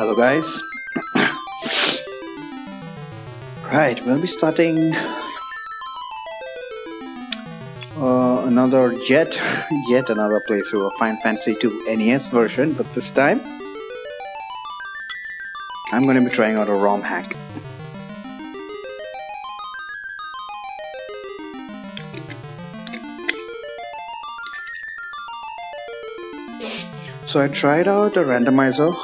Hello guys. Right, we'll be starting another yet another playthrough of Final Fantasy II NES version, but this time I'm going to be trying out a ROM hack. So I tried out a randomizer,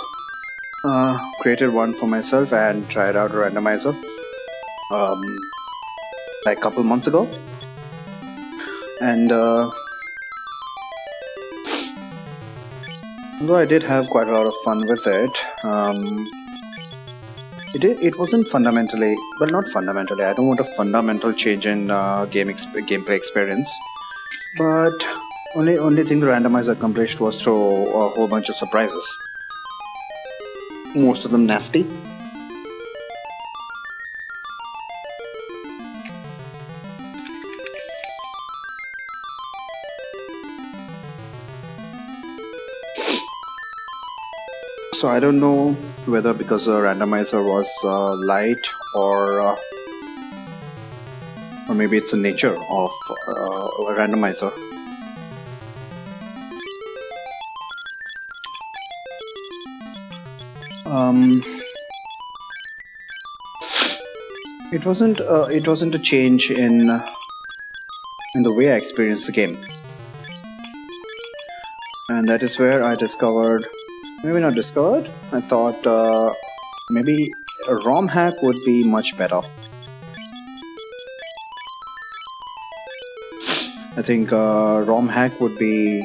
created one for myself and tried out a randomizer like a couple months ago, and although I did have quite a lot of fun with it, it wasn't fundamentally, well, not fundamentally, I don't want a fundamental change in gameplay experience, but only thing the randomizer accomplished was throw a whole bunch of surprises, most of them nasty. So I don't know whether because the randomizer was light or maybe it's the nature of a randomizer. It wasn't a change in the way I experienced the game, and that is where I discovered. Maybe not discovered. I thought maybe a ROM hack would be much better. I think ROM hack would be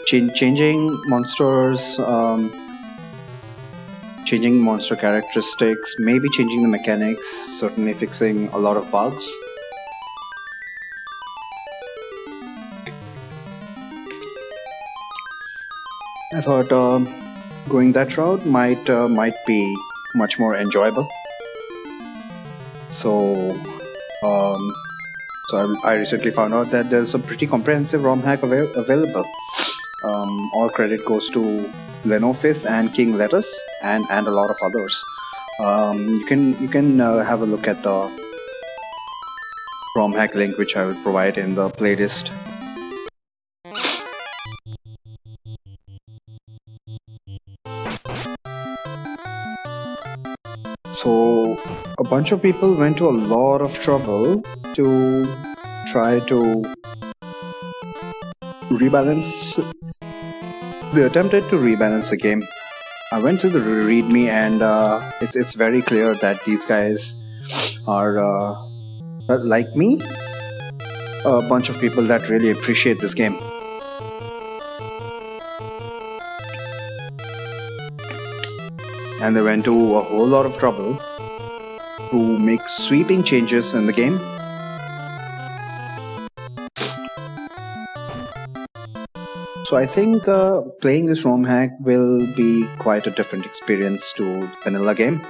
changing monsters, changing monster characteristics, maybe changing the mechanics, certainly fixing a lot of bugs. I thought going that route might be much more enjoyable. So I recently found out that there's a pretty comprehensive ROM hack available. All credit goes to Lenofis and King Lettuce and a lot of others. You can have a look at the ROM hack link, which I will provide in the playlist. So a bunch of people went to a lot of trouble to try to rebalance. They attempted to rebalance the game. I went through the readme and it's very clear that these guys are like me, a bunch of people that really appreciate this game. And they went to a whole lot of trouble to make sweeping changes in the game. So I think playing this ROM hack will be quite a different experience to the vanilla game.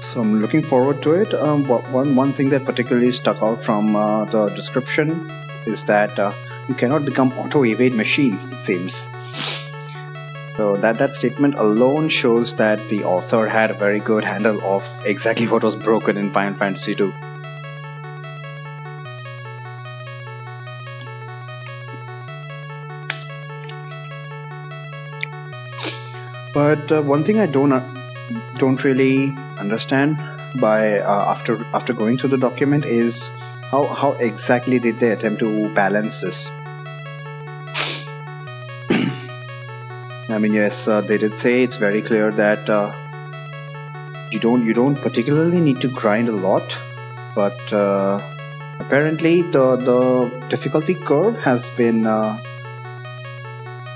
So I'm looking forward to it. One thing that particularly stuck out from the description is that you cannot become auto-evade machines, it seems. So that statement alone shows that the author had a very good handle of exactly what was broken in Final Fantasy II. But one thing I don't really understand by after going through the document is how exactly did they attempt to balance this? I mean, yes, they did say it's very clear that you don't particularly need to grind a lot, but apparently the difficulty curve has been,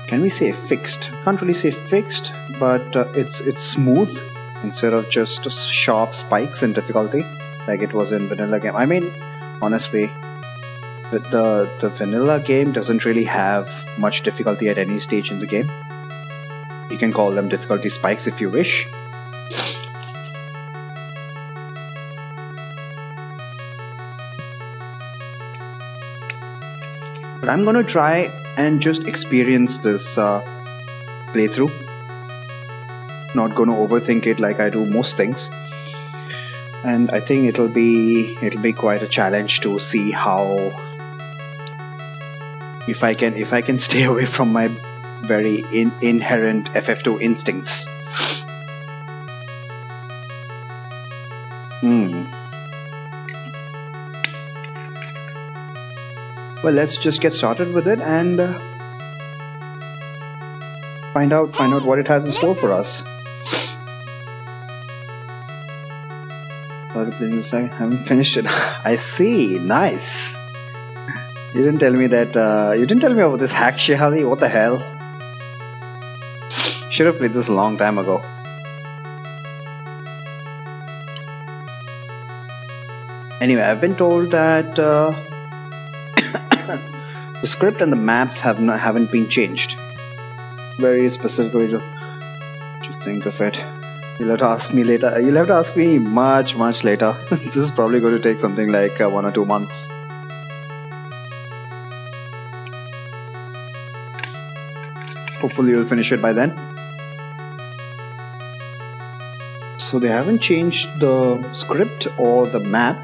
can we say fixed? Can't really say fixed, but it's smooth instead of just sharp spikes in difficulty like it was in vanilla game. I mean, honestly, the vanilla game doesn't really have much difficulty at any stage in the game. You can call them difficulty spikes if you wish. But I'm gonna try and just experience this playthrough. Not gonna overthink it like I do most things. And I think it'll be quite a challenge to see how if I can stay away from my very inherent FF2 instincts. Well, let's just get started with it and find out what it has in store for us. Started playing this, I haven't finished it. I see. Nice. You didn't tell me that. You didn't tell me about this hack, Shihali. What the hell? Should have played this a long time ago. Anyway, I've been told that the script and the maps haven't been changed. Very specifically to think of it. You'll have to ask me later. You'll have to ask me much later. This is probably going to take something like 1 or 2 months. Hopefully you'll finish it by then. So they haven't changed the script or the map,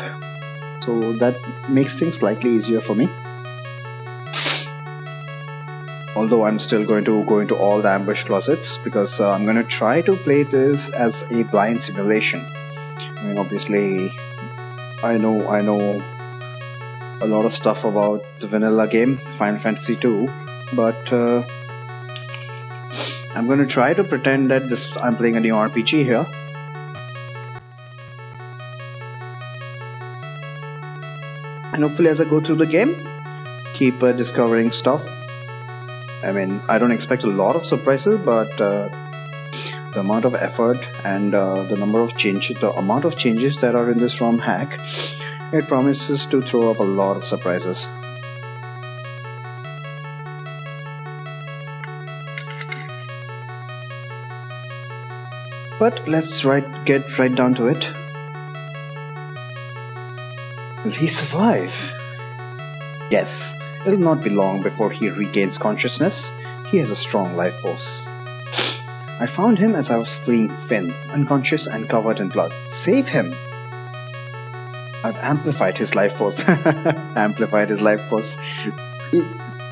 so that makes things slightly easier for me. Although I'm still going to go into all the ambush closets because I'm going to try to play this as a blind simulation. I mean, obviously, I know a lot of stuff about the vanilla game, Final Fantasy II, but I'm going to try to pretend that I'm playing a new RPG here. And hopefully as I go through the game, keep discovering stuff. I mean, I don't expect a lot of surprises, but the amount of effort and the amount of changes that are in this Romhack, it promises to throw up a lot of surprises. But let's get right down to it. Will he survive? Yes, it'll not be long before he regains consciousness. He has a strong life force. I found him as I was fleeing Finn, unconscious and covered in blood. Save him! I've amplified his life force. Amplified his life force.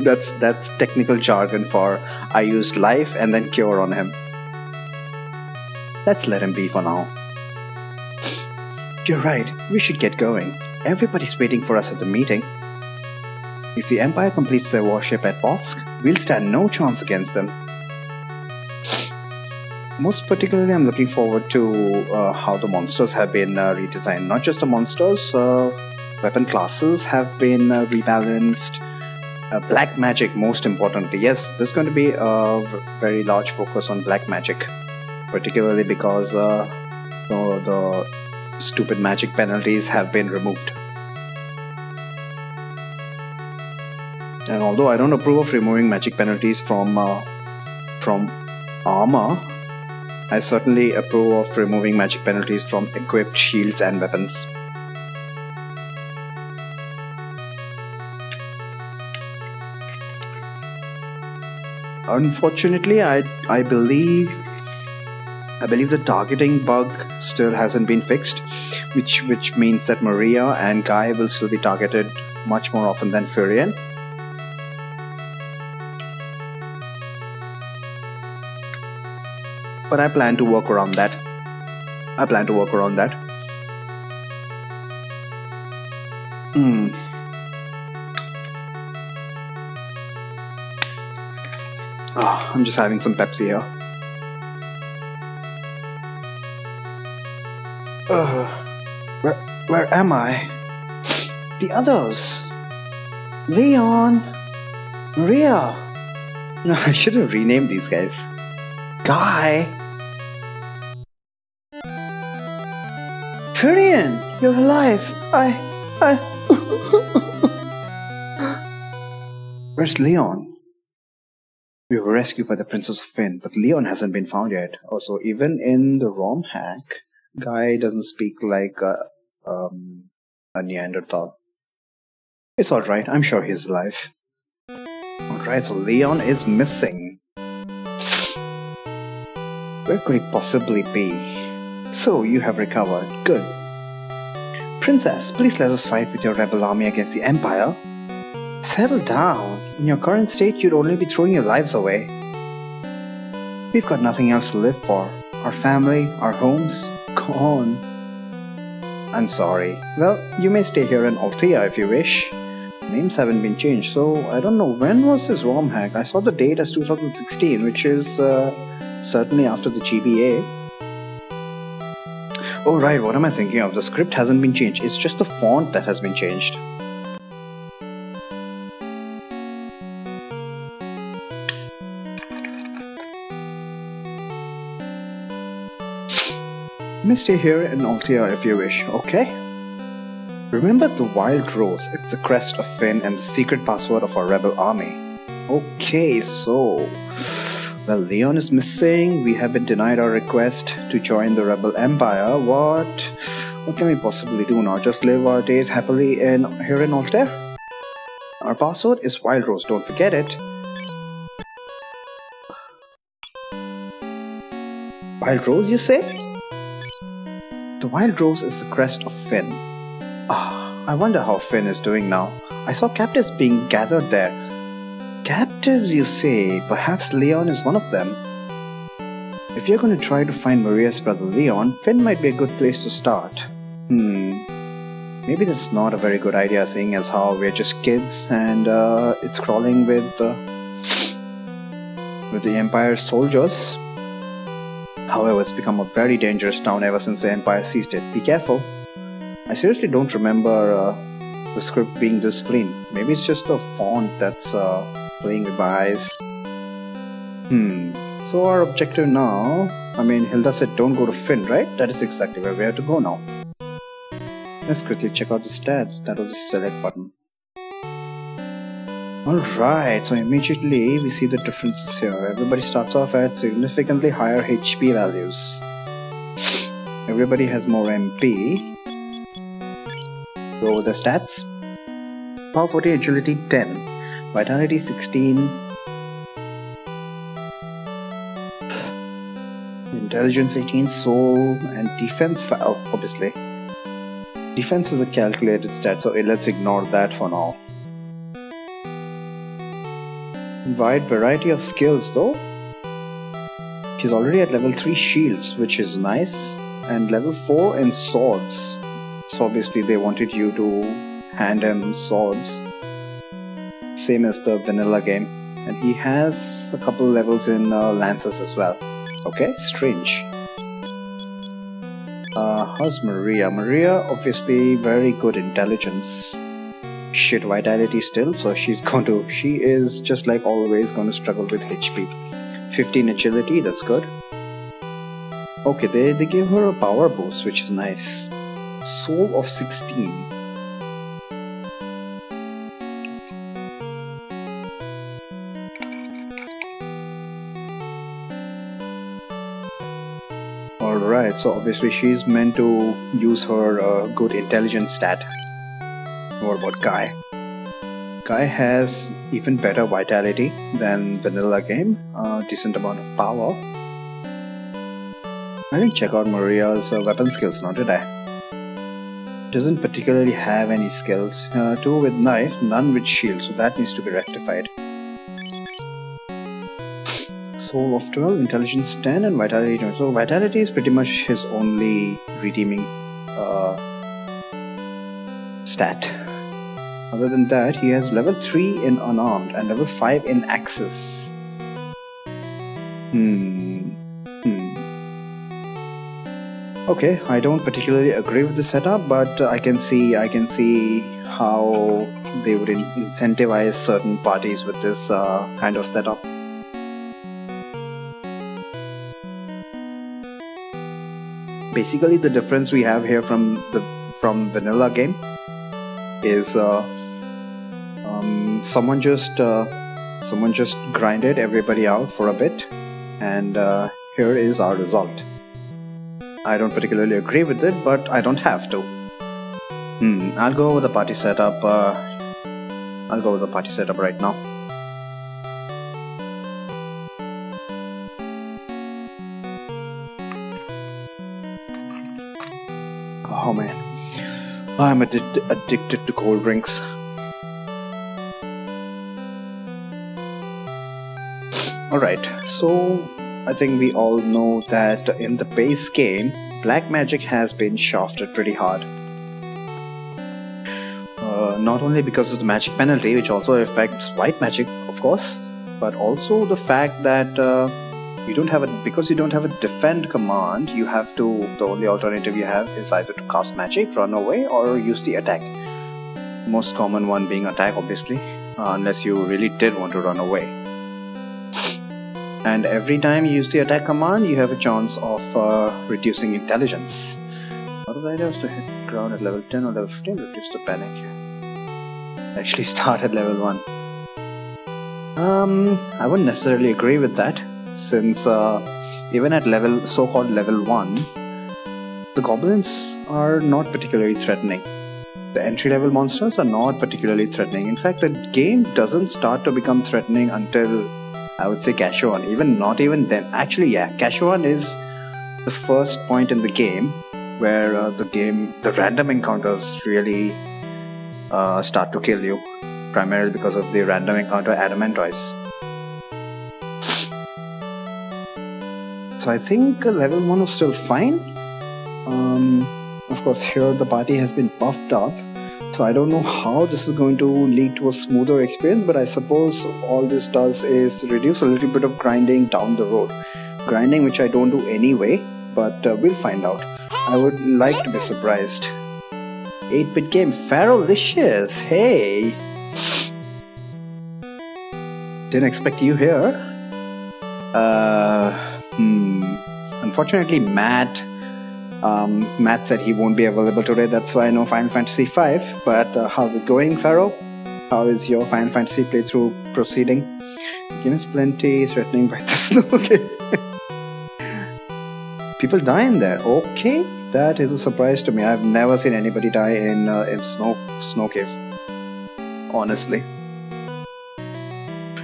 That's technical jargon for I used life and then cure on him. Let's let him be for now. You're right, we should get going. Everybody's waiting for us at the meeting. If the Empire completes their warship at Botsk, we'll stand no chance against them. Most particularly, I'm looking forward to how the monsters have been redesigned. Not just the monsters, weapon classes have been rebalanced. Black magic, most importantly. Yes, there's going to be a very large focus on black magic. Particularly because the stupid magic penalties have been removed. And although I don't approve of removing magic penalties from armor, I certainly approve of removing magic penalties from equipped shields and weapons. Unfortunately, I believe the targeting bug still hasn't been fixed, which means that Maria and Guy will still be targeted much more often than Furion. But I plan to work around that. I'm just having some Pepsi here. Where am I? The others. Leon. Maria. No, I should have renamed these guys. Guy. Furion, you're alive. Where's Leon? We were rescued by the Princess of Finn, but Leon hasn't been found yet. Also, even in the Romhack, Guy doesn't speak like a Neanderthal. It's alright, I'm sure he's alive. Alright, so Leon is missing. Where could he possibly be? So, you have recovered. Good. Princess, please let us fight with your rebel army against the Empire. Settle down. In your current state, you'd only be throwing your lives away. We've got nothing else to live for. Our family, our homes, gone. I'm sorry. Well, you may stay here in Althea if you wish. Names haven't been changed, so I don't know. When was this Romhack? I saw the date as 2016, which is certainly after the GBA. Oh right, what am I thinking of? The script hasn't been changed. It's just the font that has been changed. You may stay here in Althea if you wish, okay? Remember the Wild Rose, it's the crest of Finn and the secret password of our rebel army. Okay, so... Well, Leon is missing, we have been denied our request to join the rebel empire. What can we possibly do now? Just live our days happily here in Altair? Our password is Wild Rose, don't forget it. Wild Rose, you say? The Wild Rose is the crest of Finn. I wonder how Finn is doing now. I saw captives being gathered there. Captives, you say? Perhaps Leon is one of them. If you're going to try to find Maria's brother Leon, Finn might be a good place to start. Maybe that's not a very good idea, seeing as how we're just kids and it's crawling with the Empire's soldiers. However, it's become a very dangerous town ever since the Empire seized it. Be careful. I seriously don't remember the script being this clean. Maybe it's just the font that's playing with my eyes. So our objective now... Hilda said don't go to Finn, right? That is exactly where we have to go now. Let's quickly check out the stats. That was the select button. Alright, so immediately we see the differences here. Everybody starts off at significantly higher HP values. Everybody has more MP. Go over the stats. Power 40, Agility 10, Vitality 16, Intelligence 18, Soul, and Defense 5, obviously. Defense is a calculated stat, so let's ignore that for now. Wide variety of skills though. He's already at level 3 shields, which is nice, and level 4 in swords. So obviously they wanted you to hand him swords, same as the vanilla game. And he has a couple levels in lances as well. Okay, strange. How's Maria? Maria, obviously very good intelligence. Shit, vitality still, so she is just like always going to struggle with HP. 15 agility, that's good. Okay, they gave her a power boost, which is nice. Soul of 16. Alright, so obviously she's meant to use her good intelligence stat. What about Guy? Guy has even better vitality than vanilla game, decent amount of power. I didn't check out Maria's weapon skills now, did I? Doesn't particularly have any skills. 2 with knife, none with shield, so that needs to be rectified. Soul of 12, intelligence 10, and vitality 20. So vitality is pretty much his only redeeming stat. Other than that, he has level 3 in unarmed and level 5 in axes. Okay, I don't particularly agree with the setup, but I can see how they would incentivize certain parties with this kind of setup. Basically, the difference we have here from vanilla game is someone just grinded everybody out for a bit, and here is our result. I don't particularly agree with it, but I don't have to. I'll go with the party setup. I'll go with the party setup right now. Oh man, I'm addicted to cold drinks. Alright, so I think we all know that in the base game, black magic has been shafted pretty hard. Not only because of the magic penalty, which also affects white magic, of course, but also the fact that because you don't have a defend command, the only alternative you have is either to cast magic, run away, or use the attack. The most common one being attack, obviously, unless you really did want to run away. And every time you use the attack command, you have a chance of reducing intelligence. What the idea was to hit ground at level 10 or level 15 to reduce the panic. Actually start at level 1. I wouldn't necessarily agree with that, since even at so-called level 1, the goblins are not particularly threatening. The entry-level monsters are not particularly threatening. In fact, the game doesn't start to become threatening until, I would say, Kashuan. Not even then. Actually, yeah, Kashuan is the first point in the game where the random encounters really start to kill you, primarily because of the random encounter Adamantoise. So I think level 1 was still fine. Of course, here the party has been buffed up, so I don't know how this is going to lead to a smoother experience, but I suppose all this does is reduce a little bit of grinding down the road. Grinding which I don't do anyway, but we'll find out. I would like to be surprised. 8-bit game, Farolicious, hey! Didn't expect you here. Unfortunately, Matt said he won't be available today, that's why no Final Fantasy V. But how's it going, Pharaoh? How is your Final Fantasy playthrough proceeding? Game is plenty threatening by the snow. Okay. People die in there. Okay, that is a surprise to me. I've never seen anybody die in snow cave. Honestly,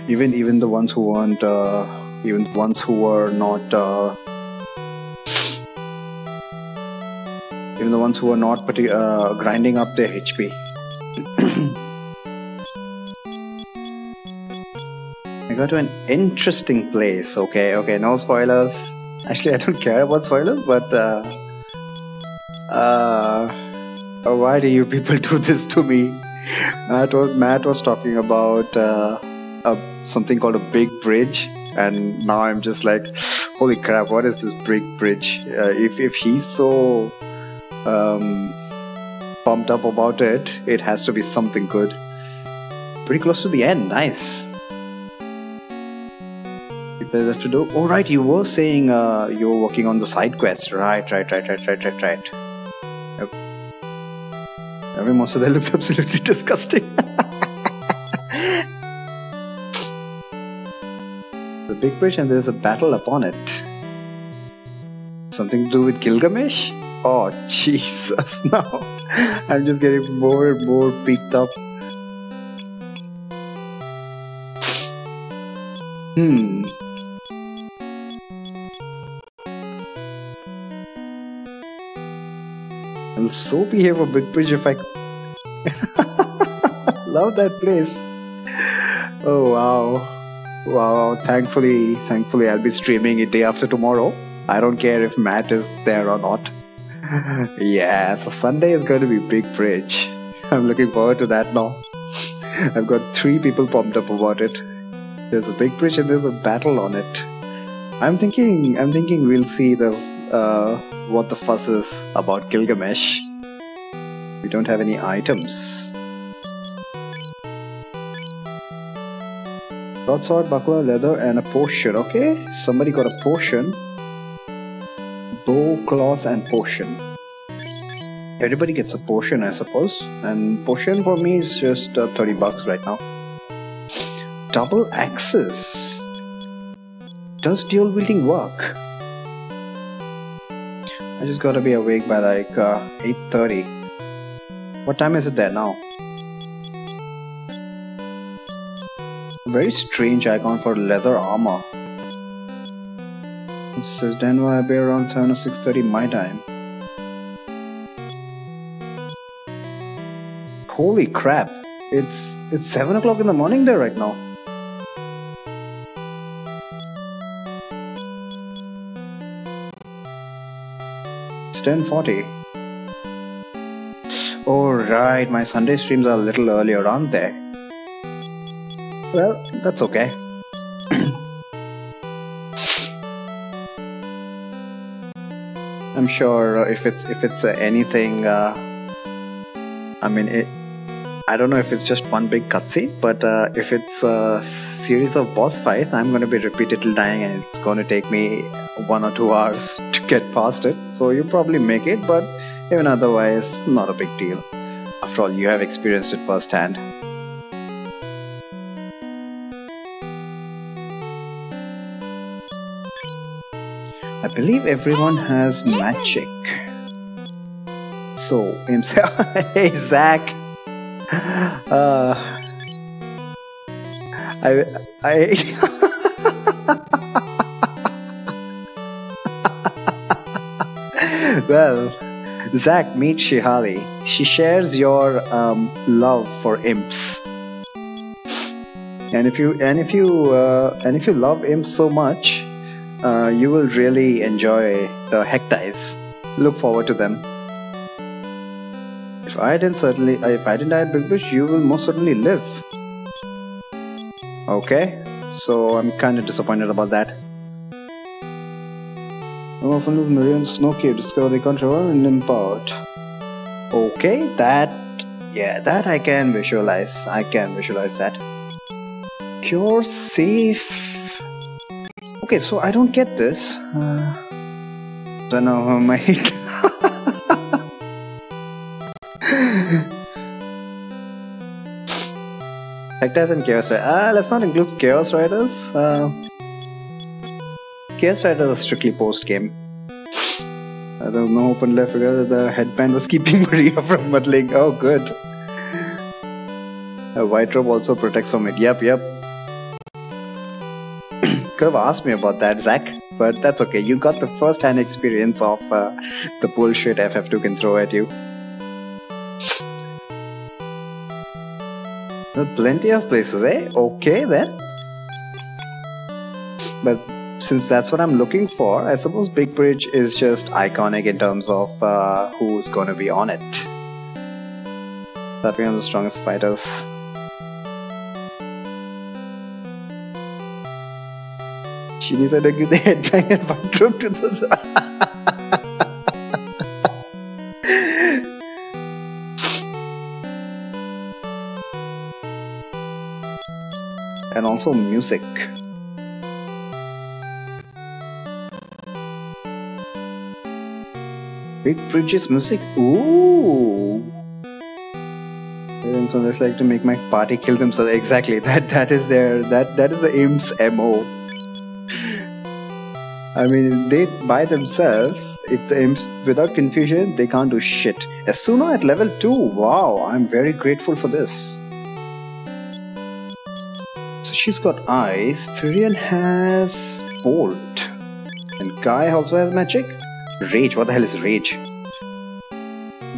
even the ones who weren't, even the ones who were not, even the ones who were not grinding up their HP. I got to an interesting place. Okay, no spoilers. Actually, I don't care about spoilers, but why do you people do this to me? Matt was talking about something called a big bridge, and now I'm just like, holy crap, what is this big bridge? If he's so pumped up about it, it has to be something good. Pretty close to the end, nice. People have to do. Oh right, you were saying you were working on the side quest. Right. Yep. Every monster there looks absolutely disgusting. The big bridge, and there's a battle upon it. Something to do with Gilgamesh? Oh Jesus! No, I'm just getting more and more peaked up. I'll so behave a big bridge if I love that place. Oh wow. Thankfully I'll be streaming it day after tomorrow. I don't care if Matt is there or not. Yeah, so Sunday is going to be big bridge. I'm looking forward to that now. I've got 3 people pumped up about it. There's a big bridge and there's a battle on it. I'm thinking we'll see what the fuss is about Gilgamesh. We don't have any items. Broadsword, buckler, leather, and a potion. Okay, somebody got a potion. Bow, claws, and potion. Everybody gets a potion, I suppose. And potion for me is just $30 right now. Double axes. Does dual wielding work? I just gotta be awake by like 8:30. What time is it there now? Very strange icon for leather armor. It says Denver, I'll be around 7 or 6:30 my time. Holy crap! It's 7 o'clock in the morning there right now. It's 10:40. Oh right, my Sunday streams are a little earlier, aren't they? Well, that's okay. I'm sure if it's anything, I mean, I don't know if it's just one big cutscene, but if it's a series of boss fights, I'm going to be repeatedly dying, and it's going to take me 1 or 2 hours to get past it. So you probably make it, but even otherwise, not a big deal. After all, you have experienced it firsthand. I believe everyone has magic. So, himself. Hey, Zach. Well, Zach, meet Shihali. She shares your love for imps. And if you love imps so much, you will really enjoy the hecties. Look forward to them. If I didn't die at Big Bush, you will most certainly live. Okay, so I'm kind of disappointed about that. No often lose Marion Snow Cave, discover the control and import. Okay, that I can visualize. I can visualize that. Cure safe. Okay, so I don't get this. Don't know how my Hectares and Chaos Riders. Let's not include Chaos Riders. Chaos Riders is a strictly post game. There was no open left because the headband was keeping Maria from muddling. Oh, good. A white robe also protects from it. Yep. Could have asked me about that, Zach, but that's okay. You got the first-hand experience of the bullshit FF2 can throw at you. There are plenty of places, eh? Okay then. But since that's what I'm looking for, I suppose Big Bridge is just iconic in terms of who's gonna be on it. That we are the strongest fighters. She needs to give the headbang and one trip to the and also music. Big Bridge's music. Ooh. So they like to make my party kill themselves. Exactly. That is the Imps MO. I mean, they by themselves, if the imps without confusion, they can't do shit. Asuna at level 2. Wow, I'm very grateful for this. So she's got eyes. Firion has bolt. And Guy also has magic. Rage. What the hell is rage?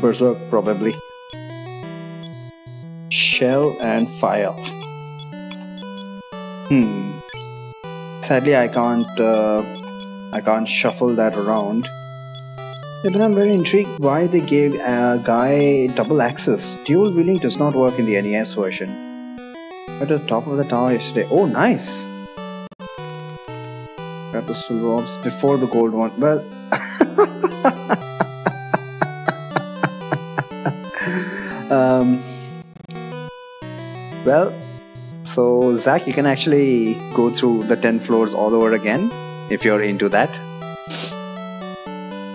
Berserk, probably. Shell and fire. Sadly, I can't shuffle that around. Yeah, but I'm very intrigued why they gave Guy double access. Dual wielding does not work in the NES version. At the top of the tower yesterday. Oh, nice! Grab the silver orbs before the gold one. Well, well, so Zach, you can actually go through the 10 floors all over again if you're into that.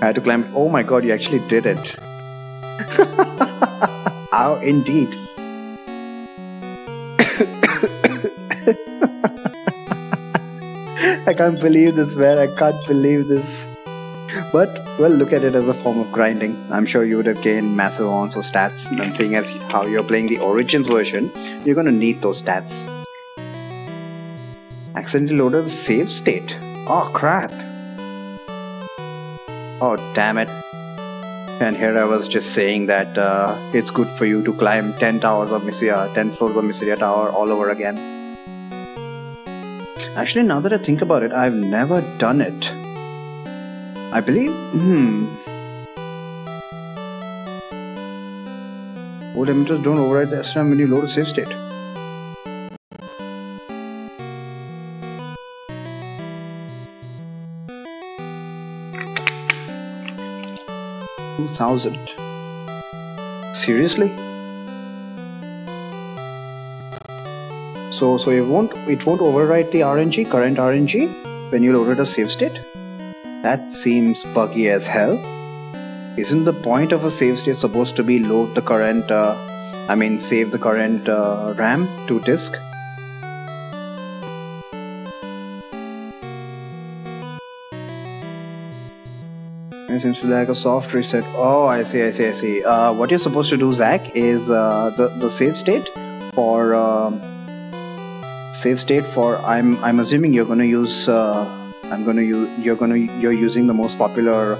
I had to climb. Oh my god, you actually did it. How indeed. I can't believe this, man. I can't believe this. But, well, look at it as a form of grinding. I'm sure you would have gained massive amounts of stats. And seeing as how you're playing the Origins version, you're going to need those stats. Accidentally loaded the save state. Oh, crap. Oh, damn it. And here I was just saying that it's good for you to climb 10 towers of Mysteria, 10 floors of Mysteria Tower all over again. Actually, now that I think about it, I've never done it. I believe, Old emitters don't override the SRAM when you load a save state. $2,000. Seriously? So it won't overwrite the RNG, current RNG, when you loaded a save state? That seems buggy as hell. Isn't the point of a save state supposed to be load the current, save the current RAM to disk? It seems to be like a soft reset. Oh, I see. What you're supposed to do, Zach, is the save state for I'm assuming you're gonna use you're using the most popular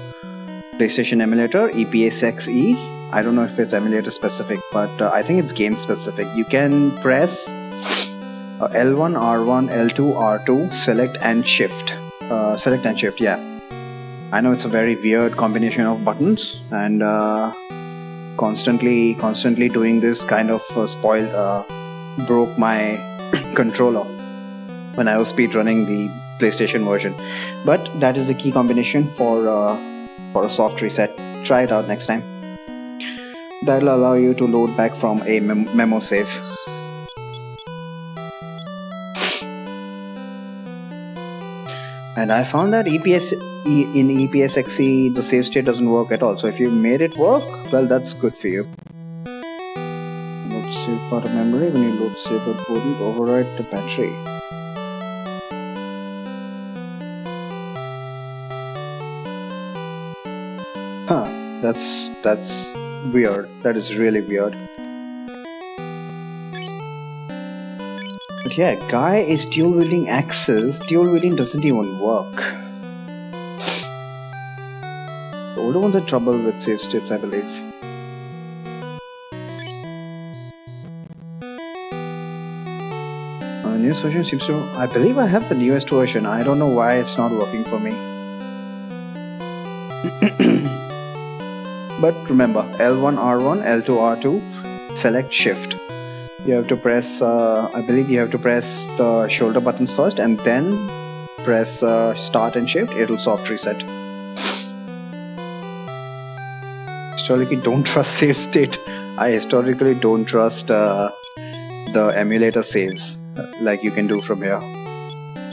PlayStation emulator, EPSXE. I don't know if it's emulator specific, but I think it's game specific. You can press L1, R1, L2, R2, select and shift. Yeah. I know it's a very weird combination of buttons, and constantly doing this kind of broke my controller when I was speedrunning the PlayStation version. But that is the key combination for a soft reset. Try it out next time. That'll allow you to load back from a memo save. And I found that in EPSXE the save state doesn't work at all. So if you made it work, well, that's good for you. Load save part of memory. When you load save, it wouldn't override the battery. Huh? That's weird. That is really weird. But yeah, guy is dual wielding axes. Dual wielding doesn't even work. The older ones had trouble with save states, I believe. The newest version seems to... I believe I have the newest version. I don't know why it's not working for me. But remember, L1, R1, L2, R2, select shift. You have to press, I believe you have to press the shoulder buttons first and then press start and shift. It'll soft reset. Historically, don't trust save state. I historically don't trust the emulator saves like you can do from here.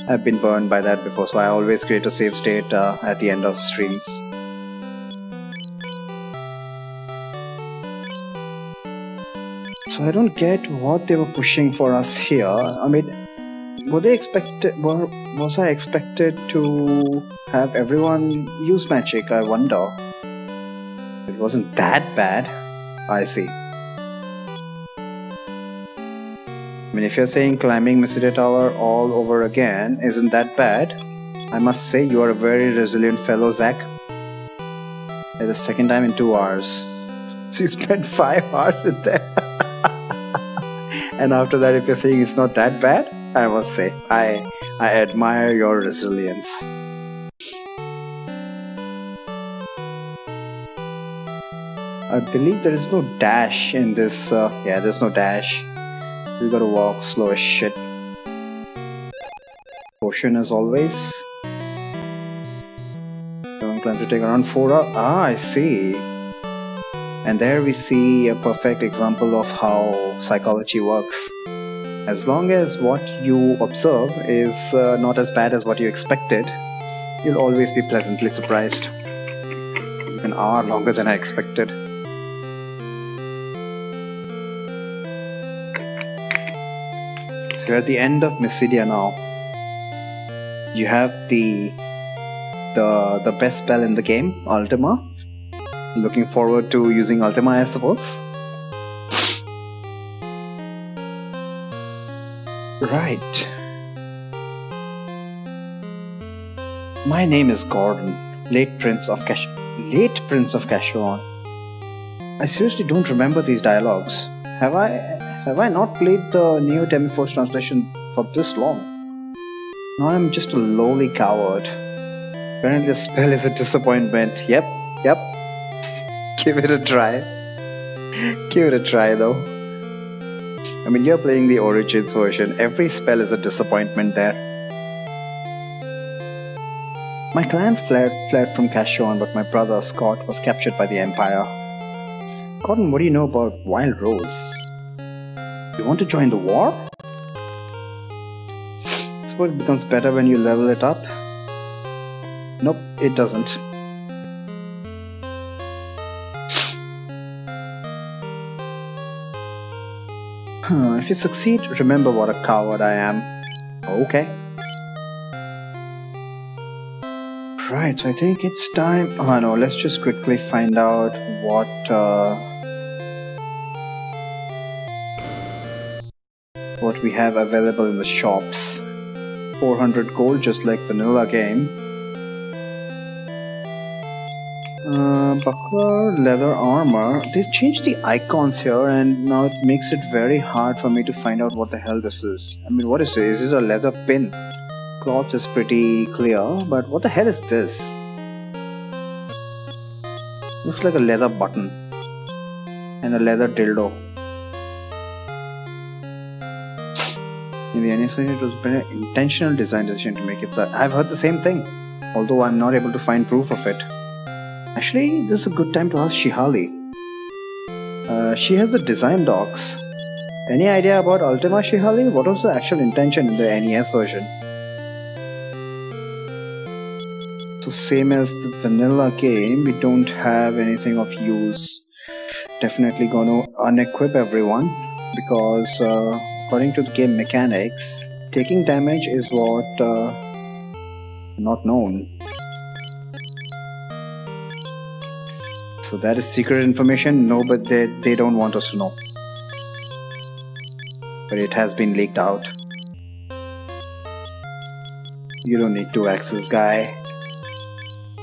I've been burned by that before, so I always create a save state at the end of streams. So I don't get what they were pushing for us here. I mean, was I expected to have everyone use magic? I wonder. It wasn't that bad. I see. I mean, if you're saying climbing Mysteria Tower all over again isn't that bad, I must say you are a very resilient fellow, Zach. It's the second time in 2 hours. So you spent 5 hours in there. And after that, if you're saying it's not that bad, I must say, I admire your resilience. I believe there is no dash in this. Yeah, there's no dash. We gotta walk slow as shit. Potion as always. Don't plan to take around 4 hours. Ah, I see. And there we see a perfect example of how psychology works. As long as what you observe is not as bad as what you expected, you'll always be pleasantly surprised. An hour longer than I expected. So we're at the end of Mysteria now. You have the best spell in the game, Ultima. Looking forward to using Ultima, I suppose. Right. My name is Gordon, late Prince of Cashuan. I seriously don't remember these dialogues. Have I not played the new Demiforce translation for this long? Now I'm just a lowly coward. Apparently the spell is a disappointment. Yep. Give it a try. Give it a try though. I mean, you're playing the Origins version. Every spell is a disappointment there. My clan fled from Kashuan, but my brother Scott was captured by the Empire. Cotton, what do you know about Wild Rose? You want to join the war? I suppose it becomes better when you level it up. Nope, it doesn't. If you succeed, remember what a coward I am. Okay. Right, so I think it's time. Oh no, let's just quickly find out what we have available in the shops. 400 gold, just like vanilla game. Buckler, leather armor. They've changed the icons here, and now it makes it very hard for me to find out what the hell this is. I mean, what is this? Is this a leather pin? Cloth is pretty clear, but what the hell is this? Looks like a leather button and a leather dildo. In the NES version, it was an intentional design decision to make it so. I've heard the same thing, although I'm not able to find proof of it. Actually, this is a good time to ask Shihali. She has the design docs. Any idea about Ultima, Shihali? What was the actual intention in the NES version? So same as the vanilla game, we don't have anything of use. Definitely gonna unequip everyone because according to the game mechanics, taking damage is what not known. So that is secret information. No, but they don't want us to know. But it has been leaked out. You don't need to access guy.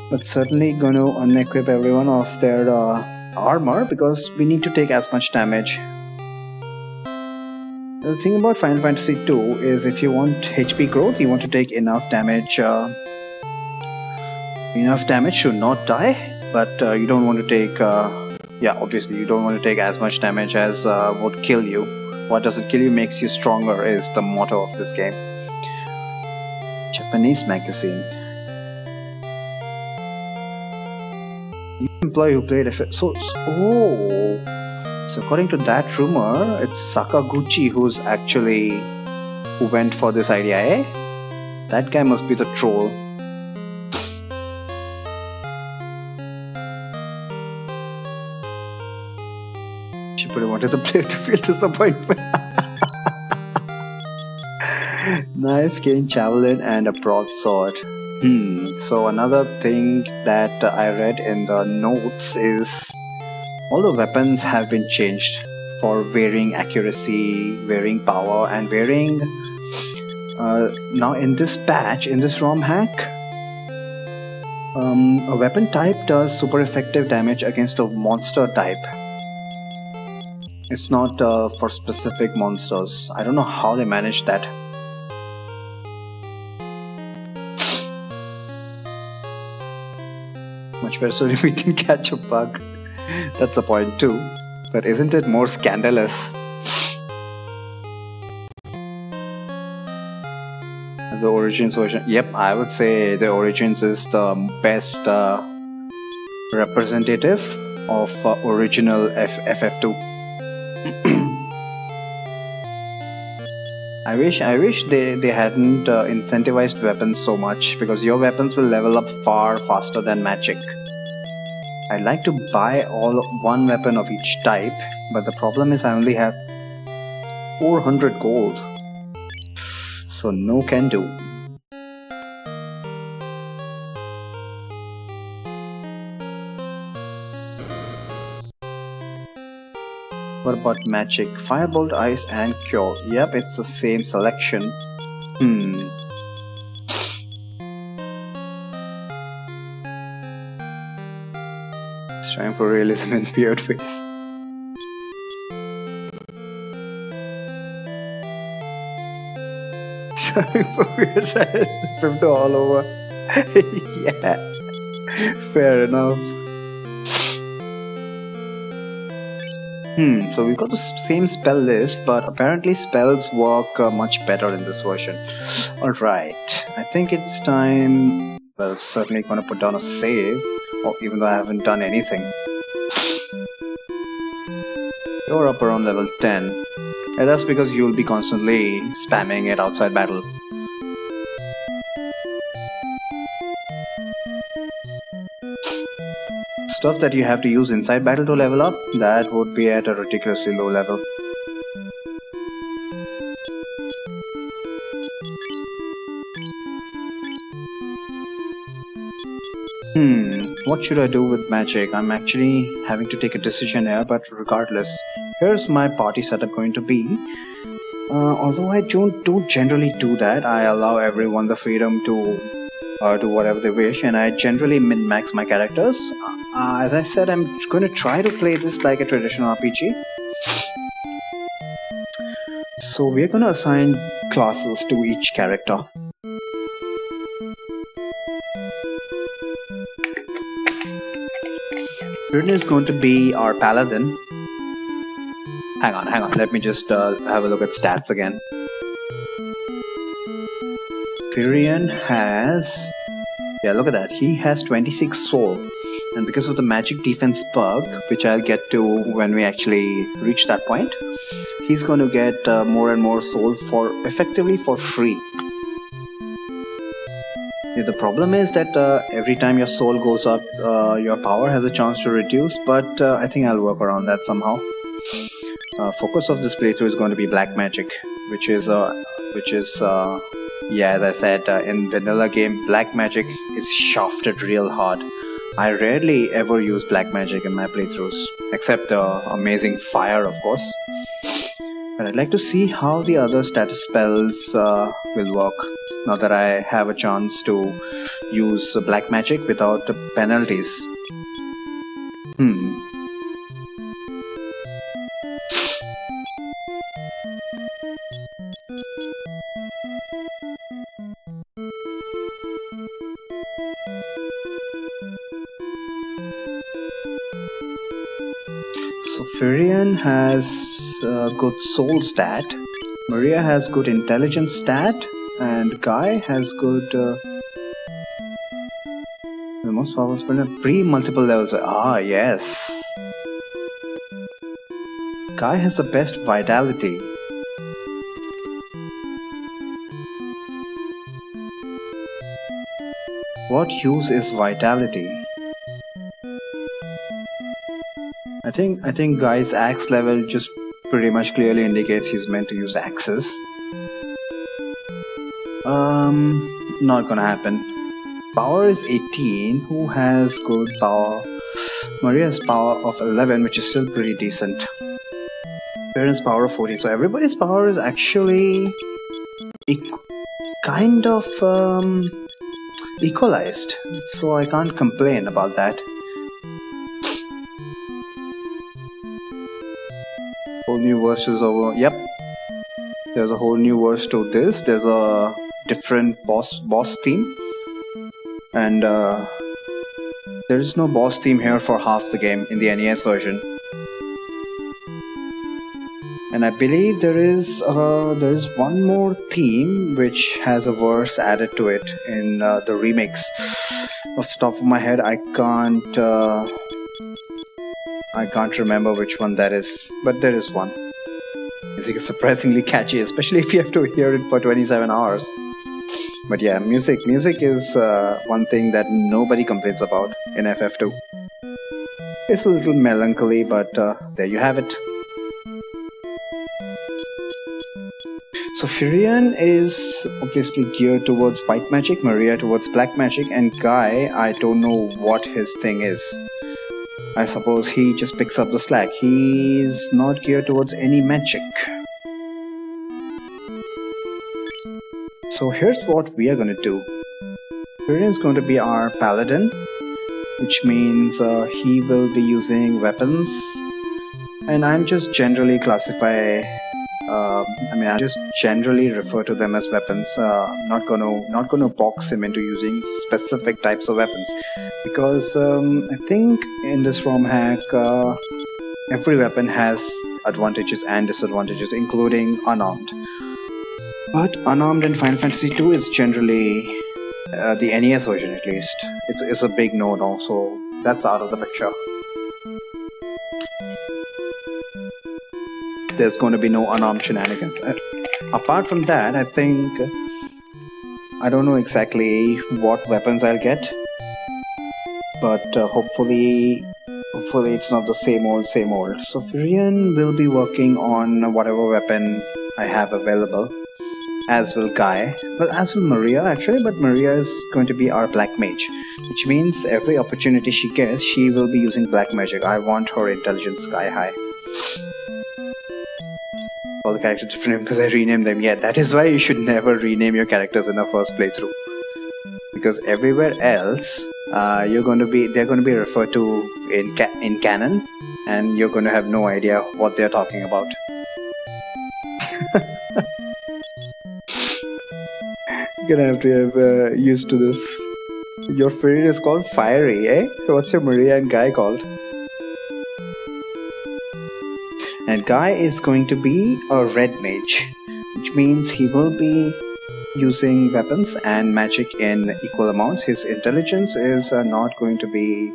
But certainly gonna unequip everyone of their armor because we need to take as much damage. The thing about Final Fantasy II is if you want HP growth, you want to take enough damage to not die, but you don't want to take obviously you don't want to take as much damage as would kill you. What doesn't kill you makes you stronger is the motto of this game. Japanese magazine. Employee who played so according to that rumor, it's Sakaguchi who went for this idea, eh? That guy must be the troll. She probably wanted the player to feel disappointment. Knife, cane, javelin, and a broadsword. So another thing that I read in the notes is all the weapons have been changed for varying accuracy, varying power, and varying. Now in this patch, in this Romhack, a weapon type does super effective damage against a monster type. It's not for specific monsters. I don't know how they managed that. Much better so we didn't catch a bug. That's the point too. But isn't it more scandalous? The Origins version. Yep, I would say the Origins is the best representative of original FF2. I wish they hadn't incentivized weapons so much, because your weapons will level up far faster than magic. I'd like to buy one weapon of each type, but the problem is I only have 400 gold. So no can do. What about magic? Firebolt, ice, and cure. Yep, it's the same selection. Trying for realism in weird ways. Trying for weird sides. Flipped all over. Yeah. Fair enough. So we've got the same spell list, but apparently spells work much better in this version. Alright, I think it's time. Well, certainly gonna put down a save, even though I haven't done anything. You're up around level 10. Yeah, that's because you'll be constantly spamming it outside battle. Stuff that you have to use inside battle to level up, that would be at a ridiculously low level. What should I do with magic? I'm actually having to take a decision here, but regardless, here's my party setup going to be. Although I don't generally do that, I allow everyone the freedom to do whatever they wish, and I generally min-max my characters. As I said, I'm going to try to play this like a traditional RPG. So we're going to assign classes to each character. Firion is going to be our paladin. Hang on, let me just have a look at stats again. Firion has... yeah, look at that. He has 26 soul. And because of the magic defense perk, which I'll get to when we actually reach that point, he's going to get more and more soul effectively for free. Yeah, the problem is that every time your soul goes up, your power has a chance to reduce, but I think I'll work around that somehow. Focus of this playthrough is going to be black magic, which is yeah, as I said, in vanilla game, black magic is shafted real hard. I rarely ever use black magic in my playthroughs, except amazing fire, of course. But I'd like to see how the other status spells will work now that I have a chance to use black magic without penalties. So Firion has good soul stat, Maria has good intelligence stat, and Guy has good the most powerful spell pre-multiple levels. Ah, yes. Guy has the best vitality. What use is vitality? I think Guy's axe level just pretty much clearly indicates he's meant to use axes. Not gonna happen. Power is 18. Who has good power? Maria has power of 11, which is still pretty decent. Parents' power of 14. So everybody's power is actually kind of equalized. So I can't complain about that. Whole new verse is over. Yep. There's a whole new verse to this. There's a different boss theme. And there is no boss theme here for half the game in the NES version. And I believe there is one more theme which has a verse added to it in the remix. Off the top of my head, I can't remember which one that is, but there is one. Music is surprisingly catchy, especially if you have to hear it for 27 hours. But yeah, music is one thing that nobody complains about in FF2. It's a little melancholy, but there you have it. So Firion is obviously geared towards white magic, Maria towards black magic, and Guy, I don't know what his thing is. I suppose he just picks up the slack. He's not geared towards any magic. So here's what we are going to do. Firion's going to be our paladin. which means he will be using weapons. And I'm just generally classify. I just generally refer to them as weapons. Not gonna box him into using specific types of weapons, because I think in this Romhack, every weapon has advantages and disadvantages, including unarmed. But unarmed in Final Fantasy II is generally the NES version, at least. It's a big no-no, so that's out of the picture. There's going to be no unarmed shenanigans. Apart from that, I think I don't know exactly what weapons I'll get, but hopefully it's not the same old. So Firion will be working on whatever weapon I have available, as will Guy. Well, as will Maria actually, but Maria is going to be our black mage, which means every opportunity she gets, she will be using black magic. I want her intelligence sky high. All the characters different because I renamed them. Yeah, that is why you should never rename your characters in a first playthrough, because everywhere else they're going to be referred to in canon, and you're going to have no idea what they're talking about. You're gonna have to have used to this. Your favorite is called Fiery, eh? What's your Maria and Guy called? And Guy is going to be a red mage, which means he will be using weapons and magic in equal amounts. His intelligence is not going to be...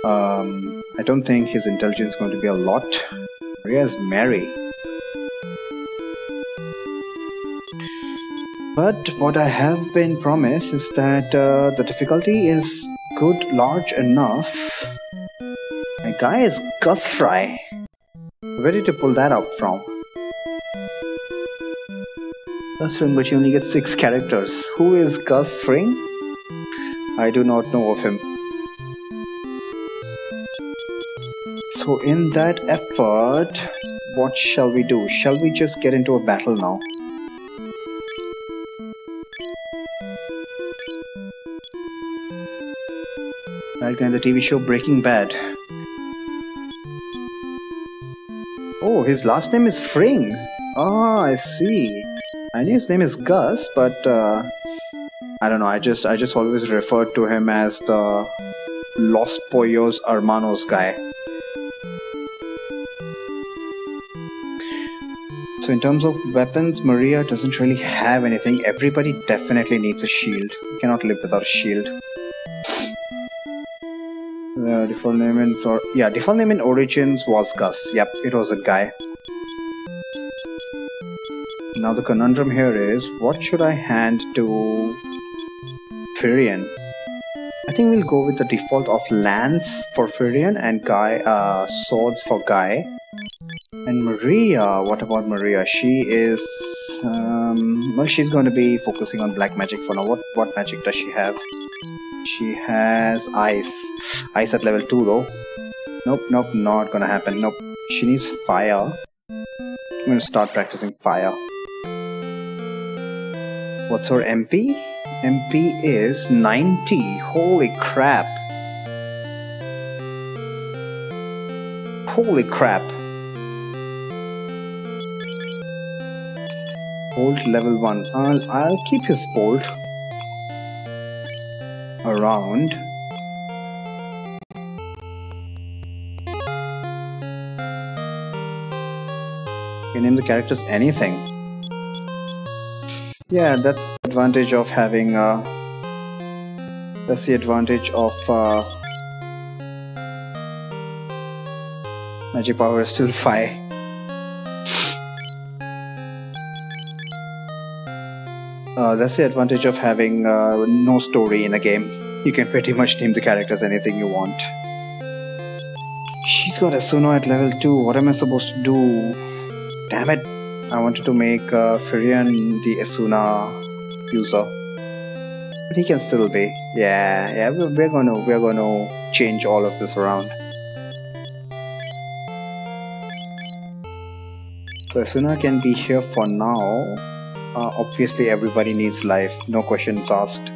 I don't think his intelligence is going to be a lot. Maria is merry. But what I have been promised is that the difficulty is good, large enough. My Guy is Gus Fry. Where did you pull that up from? Gus Fring, but you only get 6 characters. Who is Gus Fring? I do not know of him. So in that effort, what shall we do? Shall we just get into a battle now? That guy in the TV show Breaking Bad. Oh, his last name is Fring. Ah, I see. I knew his name is Gus, but I don't know. I just always referred to him as the Los Pollos Hermanos guy. So in terms of weapons, Maria doesn't really have anything. Everybody definitely needs a shield. You cannot live without a shield. Default name in Origins was Gus. Yep, it was a guy. Now the conundrum here is, what should I hand to Firion? I think we'll go with the default of Lance for Firion and Guy, swords for Guy. And Maria, what about Maria? She is, well, she's going to be focusing on black magic for now. What magic does she have? She has ice. Ice at level 2 though. Nope, not gonna happen. Nope. She needs fire. I'm gonna start practicing fire. What's her MP? MP is 90. Holy crap. Holy crap. Bolt level 1. I'll keep his bolt around. You can name the characters anything. Yeah, that's the advantage of having that's the advantage of magic power is still 5. That's the advantage of having no story in a game. You can pretty much name the characters anything you want. She's got Asuna at level 2. What am I supposed to do? Damn it! I wanted to make Firion the Asuna user, but he can still be. Yeah. We're gonna change all of this around. So Asuna can be here for now. Obviously, everybody needs life. No questions asked.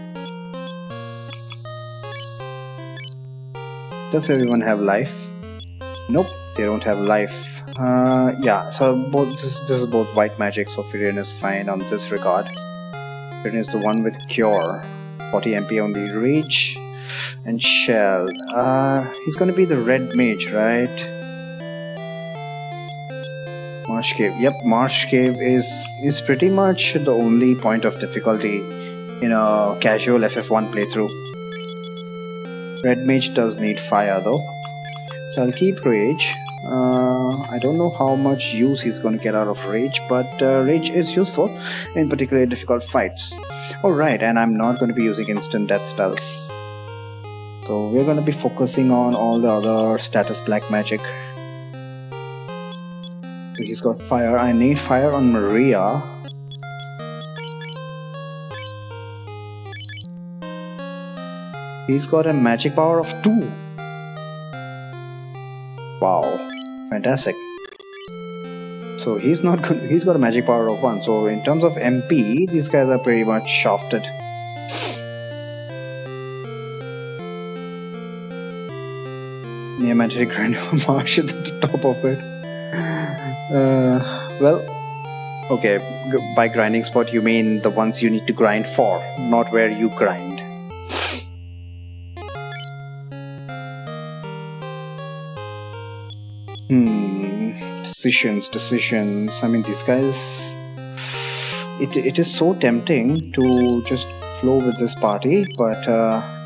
Does everyone have life? Nope, they don't have life. Yeah, so this is both white magic, so Firion is fine on this regard. Firion is the one with cure. 40 MP on the reach. And shell. He's gonna be the red mage, right? Marsh Cave. Yep, Marsh Cave is pretty much the only point of difficulty in a casual FF1 playthrough. Red mage does need fire though. So I'll keep Rage. I don't know how much use he's going to get out of Rage, but Rage is useful in particularly difficult fights. Alright, and I'm not going to be using instant death spells. So we're going to be focusing on all the other status black magic. So he's got fire. I need fire on Maria. He's got a magic power of 2. Wow, fantastic. So he's got a magic power of 1. So in terms of MP, these guys are pretty much shafted. Neomantic grind marsh at the top of it. Well, okay, by grinding spot you mean the ones you need to grind for, not where you grind. Decisions. I mean, these guys. It is so tempting to just flow with this party, but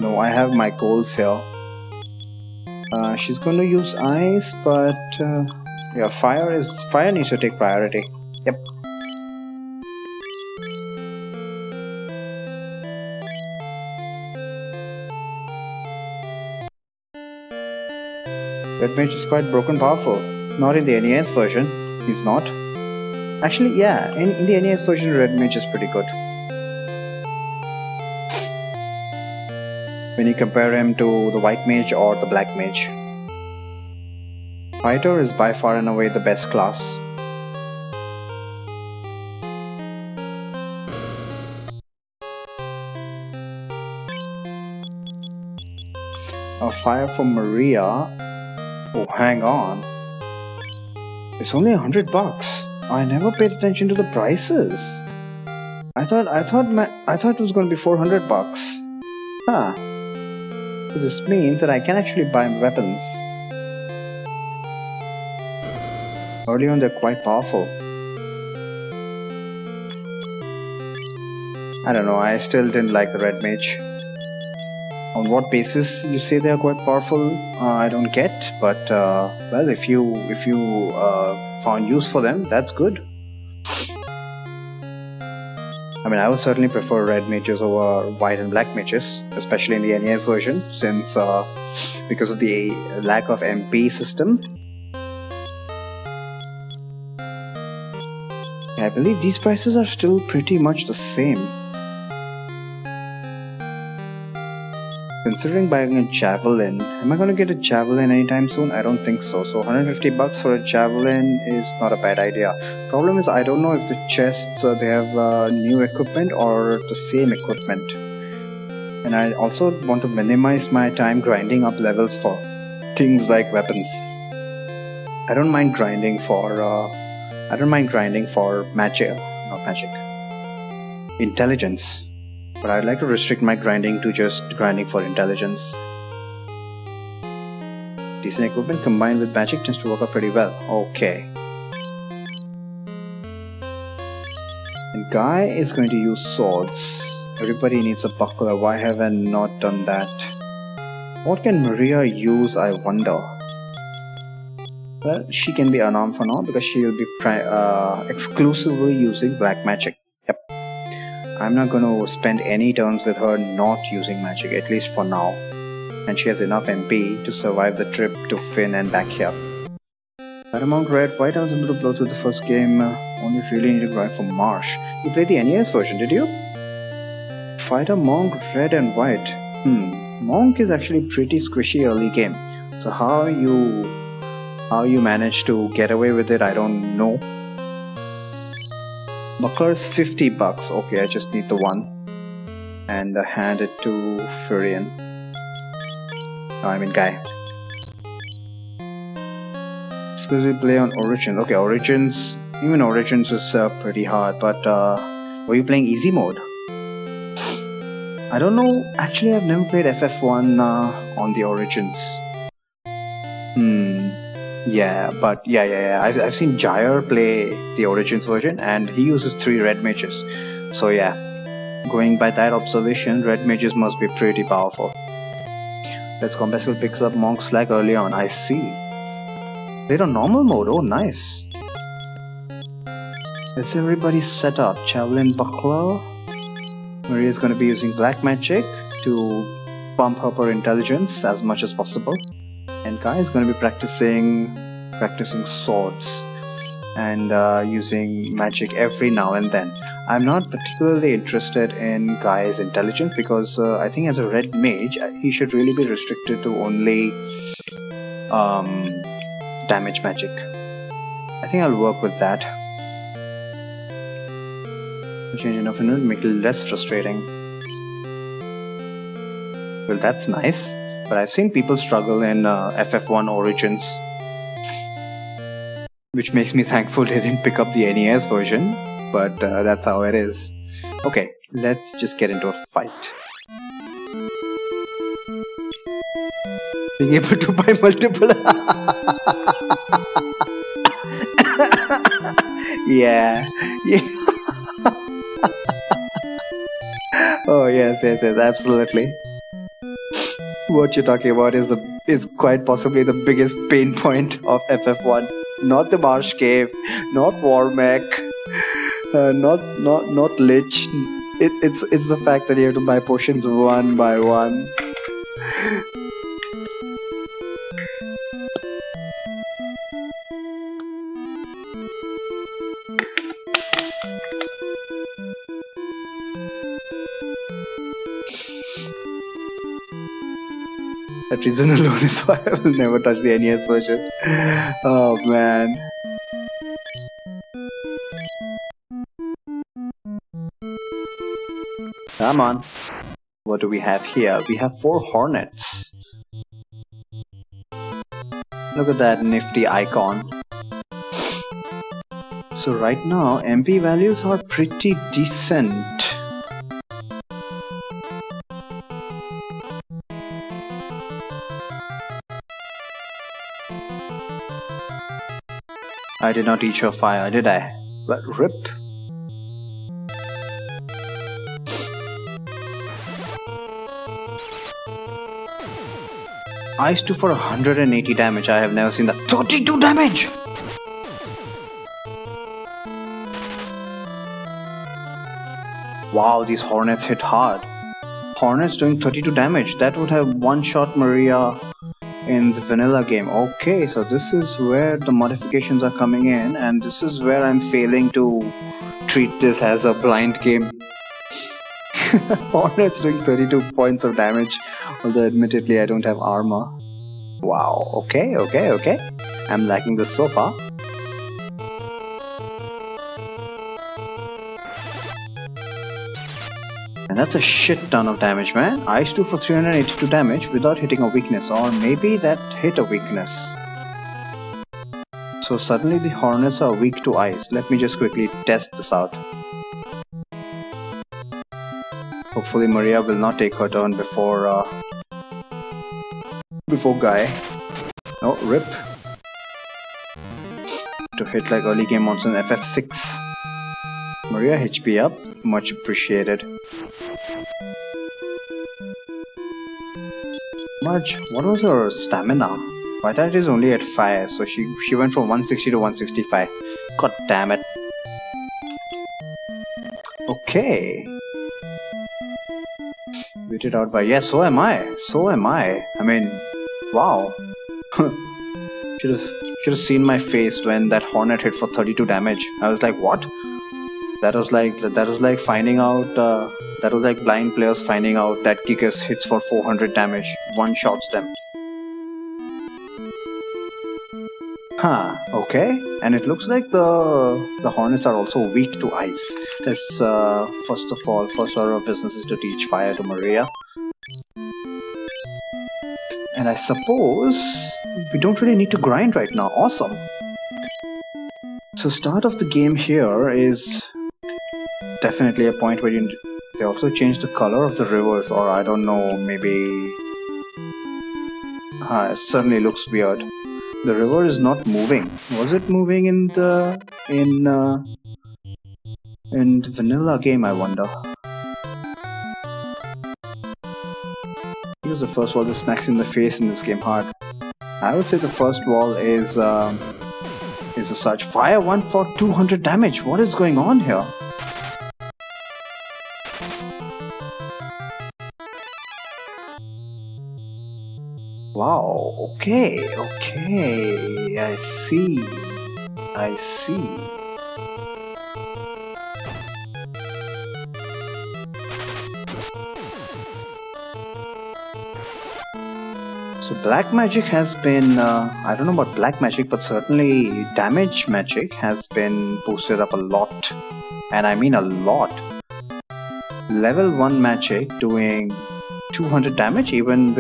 no, I have my goals here. She's going to use ice, but yeah, fire needs to take priority. Yep. Red Mage is quite broken powerful. Not in the NES version, he's not. Actually, yeah, in the NES version, Red Mage is pretty good. When you compare him to the White Mage or the Black Mage. Fighter is by far and away the best class. A fire for Maria. Oh, hang on. It's only $100. I never paid attention to the prices. I thought it was going to be $400. Huh. So this means that I can actually buy weapons. Early on, they're quite powerful. I don't know. I still didn't like the Red Mage. On what basis you say they are quite powerful, I don't get, but well, if you found use for them, that's good. I mean, I would certainly prefer red mages over white and black mages, especially in the NES version, since because of the lack of MP system. I believe these prices are still pretty much the same. Considering buying a javelin, am I going to get a javelin anytime soon? I don't think so. So $150 for a javelin is not a bad idea. Problem is, I don't know if the chests they have new equipment or the same equipment. And I also want to minimize my time grinding up levels for things like weapons. I don't mind grinding for intelligence. But I'd like to restrict my grinding to just grinding for intelligence. Decent equipment combined with magic tends to work out pretty well. Okay. And Guy is going to use swords. Everybody needs a buckler. Why have I not done that? What can Maria use, I wonder? Well, she can be unarmed for now because she will be exclusively using black magic. Yep. I'm not going to spend any turns with her not using magic, at least for now. And she has enough MP to survive the trip to Finn and back here. Paramount Red, White, I was able to blow through the first game. Only really need to grind for Marsh. You played the NES version, did you? Fighter Monk, Red and White. Monk is actually pretty squishy early game. So how you managed to get away with it, I don't know. Buckler's $50. Okay, I just need the one. And hand it to Furion. No, I mean Guy. Exclusive play on Origins. Okay, Origins. Even Origins is pretty hard, but were you playing easy mode? I don't know. Actually, I've never played FF1 on the Origins. Yeah, but yeah. I've seen Jair play the Origins version, and he uses 3 red mages. So yeah, going by that observation, red mages must be pretty powerful. Let's Combat Skill picks up Monk's Slag early on. I see. They're on normal mode. Oh, nice. Is everybody set up? Javelin Buckler. Maria's going to be using Black Magic to pump up her intelligence as much as possible. And Kai is going to be practicing swords and using magic every now and then. I'm not particularly interested in Guy's intelligence because I think as a red mage, he should really be restricted to only damage magic. I think I'll work with that. Change enough in it, make it less frustrating. Well, that's nice. But I've seen people struggle in FF1 Origins, which makes me thankful they didn't pick up the NES version, but that's how it is. Okay, let's just get into a fight. Being able to buy multiple... yeah. Oh yes, absolutely. What you're talking about is quite possibly the biggest pain point of FF1. Not the Marsh Cave, not Wormack, not Lich. It's the fact that you have to buy potions one by one. That reason alone is why I will never touch the NES version. Oh man. Come on. What do we have here? We have 4 hornets. Look at that nifty icon. So right now, MP values are pretty decent. I did not teach her fire, did I? But rip. Ice 2 for 180 damage. I have never seen that. 32 damage! Wow, these hornets hit hard. Hornets doing 32 damage. That would have one-shot Maria in the vanilla game. Okay, so this is where the modifications are coming in, and this is where I'm failing to treat this as a blind game. Hornets doing 32 points of damage, although admittedly I don't have armor. Wow, okay. I'm liking this so far. And that's a shit ton of damage, man. Ice 2 for 382 damage without hitting a weakness, or maybe that hit a weakness. So suddenly the hornets are weak to ice. Let me just quickly test this out. Hopefully Maria will not take her turn before Guy. Oh, rip. To hit like early game monsters in FF6. Maria HP up, much appreciated. Marge, what was her stamina? Vitality is only at 5, so she went from 160 to 165. God damn it. Okay. Beat out by... Yeah, so am I. I mean, wow. Should have seen my face when that hornet hit for 32 damage. I was like, what? That was like finding out. That was like blind players finding out that Kickers hits for 400 damage, one-shots them. Huh, okay. And it looks like the hornets are also weak to ice. Let's first order of business is to teach fire to Maria. And I suppose we don't really need to grind right now. Awesome. So start of the game here is definitely a point where they also change the color of the rivers, or I don't know, maybe it certainly looks weird. The river is not moving. Was it moving in the vanilla game, I wonder? Use the first wall that smacks you in the face in this game hard. I would say the first wall is a such. Fire one for 200 damage. What is going on here? Wow, okay, I see. So black magic has been, I don't know about black magic, but certainly damage magic has been boosted up a lot. And I mean a lot. Level 1 magic doing 200 damage even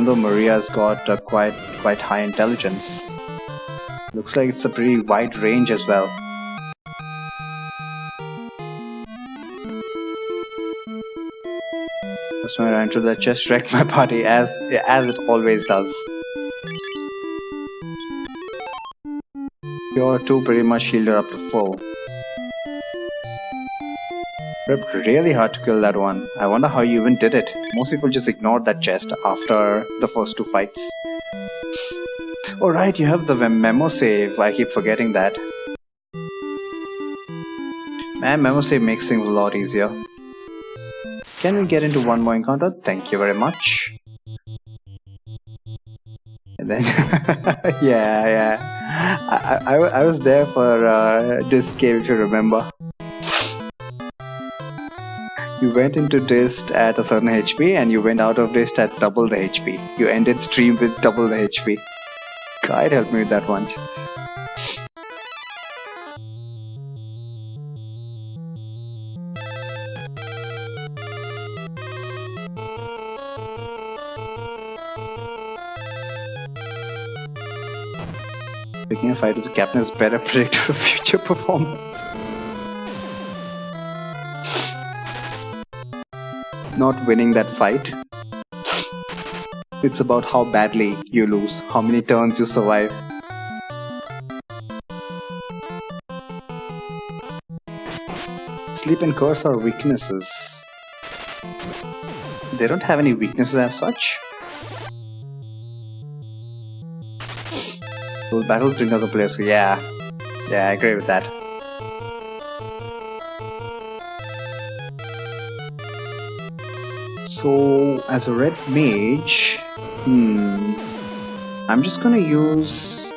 though Maria's got quite high intelligence. Looks like it's a pretty wide range as well. Just when I enter the chest, wrecked my party as it always does. You're two pretty much healed her up to full. Ripped really hard to kill that one. I wonder how you even did it. Most people just ignored that chest after the first 2 fights. Oh right, you have the memo save. I keep forgetting that. Man, memo save makes things a lot easier. Can we get into one more encounter? Thank you very much. And then, yeah. I was there for Dist game, if you remember. You went into Dist at a certain HP and you went out of Dist at double the HP. You ended stream with double the HP. God help me with that one. Picking a fight with the captain is better predictor of future performance. Not winning that fight. It's about how badly you lose, how many turns you survive. Sleep and curse are weaknesses. They don't have any weaknesses as such. Those battles bring out the players. Yeah, I agree with that. So, as a red mage, I'm just gonna use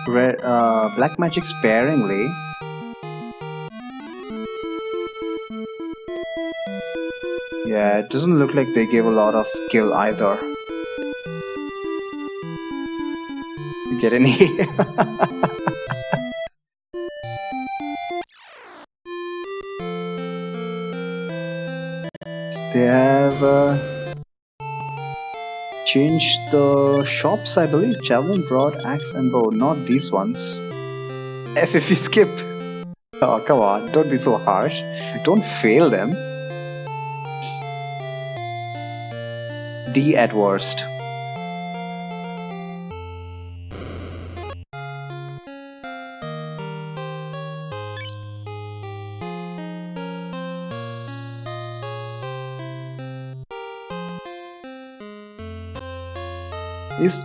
black magic sparingly. Yeah, it doesn't look like they give a lot of kill either. You get any? They have changed the shops, I believe. Javelin, Broad, Axe and Bow. Not these ones. FFE skip. Oh, come on. Don't be so harsh. Don't fail them. D at worst.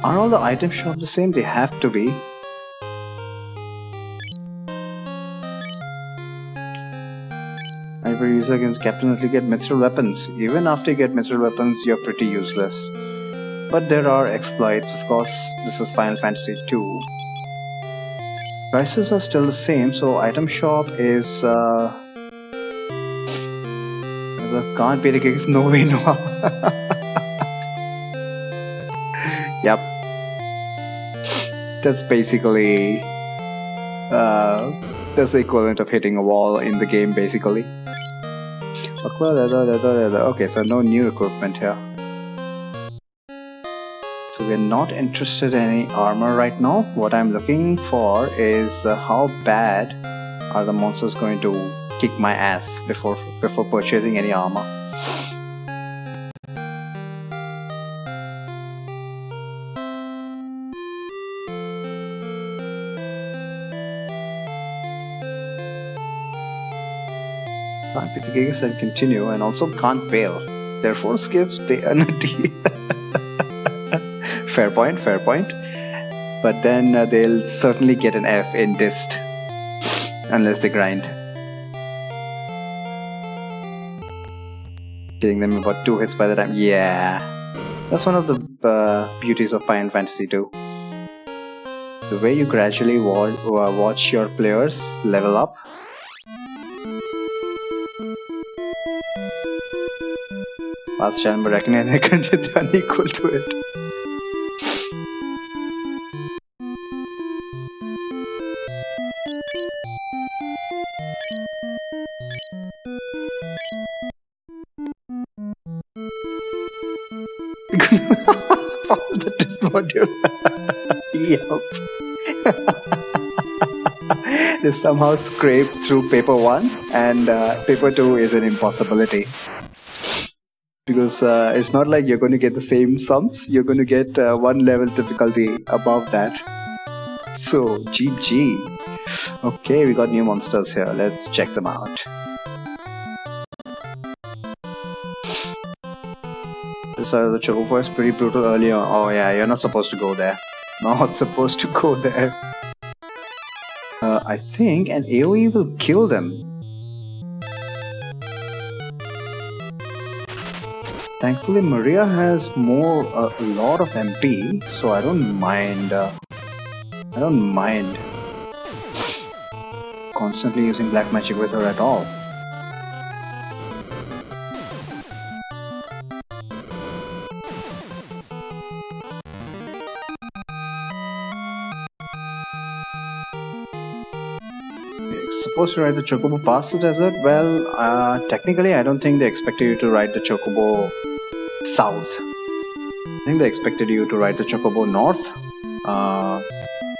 Are all the item shops the same? They have to be. Every user can definitely get mithril weapons. Even after you get mithril weapons, you're pretty useless. But there are exploits, of course. This is Final Fantasy 2. Prices are still the same, so item shop is can't pay the gigs, no way, no how. Yep. That's basically that's the equivalent of hitting a wall in the game, basically. Okay, so no new equipment here. So So we're not interested in any armor right now. What I'm looking for is how bad are the monsters going to kick my ass before purchasing any armor. Can't pick the gigas and continue, and also can't fail. Therefore skips the energy. Fair point, fair point. But then they'll certainly get an F in dist. Unless they grind. Killing them about 2 hits by the time. Yeah. That's one of the beauties of Final Fantasy 2. The way you gradually watch your players level up. Fast Salmando recognize they are unequal to it. Follow the test module. Yup. They somehow scrape through paper 1 and paper 2 is an impossibility. Because it's not like you're going to get the same sums, you're going to get 1 level difficulty above that. So, GG. Okay, we got new monsters here. Let's check them out. This side of the Chocobo is pretty brutal early on. Oh yeah, you're not supposed to go there. Not supposed to go there. I think an AoE will kill them. Thankfully, Maria has a lot of MP, so I don't mind. Constantly using black magic with her at all. Supposed to ride the Chocobo past the desert? Well, technically I don't think they expected you to ride the Chocobo south. I think they expected you to ride the Chocobo north,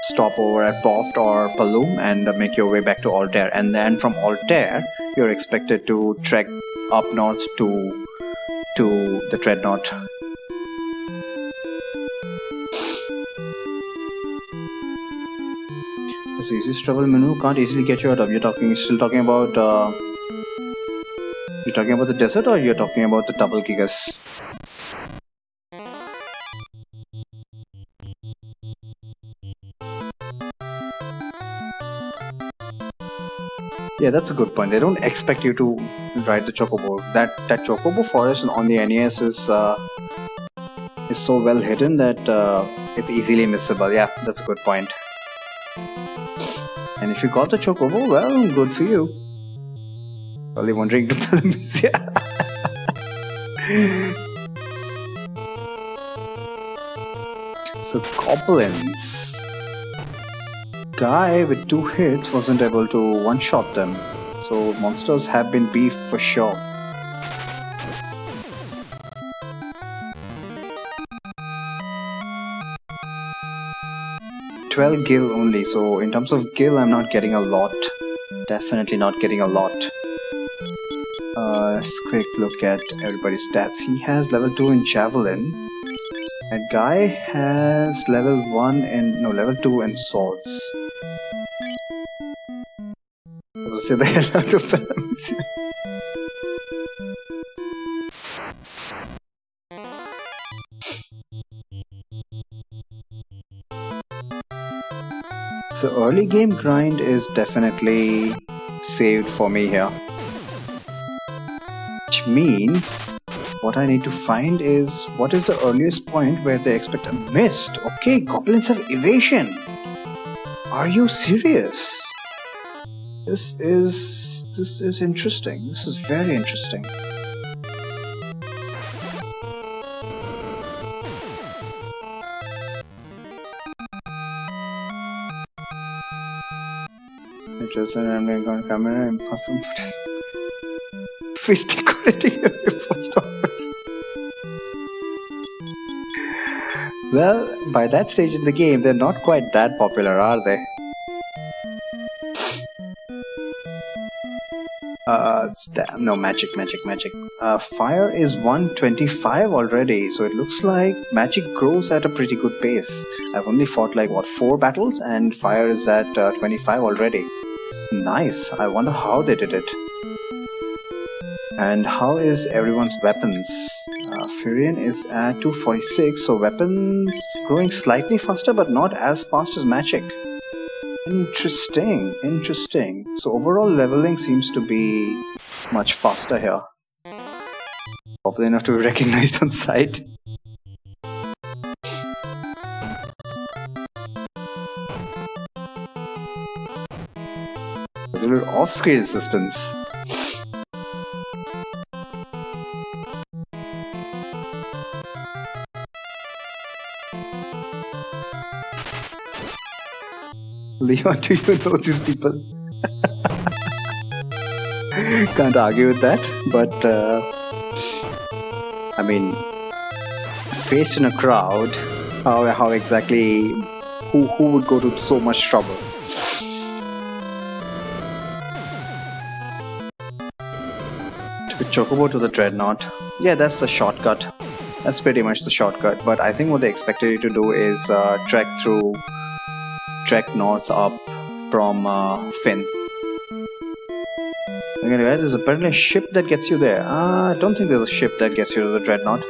stop over at Poft or Palum and make your way back to Altair, and then from Altair you're expected to trek up north to the Dreadnought. The easiest travel menu can't easily get you out of. You're still talking about the desert, or you're talking about the double gigas? Yeah, that's a good point. They don't expect you to ride the Chocobo. That Chocobo forest on the NES is so well hidden that it's easily missable. Yeah, that's a good point. And if you got the Chocobo, well, good for you. Probably wondering to Pandemonium. So goblins. Guy with 2 hits wasn't able to one-shot them. So monsters have been beefed for sure. $12 gil only, so in terms of gil I'm not getting a lot. Definitely not getting a lot. Let's quick look at everybody's stats. He has level 2 in Javelin. That guy has level 2 in Swords. I'll say the hell out of them. So early game grind is definitely saved for me here. Which means what I need to find is what is the earliest point where they expect a mist. Okay, goblins have evasion. Are you serious? This is interesting. This is very interesting. Just I'm on camera, impossible. Fish decorating your post office. Well, by that stage in the game, they're not quite that popular, are they? No, magic. Fire is 125 already, so it looks like magic grows at a pretty good pace. I've only fought like, what, 4 battles, and fire is at 25 already. Nice. I wonder how they did it. And how is everyone's weapons? Furion is at 246, so weapons growing slightly faster, but not as fast as magic. Interesting. So overall leveling seems to be much faster here. Probably enough to be recognized on sight. A little off-screen assistance. Leon, do you know these people? Can't argue with that, but I mean, faced in a crowd, how exactly, who would go to so much trouble? To Chocobo to the Dreadnought. Yeah, that's the shortcut. That's pretty much the shortcut, but I think what they expected you to do is trek north up from Finn. Okay, guys, there's apparently a ship that gets you there. I don't think there's a ship that gets you to the Dreadnought.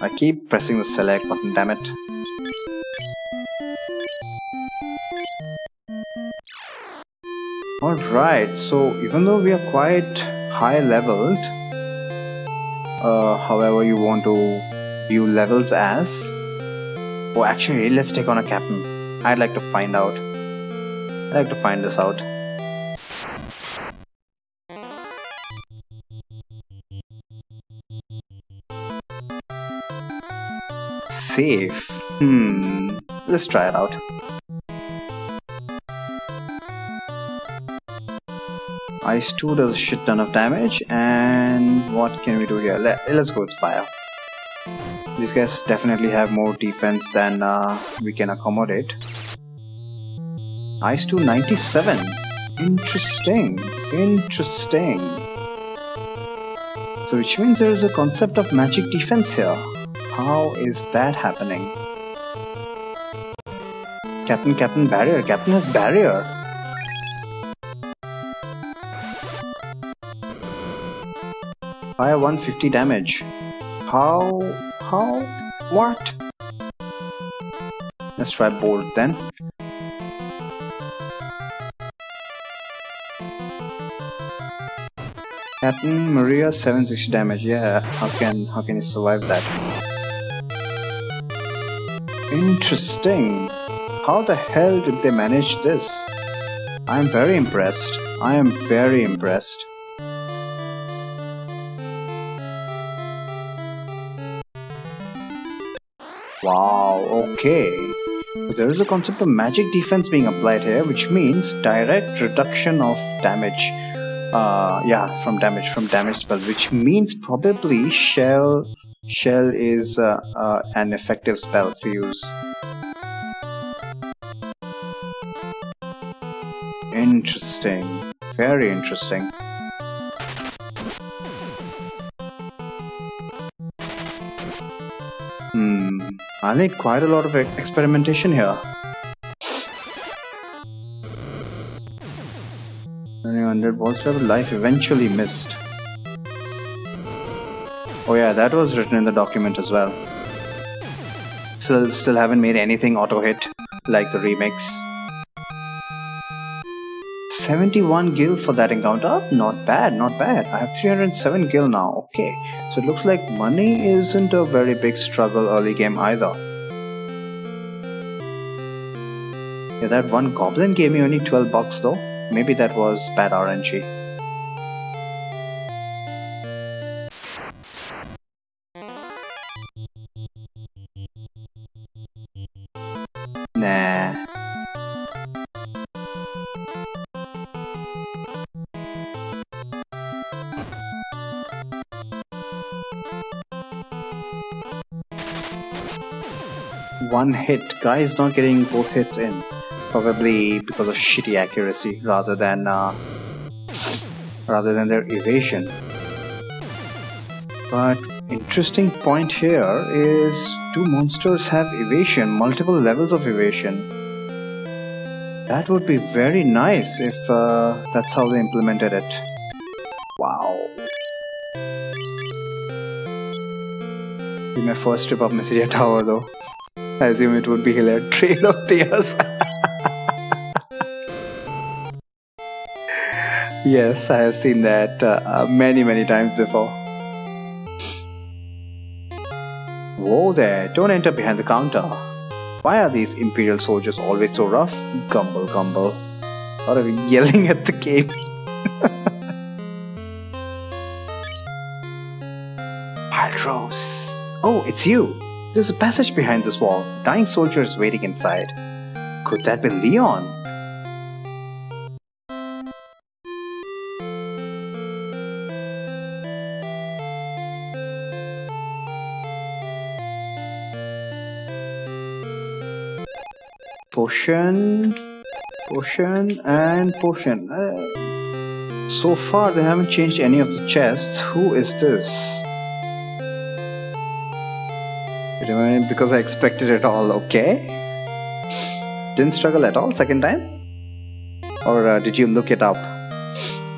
I keep pressing the select button, damn it. Alright, so even though we are quite high leveled, however you want to view levels as... Oh, actually, let's take on a captain. I'd like to find out. I'd like to find this out. Safe. Let's try it out. Ice 2 does a shit ton of damage, and what can we do here? Let's go with fire. These guys definitely have more defense than we can accommodate. Ice 2 97. Interesting. So which means there is a concept of magic defense here. How is that happening? Captain barrier. Captain has barrier. Fire 150 damage. How? What? Let's try bolt then. Captain Maria 760 damage. Yeah, how can you survive that? Interesting. How the hell did they manage this? I'm very impressed. Wow, okay. There is a concept of magic defense being applied here, which means direct reduction of damage. From damage spells, which means probably shell is an effective spell to use. Interesting, very interesting. I'll need quite a lot of experimentation here. That boss level life eventually missed. Oh yeah, that was written in the document as well. Still haven't made anything auto hit like the remix. 71 gil for that encounter. Not bad. I have 307 gil now. Okay, so it looks like money isn't a very big struggle early game either. Yeah, that one goblin gave me only 12 bucks though. Maybe that was bad RNG. Nah. One hit. Guy is not getting both hits in. Probably because of shitty accuracy rather than their evasion. But interesting point here is, do monsters have evasion? Multiple levels of evasion. That would be very nice if that's how they implemented it. Wow. Be my first trip up Mysteria Tower though. I assume it would be hilarious. Trail of Tears. Yes, I have seen that many times before. Whoa there, don't enter behind the counter. Why are these Imperial soldiers always so rough? Gumble, gumble. Or are we yelling at the game? Wild Rose. Oh, it's you. There's a passage behind this wall. Dying soldier is waiting inside. Could that be Leon? Potion, and potion. So far they haven't changed any of the chests. Who is this? Because I expected it all. Okay. Didn't struggle at all second time? Or did you look it up?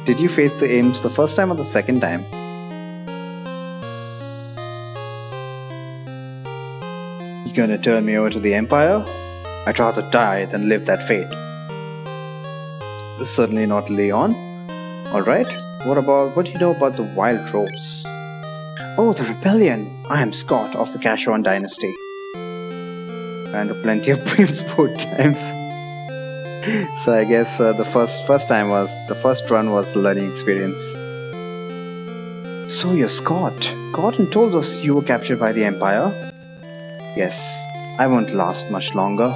Did you face the imps the first time or the second time? You gonna turn me over to the Empire? I'd rather die than live that fate. This is certainly not Leon. Alright, what do you know about the Wild Rose? Oh, the rebellion! I am Scott of the Kashuan dynasty. And plenty of pimps both times. So I guess the first run was learning experience. So you're Scott. Gordon told us you were captured by the Empire. Yes, I won't last much longer.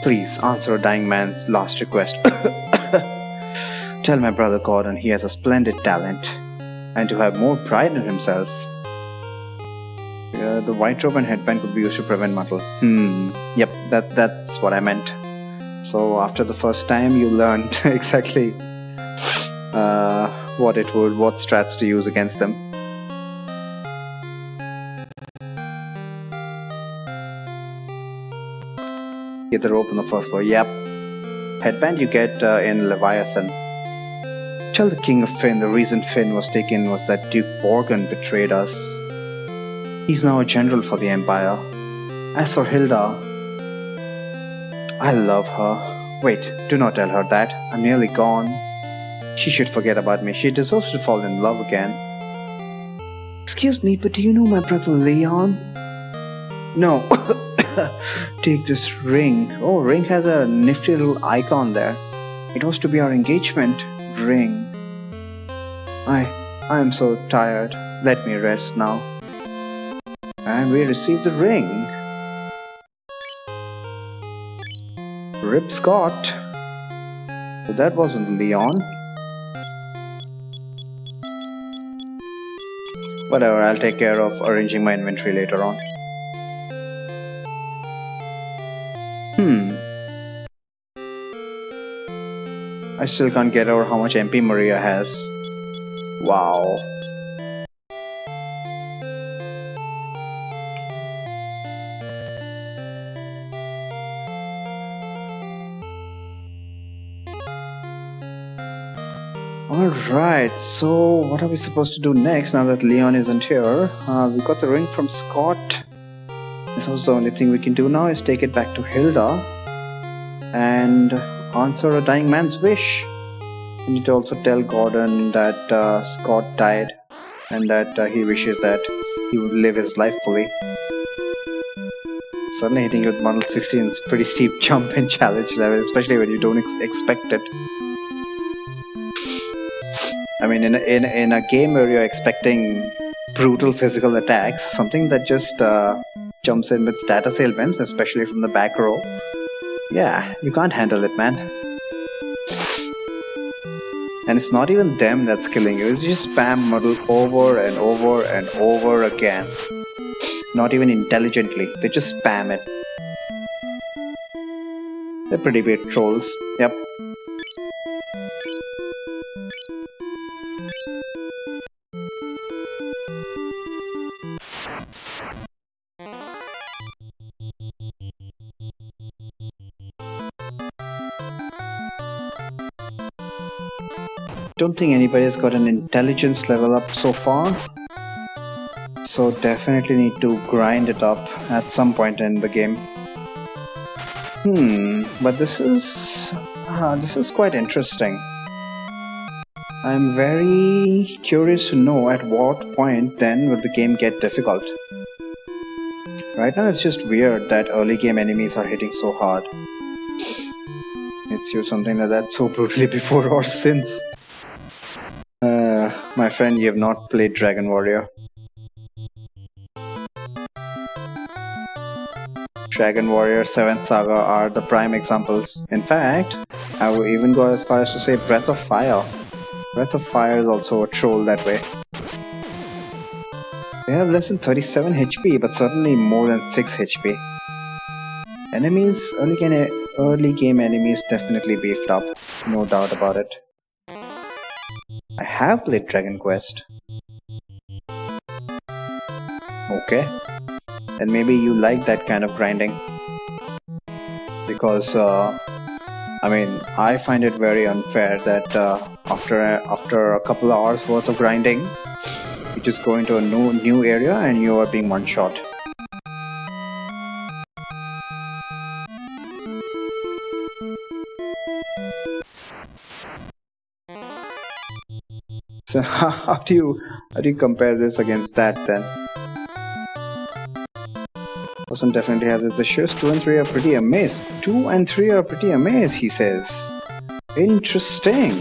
Please answer a dying man's last request. Tell my brother Gordon he has a splendid talent, and to have more pride in himself. The white robe and headband could be used to prevent muddle. Yep, that's what I meant. So after the first time, you learned exactly what strats to use against them. Get the rope on the first floor. Yep. Headband you get in Leviathan. Tell the King of Finn the reason Finn was taken was that Duke Borgan betrayed us. He's now a general for the Empire. As for Hilda, I love her. Wait, do not tell her that. I'm nearly gone. She should forget about me. She deserves to fall in love again. Excuse me, but do you know my brother Leon? No. Take this ring. Oh, ring has a nifty little icon there. It was to be our engagement ring. I am so tired. Let me rest now. And we received the ring. Rip Scott. So that wasn't Leon. Whatever, I'll take care of arranging my inventory later on. I still can't get over how much MP Maria has. Wow. Alright, so what are we supposed to do next now that Leon isn't here? We got the ring from Scott. This was the only thing we can do now is take it back to Hilda and answer a dying man's wish. We need to also tell Gordon that Scott died and that he wishes that he would live his life fully. Certainly hitting with Model 16 is a pretty steep jump in challenge level, especially when you don't expect it. I mean, in a game where you're expecting brutal physical attacks, something that just jumps in with status ailments, especially from the back row, yeah, you can't handle it, man. And it's not even them that's killing you, you just spam model over and over and over again. Not even intelligently. They just spam it. They're pretty big trolls. Yep. Don't think anybody's got an intelligence level up so far. So definitely need to grind it up at some point in the game. But this is quite interesting. I'm very curious to know at what point then will the game get difficult. Right now it's just weird that early game enemies are hitting so hard. It's used something like that so brutally before or since. My friend, you have not played Dragon Warrior. Dragon Warrior 7th Saga are the prime examples. In fact, I would even go as far as to say Breath of Fire. Breath of Fire is also a troll that way. They have less than 37 HP, but certainly more than 6 HP. Enemies, early game enemies definitely beefed up, no doubt about it. I have played Dragon Quest. Okay. And maybe you like that kind of grinding. Because, I find it very unfair that after a couple of hours worth of grinding, you just go into a new area and you are being one-shot. So how do you compare this against that then? Person definitely has its issues. 2 and 3 are pretty amazed. 2 and 3 are pretty amazed, he says. Interesting.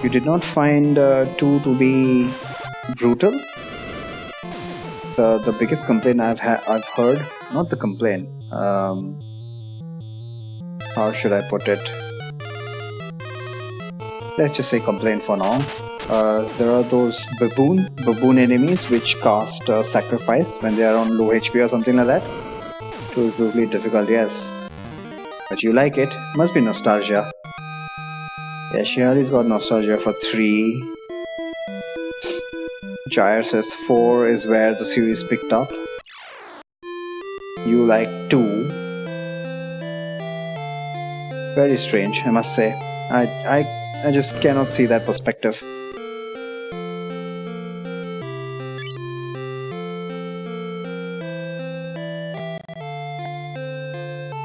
You did not find 2 to be brutal? The biggest complaint I've heard, not the complaint. How should I put it? Let's just say complaint for now. There are those baboon enemies which cast sacrifice when they are on low HP or something like that. Too brutally difficult, yes. But you like it. Must be nostalgia. Yeah, Shihari's got nostalgia for 3. Jair says 4 is where the series picked up. You like 2. Very strange, I must say. I just cannot see that perspective.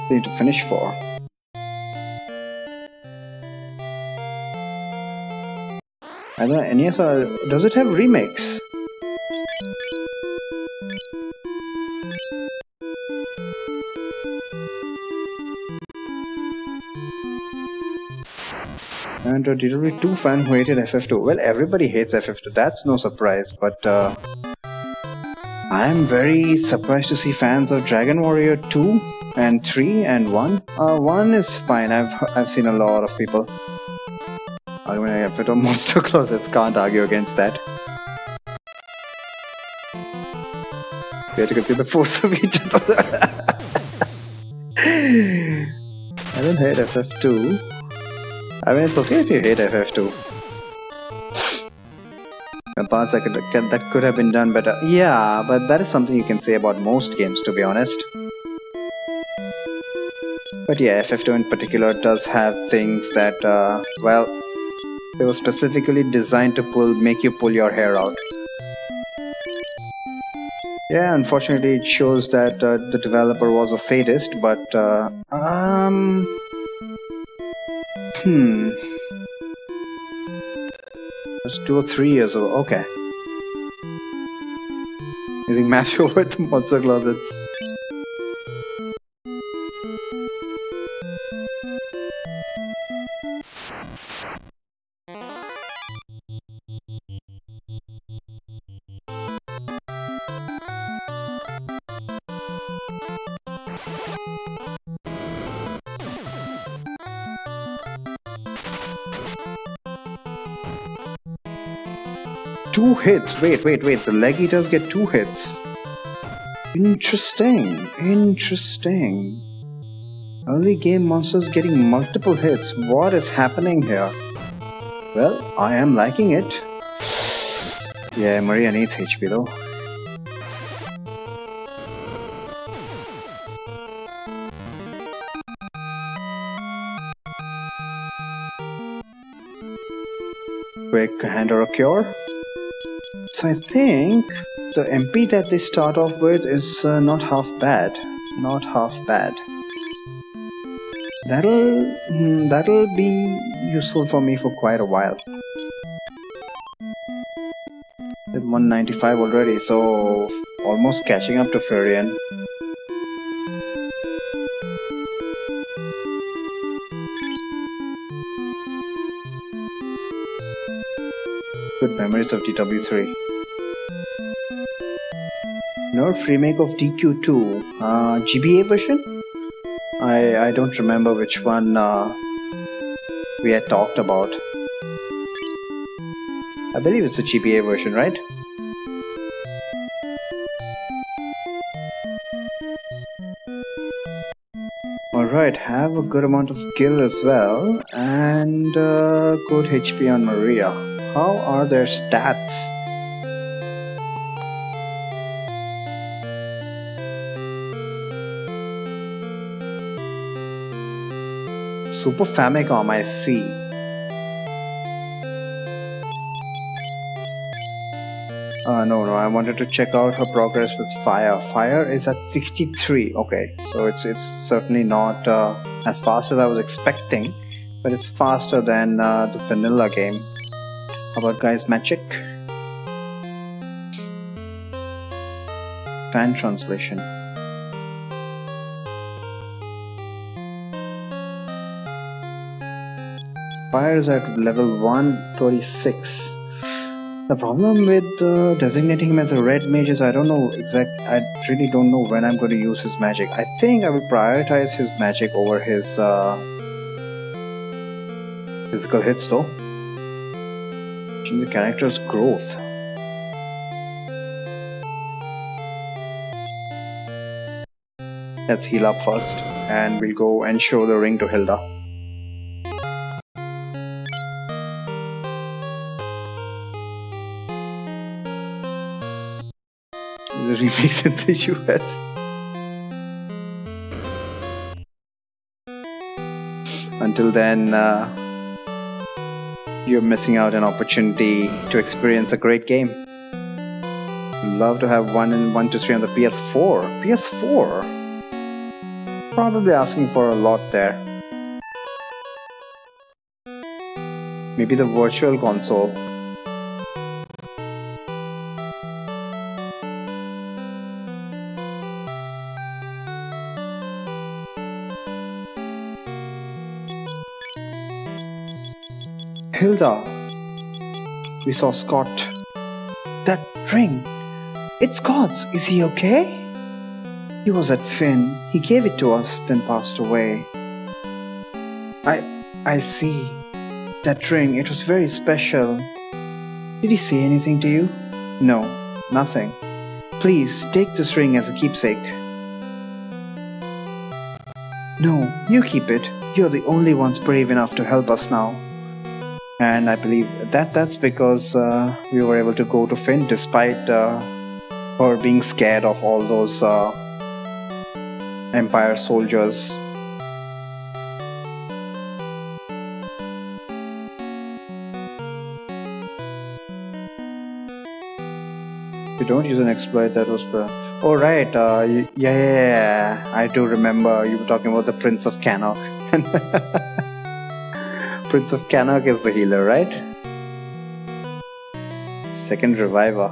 Need to finish 4. Either NES or does it have remakes? And a DW2 fan who hated FF2. Well, everybody hates FF2. That's no surprise. But I'm very surprised to see fans of Dragon Warrior 2 and 3 and 1. 1 is fine. I've seen a lot of people arguing a bit of monster closets. Can't argue against that. You have to consider the force of each other. I don't hate FF2. I mean, it's okay if you hate FF2. The parts that could have been done better. Yeah, but that is something you can say about most games, to be honest. But yeah, FF2 in particular does have things that, well, they were specifically designed to make you pull your hair out. Yeah, unfortunately it shows that the developer was a sadist, but It's 2 or 3 years ago. Okay. Using mash over the monster closets. Two hits. Wait. The leg eaters get 2 hits. Interesting. Interesting. Early game monsters getting multiple hits. What is happening here? Well, I am liking it. Yeah, Maria needs HP though. Quick hand or a cure. So I think the MP that they start off with is not half bad. Not half bad. That'll be useful for me for quite a while. With 195 already, so almost catching up to Furion. Good memories of DW3. Nerf remake of DQ2. GBA version? I don't remember which one we had talked about. I believe it's a GBA version, right? Alright, have a good amount of skill as well, and good HP on Maria. How are their stats? Super Famicom, I see. No, I wanted to check out her progress with Fire. Fire is at 63. Okay, so it's certainly not as fast as I was expecting, but it's faster than the vanilla game. How about guys magic? Fan translation. Fire is at level 136. The problem with designating him as a red mage is I really don't know when I'm going to use his magic. I think I will prioritize his magic over his physical hits though. Change the character's growth. Let's heal up first and we'll go and show the ring to Hilda. The remakes in the US. Until then, you're missing out an opportunity to experience a great game. Love to have 1 to 3 on the PS4. PS4? Probably asking for a lot there. Maybe the virtual console. Hilda, we saw Scott. That ring, it's God's. Is he okay? He was at Finn. He gave it to us, then passed away. I see. That ring, it was very special. Did he say anything to you? No, nothing. Please, take this ring as a keepsake. No, you keep it. You're the only ones brave enough to help us now. And I believe that's because we were able to go to Finn despite her being scared of all those Empire soldiers. You don't use an exploit that was... Oh right, yeah, I do remember you were talking about the Prince of Cannock. Prince of Cannock is the healer, right? Second reviver.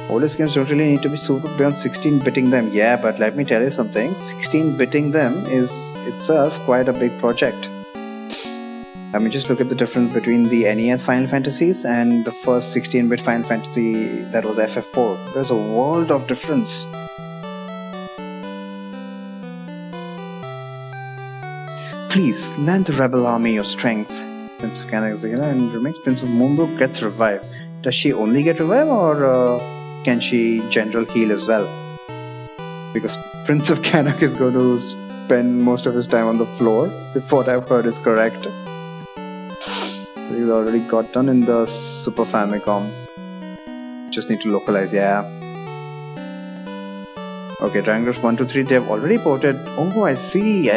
Oldest games don't really need to be super beyond 16-bitting them. Yeah, but let me tell you something. 16-bitting them is itself quite a big project. I mean, just look at the difference between the NES Final Fantasies and the first 16-bit Final Fantasy that was FF4. There's a world of difference. Please, lend the rebel army your strength. Prince of Cannock is the healer and remakes. Prince of Moonbrook gets revived. does she only get revive, or can she general heal as well? Because Prince of Canuck is going to spend most of his time on the floor, if what I've heard is correct. He's already got done in the Super Famicom. Just need to localize, yeah. Okay, Dragon Quest 1, 2, 3, they've already ported. Oh, I see.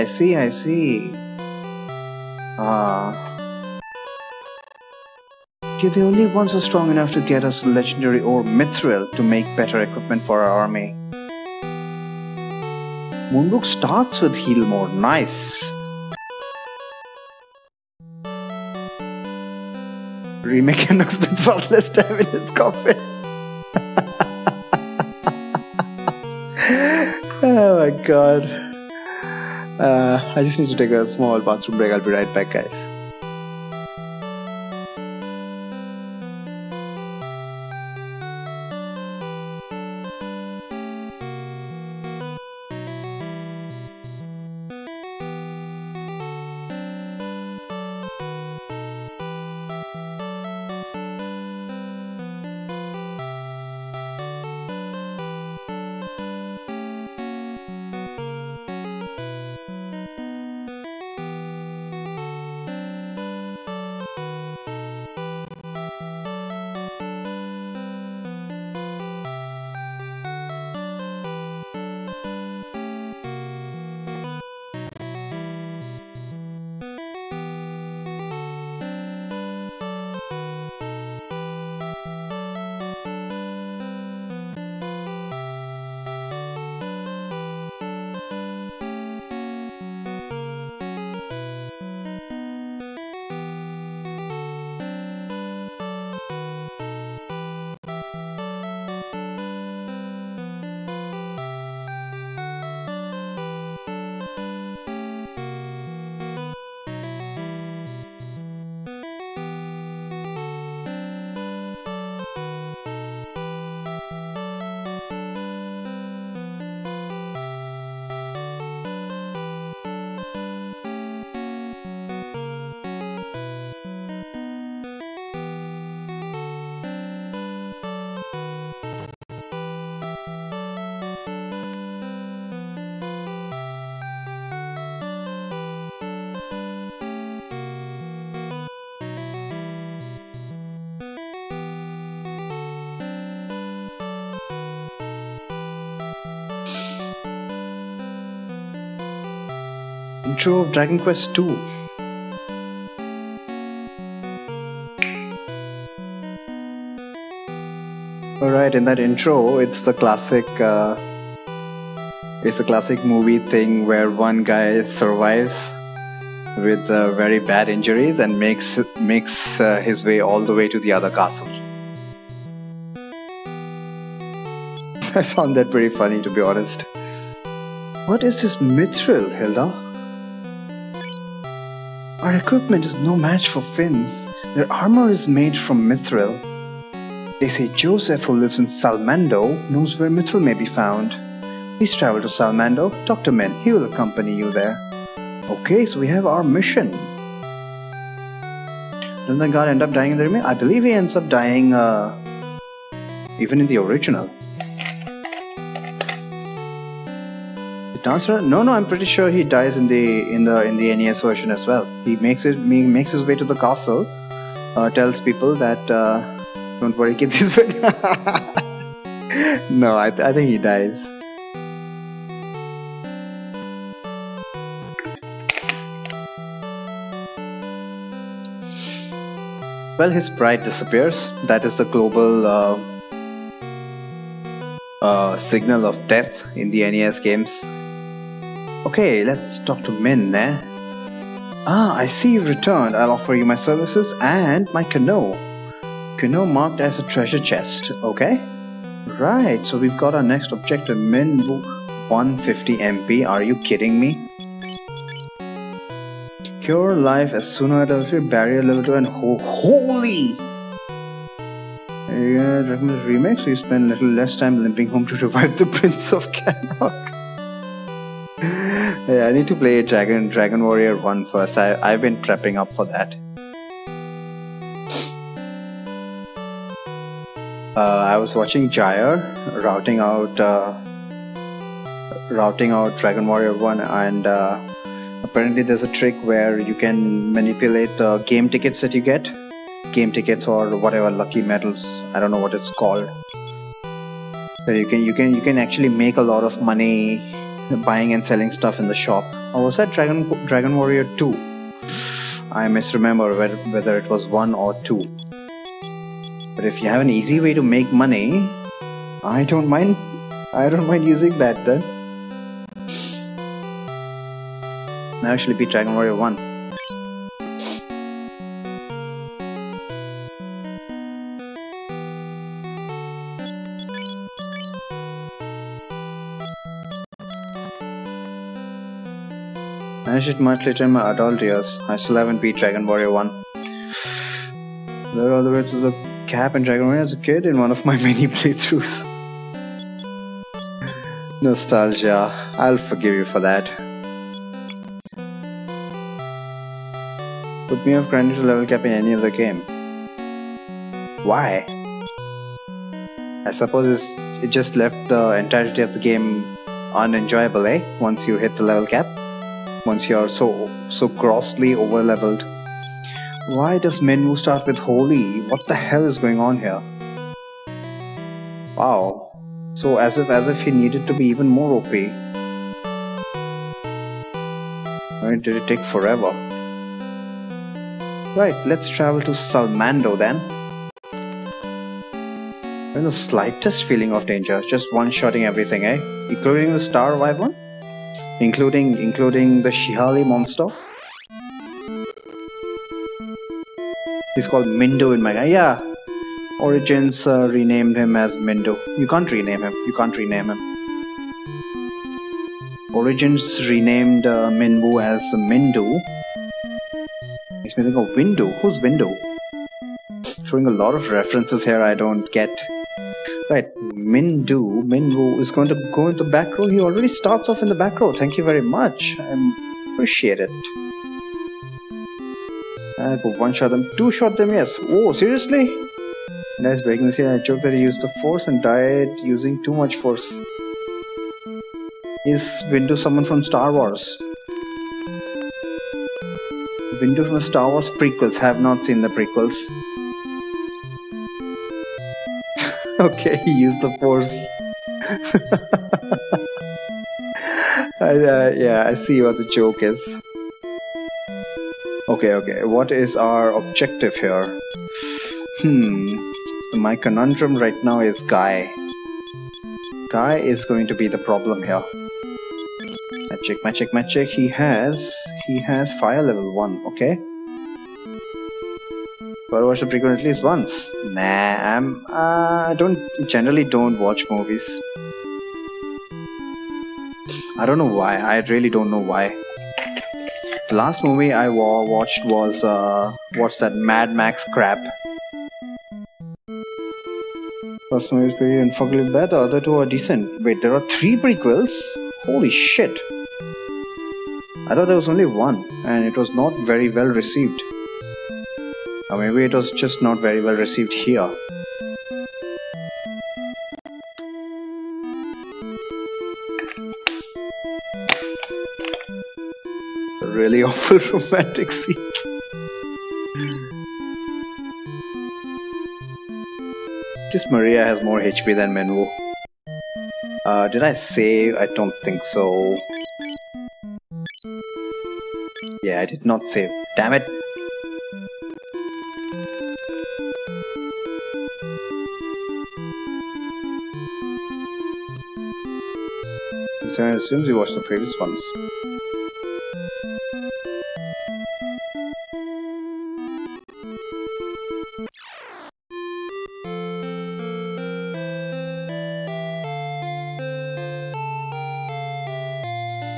You're the only ones who are strong enough to get us legendary ore mithril to make better equipment for our army. Moonbrook starts with heal mode. Nice. Remake Canuck spends far less time in his coffin. Oh my god. I just need to take a small bathroom break. I'll be right back, guys. Intro of Dragon Quest 2. Alright, in that intro, it's the classic movie thing where one guy survives with very bad injuries and makes his way all the way to the other castle. I found that pretty funny, to be honest. What is this mithril, Hilda? Our equipment is no match for Finn's. Their armor is made from mithril. They say Joseph, who lives in Salmando, knows where mithril may be found. Please travel to Salmando, talk to Min. He will accompany you there. Okay, so we have our mission. Doesn't the guard end up dying in the remake? I believe he ends up dying even in the original. No, I'm pretty sure he dies in the NES version as well. He makes his way to the castle, tells people that don't worry, kids, he's good. No, I think he dies. Well, his pride disappears. That is the global signal of death in the NES games. Okay, let's talk to Min, eh? I see you've returned. I'll offer you my services and my canoe. Canoe marked as a treasure chest, okay? Right, so we've got our next objective, Min 150 MP. Are you kidding me? Cure life as soon as level 3, barrier level 2, and holy! Yeah, recommend remake, so you spend a little less time limping home to revive the Prince of Canuck. Yeah, I need to play Dragon Warrior 1 first. I've been prepping up for that. I was watching Jair routing out Dragon Warrior 1, and apparently there's a trick where you can manipulate the game tickets that you get. Game tickets or whatever lucky medals, I don't know what it's called. So you can actually make a lot of money buying and selling stuff in the shop. Or was that Dragon Warrior 2? I misremember whether it was 1 or 2. But if you have an easy way to make money, I don't mind using that then. Now actually beat Dragon Warrior 1. Managed it much later in my adult years. I still haven't beat Dragon Warrior 1. There all the way to the cap in Dragon Warrior as a kid in one of my many playthroughs. Nostalgia. I'll forgive you for that. Put me off grinding to level cap in any other game. Why? I suppose it just left the entirety of the game unenjoyable, eh? Once you hit the level cap. Once you're so grossly over leveled. Why does Minwoo start with holy? What the hell is going on here? Wow. So as if he needed to be even more OP. I mean, did it take forever? Right, let's travel to Salmando then. There's no slightest feeling of danger, just one-shotting everything, eh? Including the Star Wyvern? Including the Shihali monster? He's called Mindo in my guy. Yeah. Origins renamed him as Mindo. You can't rename him. Origins renamed Minwoo as Mindu. Makes me think of Windu. Who's Windu? Throwing a lot of references here I don't get. Right, Minwoo is going to go into back row. He already starts off in the back row. Thank you very much. I appreciate it. I go one-shot them, two-shot them, yes. Oh, seriously? Nice breaking this here. I joked that he used the force and died using too much force. Is Windu someone from Star Wars? Windu from the Star Wars prequels. Have not seen the prequels. Okay, he used the force. Yeah, I see what the joke is. Okay, what is our objective here? My conundrum right now is Guy. Guy is going to be the problem here. Magic. He has fire level 1, okay? But watch the prequel at least once. Nah, I generally don't watch movies. I don't know why. I really don't know why. The last movie I watched was what's that Mad Max crap. First movie is pretty unforgivably bad. The other two are decent. Wait, there are 3 prequels? Holy shit! I thought there was only 1, and it was not very well received. Or maybe it was just not very well received here. A really awful romantic scene. Just Maria has more HP than Minwoo. Did I save? I don't think so. Yeah, I did not save. Damn it! So I assume you watched the previous ones.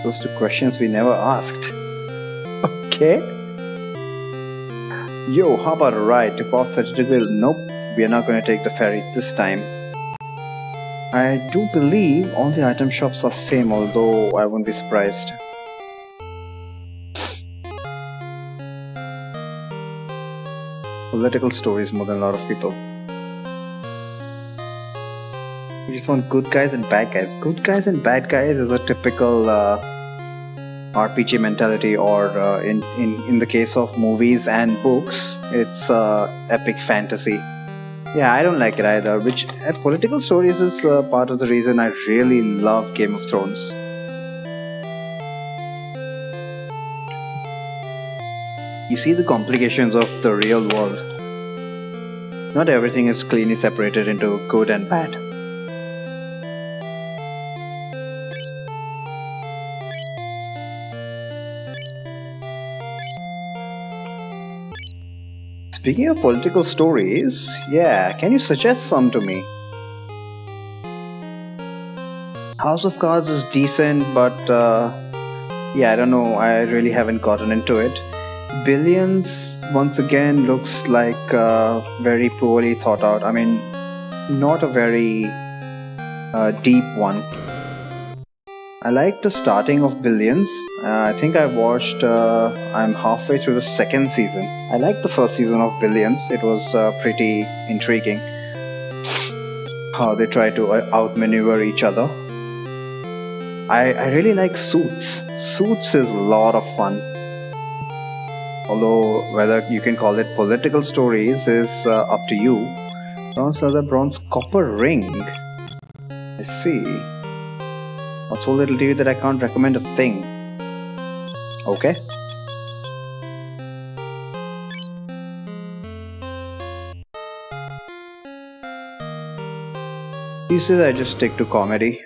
Those 2 questions we never asked. Okay. Yo, how about a ride to Pop Saturday? Nope, we are not going to take the ferry this time. I do believe all the item shops are same, although I won't be surprised. Political stories more than a lot of people. You just want good guys and bad guys. Good guys and bad guys is a typical RPG mentality, or in the case of movies and books, it's epic fantasy. Yeah, I don't like it either. Which political stories is part of the reason I really love Game of Thrones. You see the complications of the real world. Not everything is cleanly separated into good and bad. Speaking of political stories, yeah, can you suggest some to me? House of Cards is decent, but yeah, I don't know, I really haven't gotten into it. Billions, once again, looks like very poorly thought out. I mean, not a very deep one. I like the starting of Billions. I think I watched, I'm halfway through the second season. I liked the first season of Billions. It was pretty intriguing how they try to outmaneuver each other. I really like Suits. Suits is a lot of fun. Although whether you can call it political stories is up to you. Bronze leather, bronze copper ring. I see. What's so little to you that I can't recommend a thing? Okay. These days I just stick to comedy.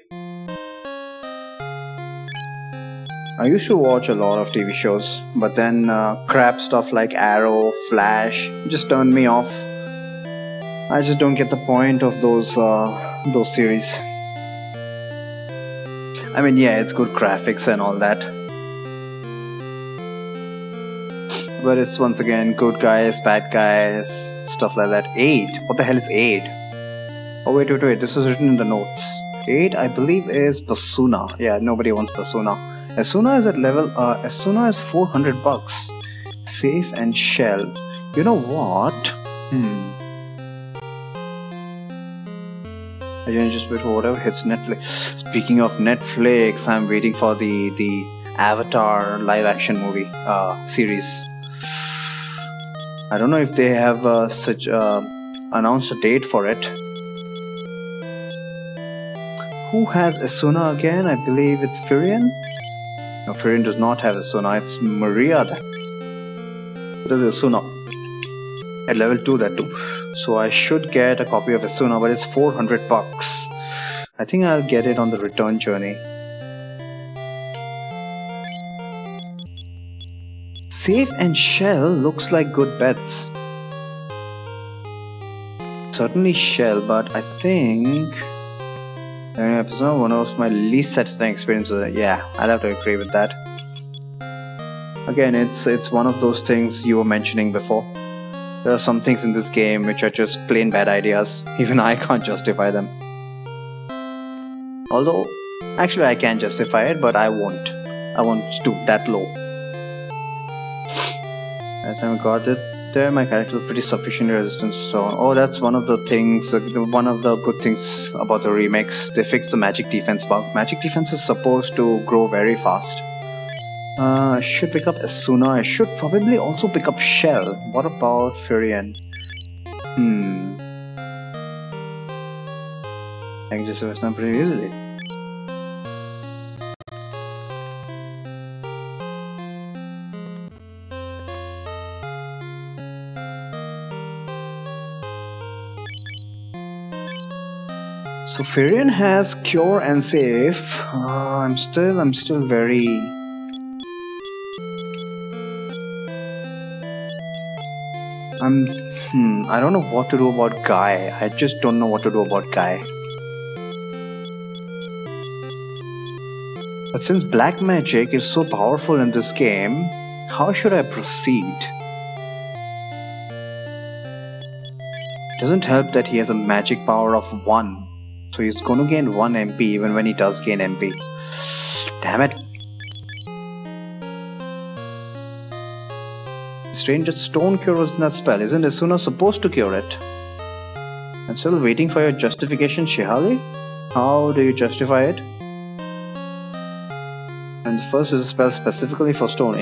I used to watch a lot of TV shows, but then crap stuff like Arrow, Flash just turned me off. I just don't get the point of those series. I mean, yeah, it's good graphics and all that, but it's once again good guys, bad guys, stuff like that. 8? What the hell is 8? Oh wait, this is written in the notes. 8, I believe, is Basuna. Yeah, nobody wants Basuna. Asuna is at level, Asuna is 400 bucks. Safe and Shell. You know what? I just wait for whatever hits Netflix. Speaking of Netflix, I'm waiting for the Avatar live action movie series. I don't know if they have announced a date for it. Who has Asuna again? I believe it's Firion. No, Firion does not have Asuna. It's Maria. What is Asuna? At level 2, that too. So I should get a copy of Asuna, but it's 400 bucks. I think I'll get it on the return journey. Safe and Shell looks like good bets. Certainly Shell, but I think episode one of my least satisfying experiences. Yeah, I'll have to agree with that. Again, it's one of those things you were mentioning before. There are some things in this game which are just plain bad ideas. Even I can't justify them. Although, actually I can justify it, but I won't. I won't stoop that low. As I got it there, my character is pretty sufficiently resistant to stone. Oh, that's one of the things, one of the good things about the remakes. They fixed the magic defense bug. Magic defense is supposed to grow very fast. I should pick up Asuna. I should probably also pick up Shell. What about Firion? I can just do it pretty easily. So Firion has Cure and Save. I'm still very... I don't know what to do about Guy. I just don't know what to do about Guy. But since black magic is so powerful in this game, how should I proceed? It doesn't help that he has a magic power of 1. So he's going to gain 1 MP even when he does gain MP. Damn it. Strange that stone cure was in that spell. Isn't Asuna supposed to cure it? I'm still waiting for your justification, Shihali. How do you justify it? And the first is a spell specifically for stone.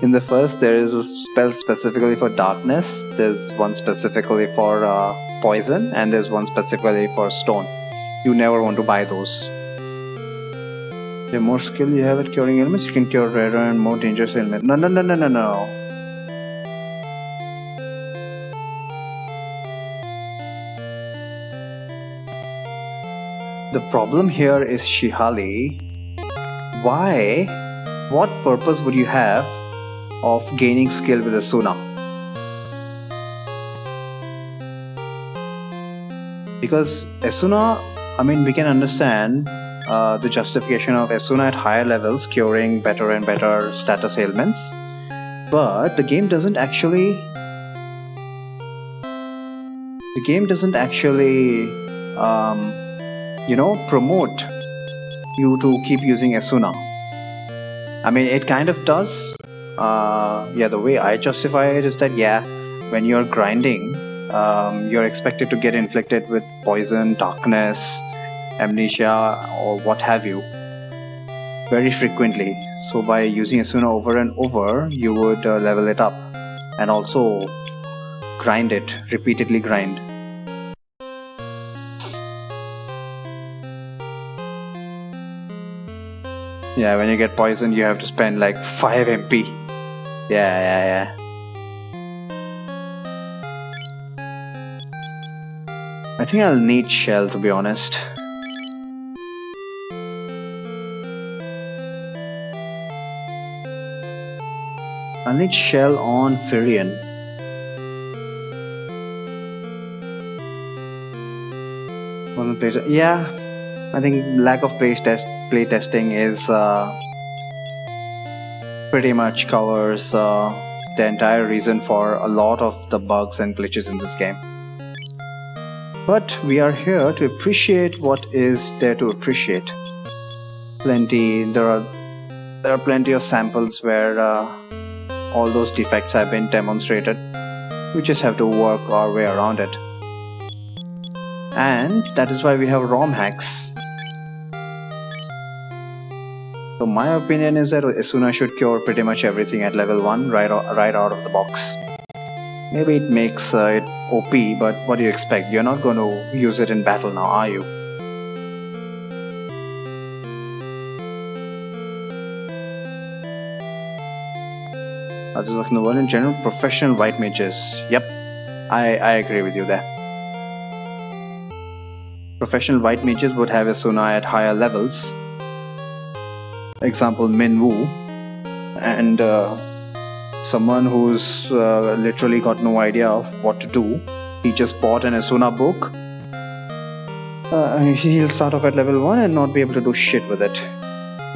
In the first, there is a spell specifically for darkness. There's one specifically for poison, and there's one specifically for stone. You never want to buy those. The more skill you have at curing ailments, you can cure rarer and more dangerous ailments. No, no, no, no, no, no. The problem here is Shihali. Why? What purpose would you have of gaining skill with Asuna? Because Asuna, I mean, we can understand the justification of Asuna at higher levels curing better and better status ailments, but the game doesn't actually promote you to keep using Asuna. I mean, it kind of does. The way I justify it is that when you're grinding, you're expected to get inflicted with poison, darkness, amnesia, or what have you very frequently. So by using Asuna over and over, you would level it up and also repeatedly grind. Yeah, when you get poisoned, you have to spend like 5 MP. Yeah. I think I'll need Shell, to be honest. I'll need Shell on Firion. Yeah, I think lack of playtesting is pretty much covers the entire reason for a lot of the bugs and glitches in this game. But we are here to appreciate what is there to appreciate. There are plenty of samples where all those defects have been demonstrated. We just have to work our way around it. And that is why we have Romhacks. So my opinion is that Asuna should cure pretty much everything at level 1 right out of the box. Maybe it makes it OP, but what do you expect? You're not going to use it in battle now, are you? In general, professional white mages. Yep, I agree with you there. Professional white mages would have Asuna at higher levels. Example, Minwoo. And someone who's literally got no idea of what to do. He just bought an Asuna book. He'll start off at level 1 and not be able to do shit with it.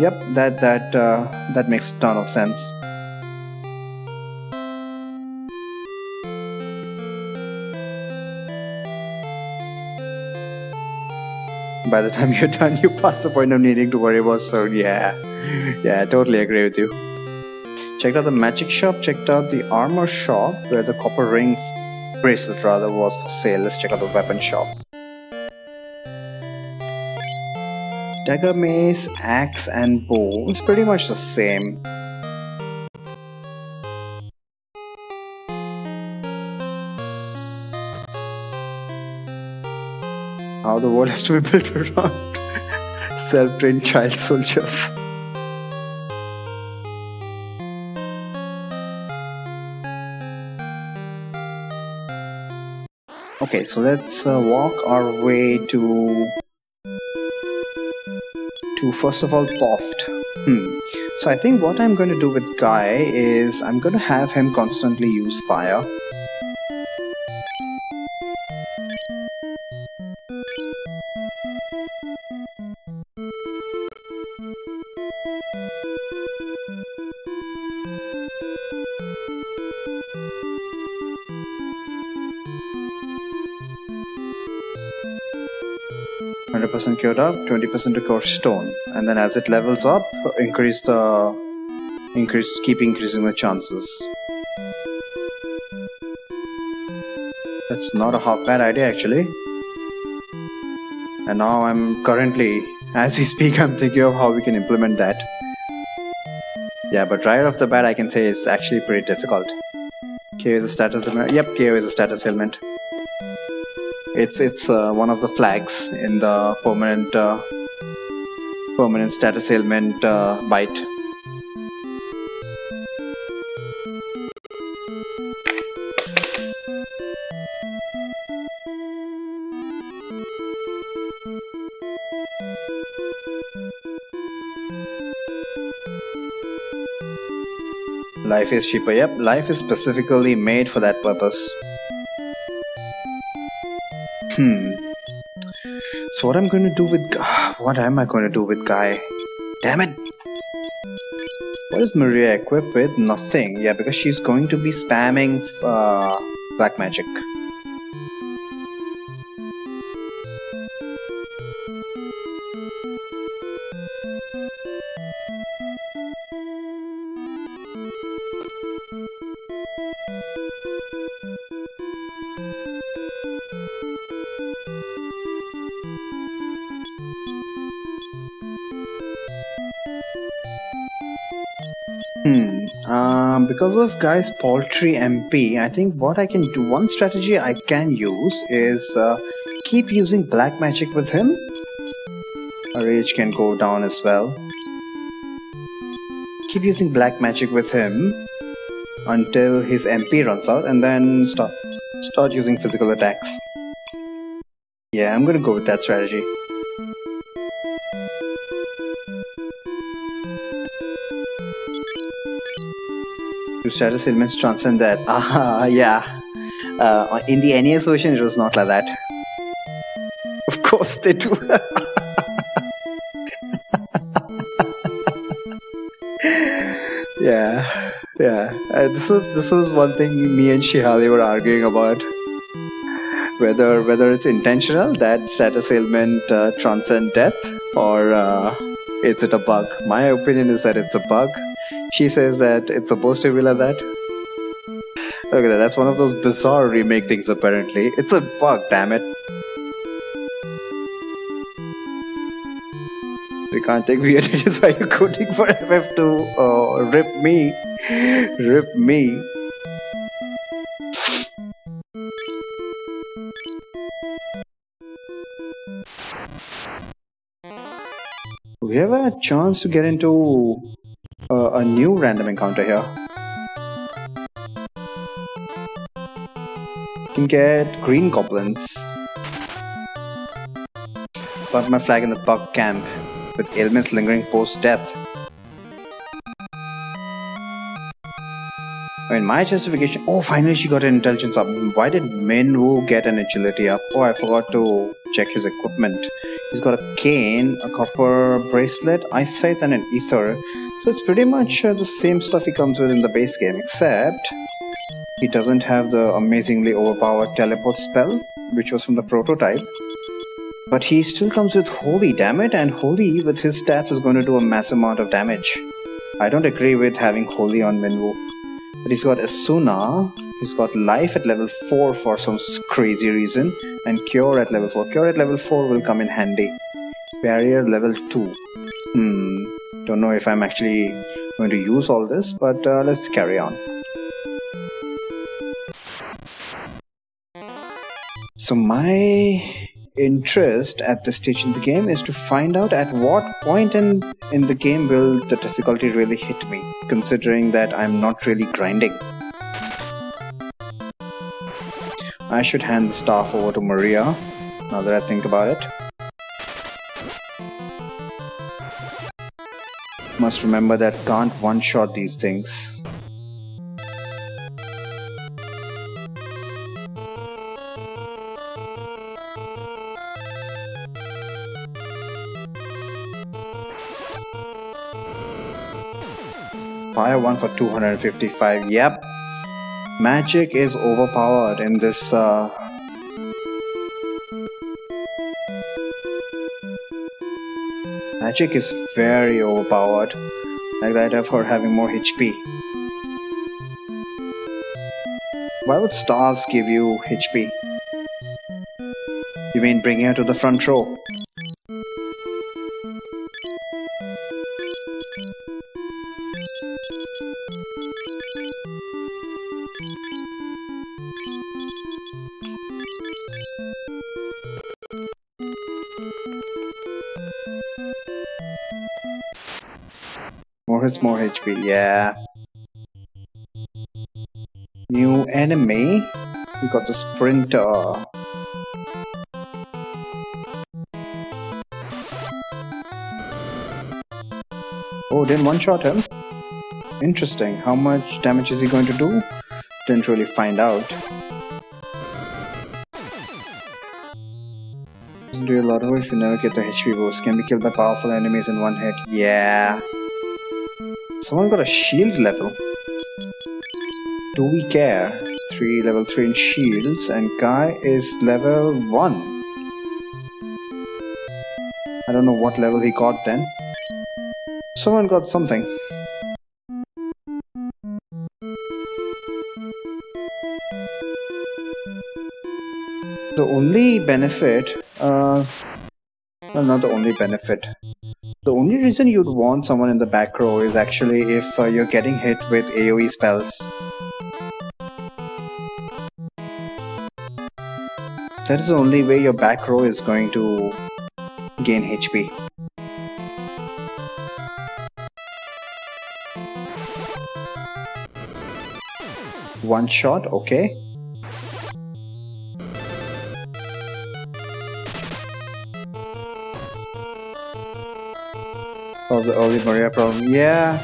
Yep, that makes a ton of sense. By the time you're done, you pass the point of needing to worry about sword. Yeah, I totally agree with you. Checked out the magic shop, checked out the armor shop, where the copper ring bracelet was for sale. Let's check out the weapon shop. Dagger, mace, axe, and bow. It's pretty much the same. How the world has to be built around self-trained child soldiers. Okay, so let's walk our way to first of all Poft. So I think what I'm going to do with Guy is I'm going to have him constantly use fire. Cured up, 20% to cure stone, and then as it levels up, keep increasing the chances. That's not a half bad idea actually. And now I'm currently, as we speak, I'm thinking of how we can implement that. Yeah, but right off the bat, I can say it's actually pretty difficult. KO is a status element. Yep, KO is a status element. It's one of the flags in the permanent status ailment bite. Life is cheaper. Yep, life is specifically made for that purpose. So what I'm going to do with what am I going to do with Guy? Damn it! What is Maria equipped with? Nothing. Yeah, because she's going to be spamming black magic. Because of Guy's paltry MP, I think what I can do, one strategy I can use is keep using black magic with him. A rage can go down as well. Keep using black magic with him until his MP runs out, and then start using physical attacks. Yeah, I'm gonna go with that strategy. Status ailments transcend that. Yeah. In the NES version, it was not like that. Of course they do. Yeah. This was one thing me and Shihali were arguing about. Whether it's intentional that status ailment transcend death, or is it a bug? My opinion is that it's a bug. She says that it's supposed to be like that. Look at that, that's one of those bizarre remake things apparently. It's a bug, damn it. We can't take weird edges while you're coding for FF2. Oh, rip me. Rip me. We have a chance to get into a new random encounter here. You can get green goblins. Plant my flag in the bug camp with ailments lingering post-death. I mean, my justification. Oh, finally she got an intelligence up. Why did Minwoo get an agility up? Oh, I forgot to check his equipment. He's got a cane, a copper bracelet, eyesight, and an ether. So it's pretty much the same stuff he comes with in the base game, except he doesn't have the amazingly overpowered teleport spell, which was from the prototype. But he still comes with Holy, damn it, and Holy with his stats is going to do a massive amount of damage. I don't agree with having Holy on Minwoo. But he's got Asuna, he's got Life at level 4 for some crazy reason, and Cure at level 4. Cure at level 4 will come in handy. Barrier level 2. Don't know if I'm actually going to use all this, but let's carry on. So my interest at this stage in the game is to find out at what point in the game will the difficulty really hit me, considering that I'm not really grinding. I should hand the staff over to Maria, now that I think about it. Must remember that can't one-shot these things. Fire 1 for 255. Yep. Magic is overpowered in this Magic is very overpowered. Like that of her having more HP. Why would stars give you HP? You mean bringing her to the front row? More hits, more HP. Yeah. New enemy. We got the Sprinter. Oh, didn't one-shot him? Interesting. How much damage is he going to do? Didn't really find out. Do a lot of it if you never get the HP boost. Can be killed by powerful enemies in one hit. Yeah. Someone got a shield level. Do we care? Level 3 in shields, and guy is level 1. I don't know what level he got then. Someone got something. The only benefit, well, not the only benefit. The only reason you'd want someone in the back row is actually if you're getting hit with AoE spells. That is the only way your back row is going to gain HP. One shot, okay. Oh, the early Maria problem. Yeah,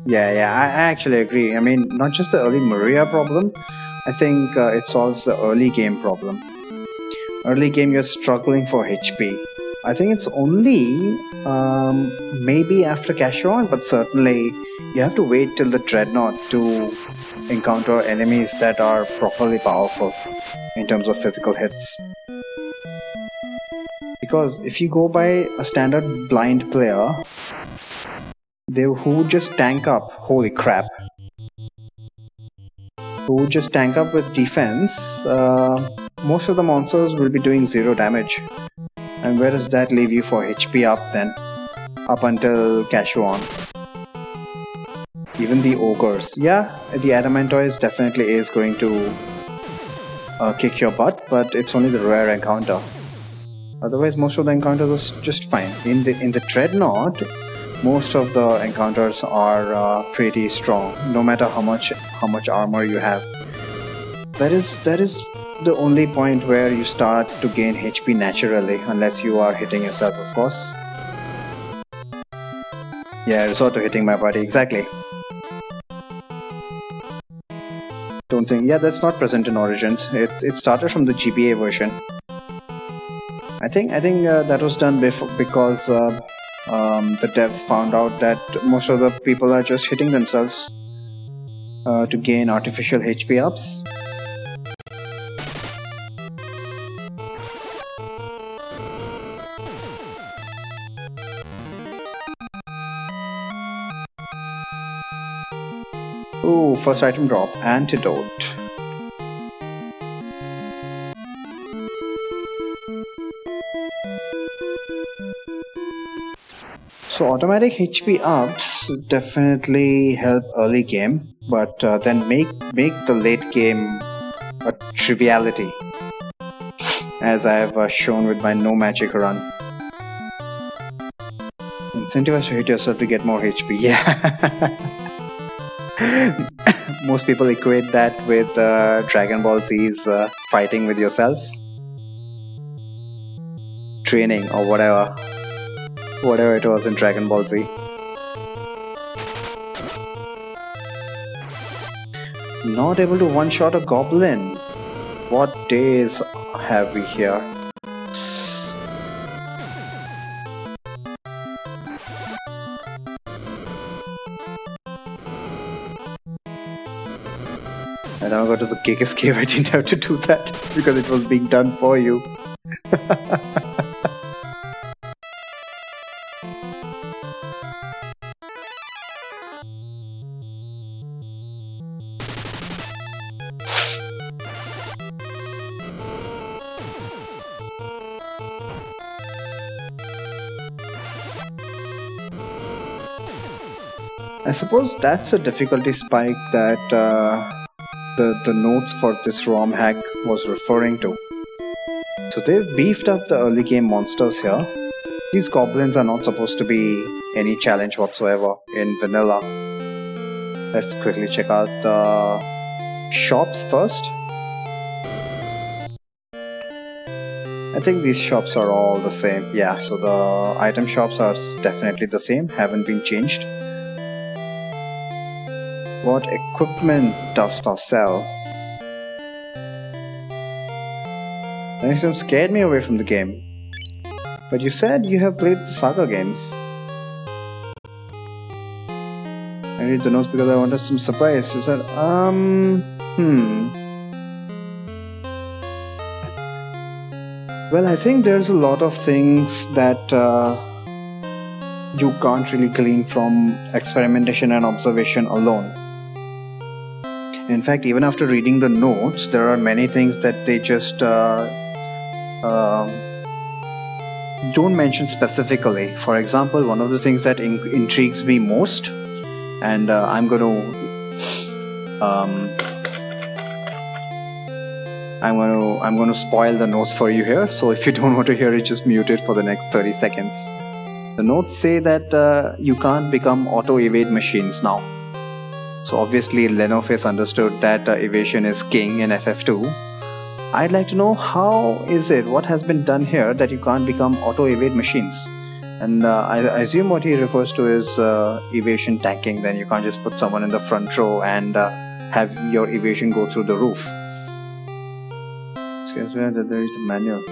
I actually agree. I mean, not just the early Maria problem. I think it solves the early game problem. Early game, you're struggling for HP. I think it's only maybe after Casheron, but certainly you have to wait till the Dreadnought to encounter enemies that are properly powerful in terms of physical hits. Because if you go by a standard blind player, who would just tank up, holy crap, who would just tank up with defense, most of the monsters will be doing 0 damage. And where does that leave you for HP up then? Up until Cashuan. Even the ogres. Yeah, the Adamantoise definitely is going to kick your butt, but it's only the rare encounter. Otherwise, most of the encounters are just fine. In the Dreadnought, most of the encounters are pretty strong, no matter how much armor you have. That is the only point where you start to gain HP naturally, unless you are hitting yourself, of course. Yeah, resort to hitting my body, exactly. Don't think, yeah, that's not present in Origins. It started from the GBA version. I think that was done because the devs found out that most of the people are just hitting themselves to gain artificial HP ups. Ooh, first item drop, antidote. So automatic HP ups definitely help early game, but then make the late game a triviality, as I have shown with my no magic run. Incentivize to hit yourself to get more HP. Yeah. Most people equate that with Dragon Ball Z's fighting with yourself, training or whatever it was in Dragon Ball Z. Not able to one-shot a goblin. What days have we here? I now go to the cake escape. I didn't have to do that because it was being done for you. I suppose that's a difficulty spike that the notes for this Romhack was referring to. So they've beefed up the early game monsters here. These goblins are not supposed to be any challenge whatsoever in vanilla. Let's quickly check out the shops first. I think these shops are all the same. Yeah, so the item shops are definitely the same, haven't been changed. What equipment does thou sell? That scared me away from the game. But you said you have played the Saga games. I read the notes because I wanted some surprise. You said, Well, I think there's a lot of things that you can't really glean from experimentation and observation alone. In fact, even after reading the notes, there are many things that they just don't mention specifically. For example, one of the things that intrigues me most, and I'm going to spoil the notes for you here. So if you don't want to hear it, just mute it for the next 30 seconds. The notes say that you can't become auto-evade machines now. So obviously Lenoface understood that evasion is king in FF2. I'd like to know what has been done here that you can't become auto-evade machines. And I assume what he refers to is evasion tanking. Then you can't just put someone in the front row and have your evasion go through the roof. Excuse me, there is the manual.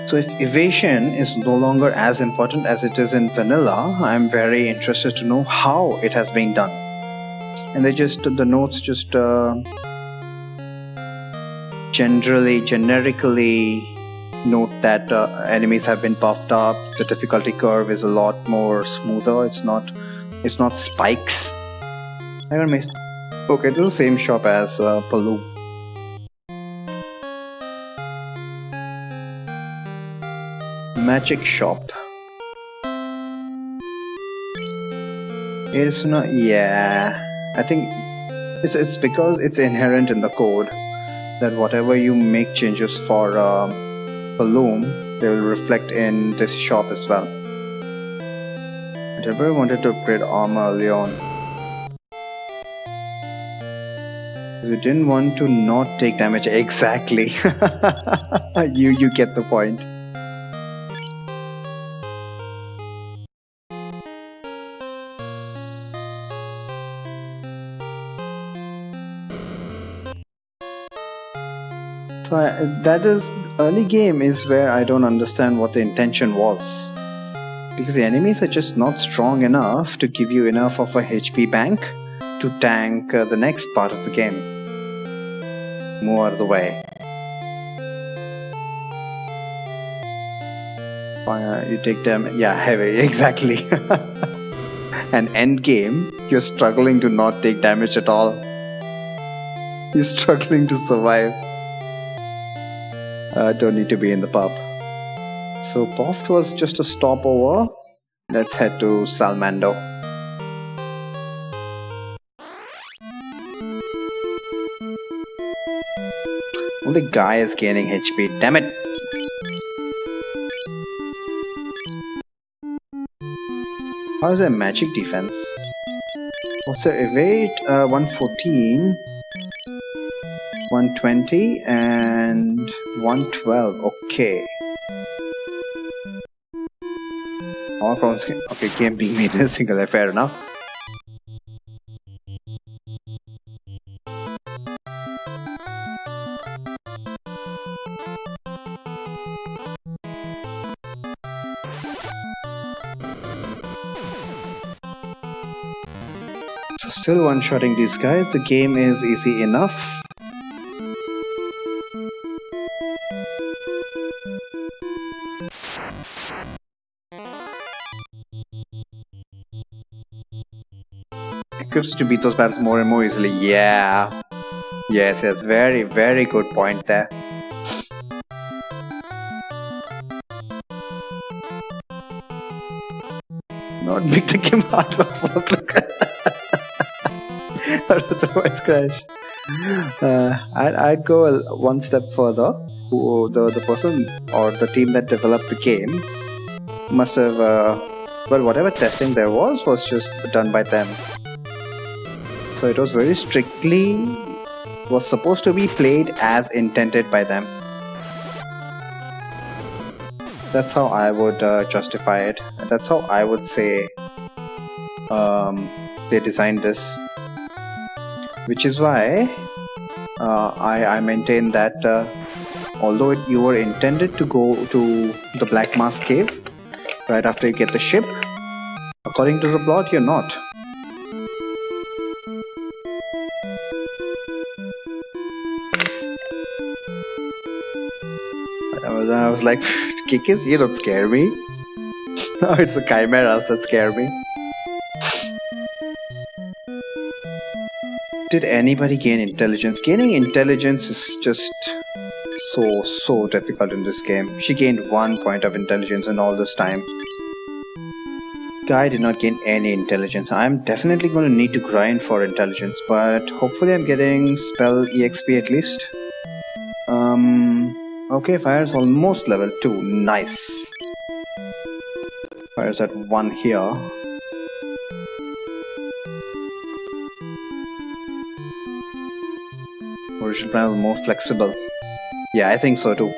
So if evasion is no longer as important as it is in vanilla, I'm very interested to know how it has been done. And the notes just generically note that enemies have been buffed up. The difficulty curve is a lot more smoother. It's not spikes. I got missed. Okay, this is the same shop as Paloo. Magic shop. It's not. Yeah, I think it's because it's inherent in the code that whatever you make changes for Bloom, they will reflect in this shop as well. But I really wanted to upgrade armor early on. We didn't want to not take damage. Exactly. You get the point. So that is early game is where I don't understand what the intention was, because the enemies are just not strong enough to give you enough of a HP bank to tank the next part of the game. Move out of the way. You take them, yeah, heavy, exactly. And end game, you're struggling to not take damage at all. You're struggling to survive. Don't need to be in the pub. So Poft was just a stopover. Let's head to Salmando. Only guy is gaining HP. Damn it! How is their magic defense? What's their evade? 114. 120 and 112. Okay. Okay, game being made in a single life, fair enough. So still one-shotting these guys. The game is easy enough. Equips to beat those battles more and more easily. Yeah. Yes, very, very good point there. Not make the game hard for look. Or otherwise crash. I'd go one step further. Who the person or the team that developed the game must have well, whatever testing there was just done by them. So it was very strictly was supposed to be played as intended by them. That's how I would justify it. That's how I would say they designed this. Which is why I maintain that although you were intended to go to the Black Mask Cave right after you get the ship, according to the plot, you're not. I was like, Kikis, you don't scare me. No, it's the chimeras that scare me. Did anybody gain intelligence? Gaining intelligence is just so difficult in this game. She gained 1 point of intelligence in all this time. Guy did not gain any intelligence. I'm definitely going to need to grind for intelligence, but hopefully I'm getting spell EXP at least. Okay, fire's almost level 2. Nice. Fire's at 1 here. Original plan was more flexible. Yeah, I think so too.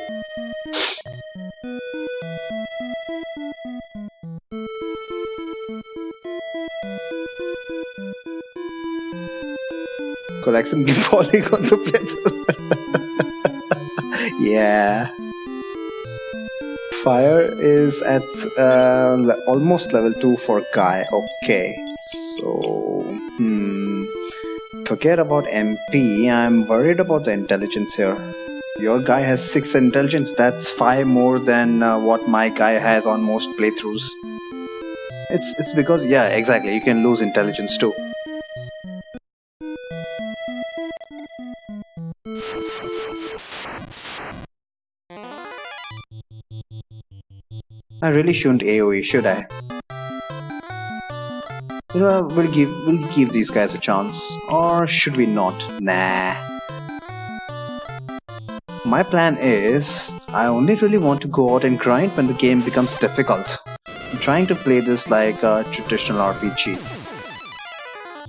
Collect some polygons to play. Yeah. Fire is at almost level 2 for Guy. Okay. So, forget about MP. I'm worried about the intelligence here. Your guy has 6 intelligence. That's 5 more than what my guy has on most playthroughs. It's because, yeah, exactly. You can lose intelligence too. I really shouldn't AoE, should I? You know, we'll give these guys a chance, or should we not? Nah. My plan is, I only really want to go out and grind when the game becomes difficult. I'm trying to play this like a traditional RPG.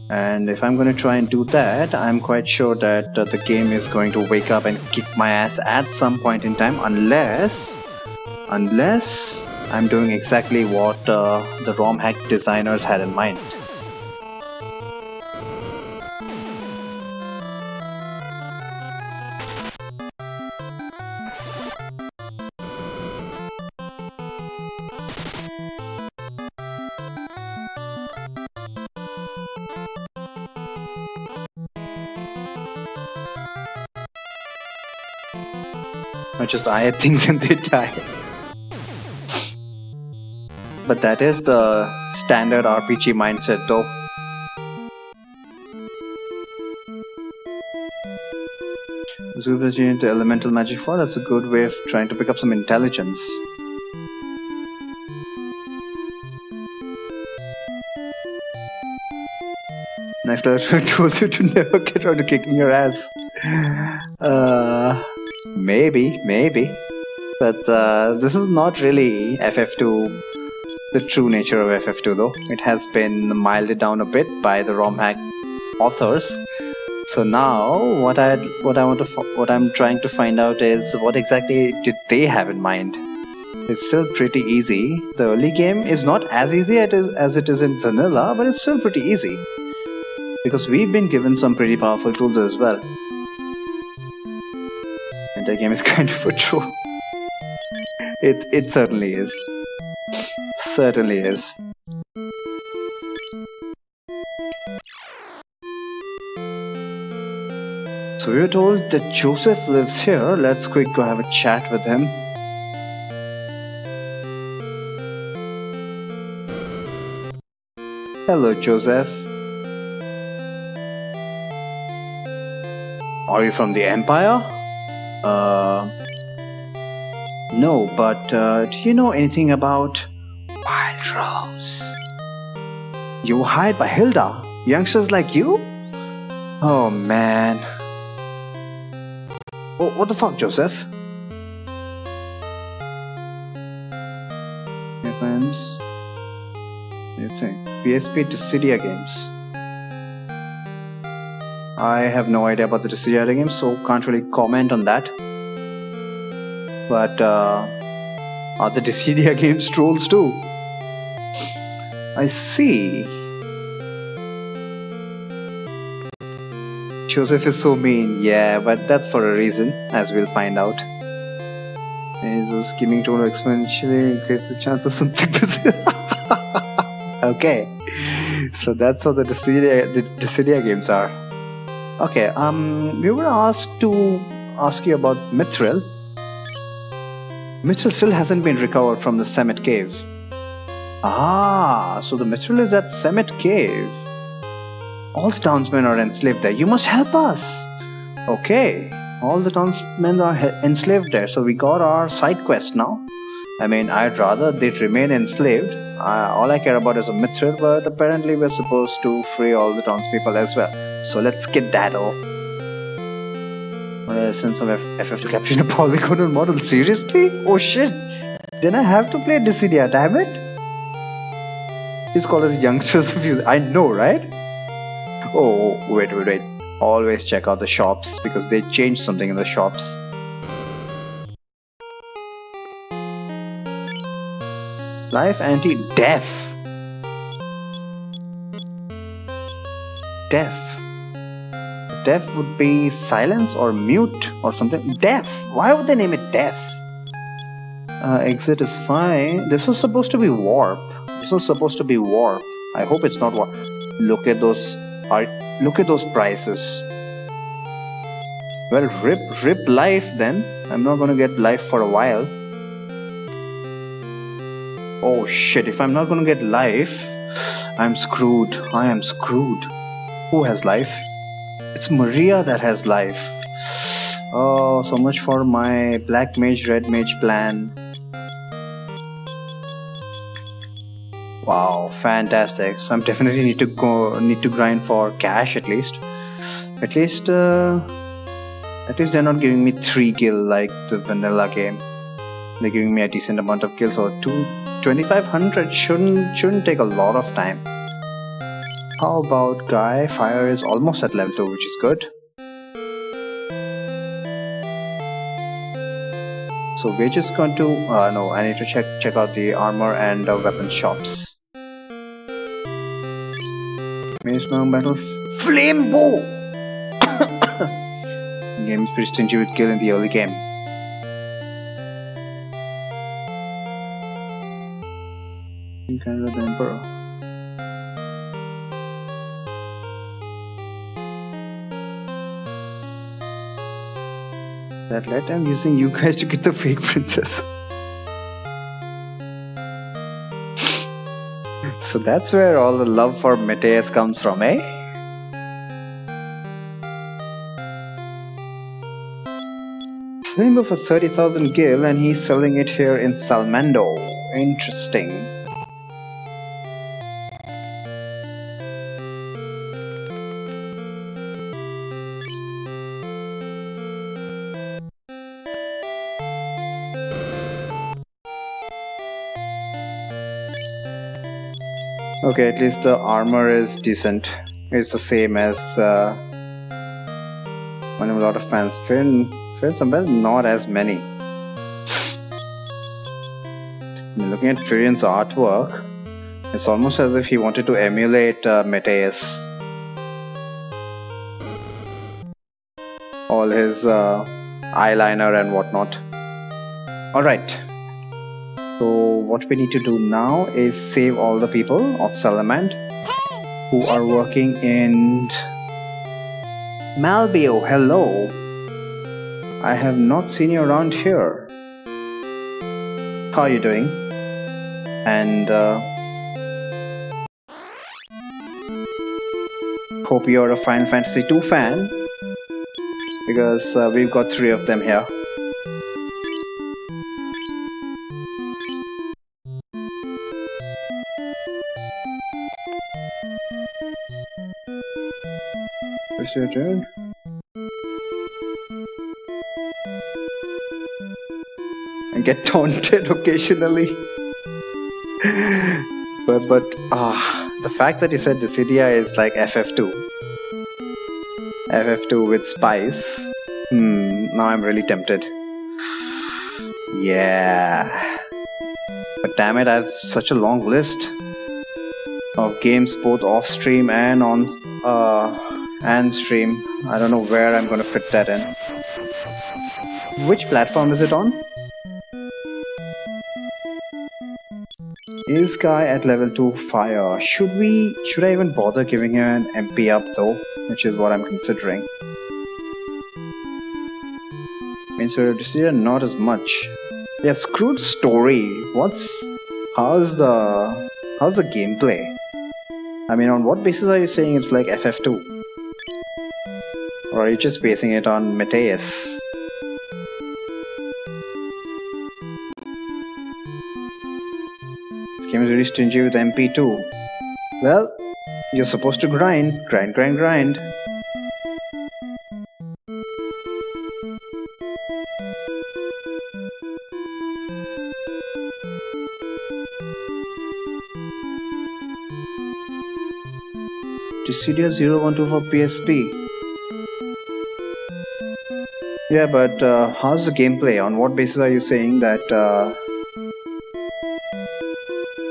And if I'm going to try and do that, I'm quite sure that the game is going to wake up and kick my ass at some point in time, unless I'm doing exactly what the Romhack designers had in mind. Not just I had things and they die. But that is the standard RPG mindset though. Zoom into elemental magic 4, that's a good way of trying to pick up some intelligence. Next level told you to never get around to kicking your ass. Maybe. But this is not really FF2, the true nature of FF2 though. It has been milded down a bit by the Romhack authors. So now what I'm trying to find out is what exactly did they have in mind. It's still pretty easy. The early game is not as easy as it is in vanilla, but it's still pretty easy. Because we've been given some pretty powerful tools as well. And the game is kind of a troll. It certainly is. Certainly is. So we were told that Joseph lives here. Let's quick go have a chat with him. Hello, Joseph. Are you from the Empire? No, but do you know anything about Wild Rose? You were hired by Hilda? Youngsters like you? Oh man. Oh, what the fuck, Joseph? Hey friends. What do you think? PSP Dissidia games. I have no idea about the Dissidia games, so can't really comment on that. But are the Dissidia games trolls too? I see. Joseph is so mean. Yeah, but that's for a reason, as we'll find out. Is a skimming tool exponentially increase the chance of something. Okay, so that's how the Dissidia games are. Okay, we were asked to ask you about mithril. Mithril still hasn't been recovered from the Summit Cave. Ah, so the mithril is at Summit Cave. All the townsmen are enslaved there. You must help us. Okay, all the townsmen are enslaved there. So we got our side quest now. I mean, I'd rather they'd remain enslaved. All I care about is a mithril, but apparently we're supposed to free all the townspeople as well. So let's skedaddle. Essence of FF to capture a polygonal model. Seriously? Oh shit! Then I have to play Dissidia, damn it! He's called as youngsters of use. I know, right? Oh, wait. Always check out the shops because they changed something in the shops. Life anti-deaf. Deaf. Deaf would be silence or mute or something. Deaf. Why would they name it deaf? Exit is fine. This was supposed to be warp. I hope it's not warp. Look at those prices. Well, rip life then. I'm not gonna get life for a while. Oh shit! If I'm not gonna get life, I'm screwed. I am screwed. Who has life? It's Maria that has life. Oh, so much for my black mage, red mage plan. Wow, fantastic. So I'm definitely need to grind for cash at least. At least they're not giving me 3 gil like the vanilla game. They're giving me a decent amount of kills, so 2500 shouldn't take a lot of time. How about Guy? Fire is almost at level 2, which is good. So we're just going to no, I need to check out the armor and weapon shops. Maze now battle flame bow. The game is pretty stingy with kill in the early game. Canada the Emperor. That I'm using you guys to get the fake princess. So that's where all the love for Mateus comes from, eh? Flame for 30,000 gil and he's selling it here in Salmando. Interesting. Okay, at least the armor is decent. It's the same as one of a lot of fans. Fair somewhere, not as many. I mean, looking at Firian's artwork, it's almost as if he wanted to emulate Mateus. All his eyeliner and whatnot. Alright. So what we need to do now is save all the people of Salmando who are working in Malbio. Hello. I have not seen you around here. How are you doing? And hope you're a Final Fantasy II fan, because we've got 3 of them here. Is your turn? And get taunted occasionally. but the fact that you said Dissidia is like FF2 with spice. Now I'm really tempted. Yeah. But damn it, I have such a long list of games both off stream and on and stream. I don't know where I'm gonna fit that in. Which platform is it on? Is guy at level 2 fire? Should I even bother giving him an MP up though? Which is what I'm considering. Means we're not as much. Yeah, screw the story. How's the gameplay? I mean, on what basis are you saying it's like FF2? Or are you just basing it on Mateus? This game is really stingy with MP too. Well, you're supposed to grind. Dissidia 012 for PSP. Yeah, but how's the gameplay? On what basis are you saying that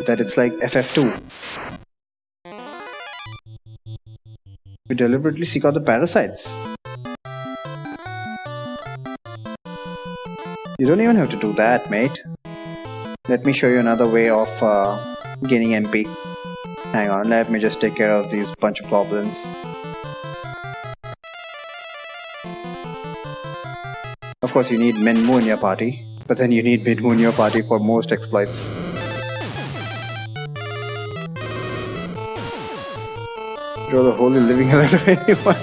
that it's like FF2? We deliberately seek out the parasites. You don't even have to do that, mate. Let me show you another way of gaining MP. Hang on, let me just take care of these bunch of goblins. Of course, you need Menmu in your party, but then you need Menmu in your party for most exploits. You're the holy living hell out of anyone.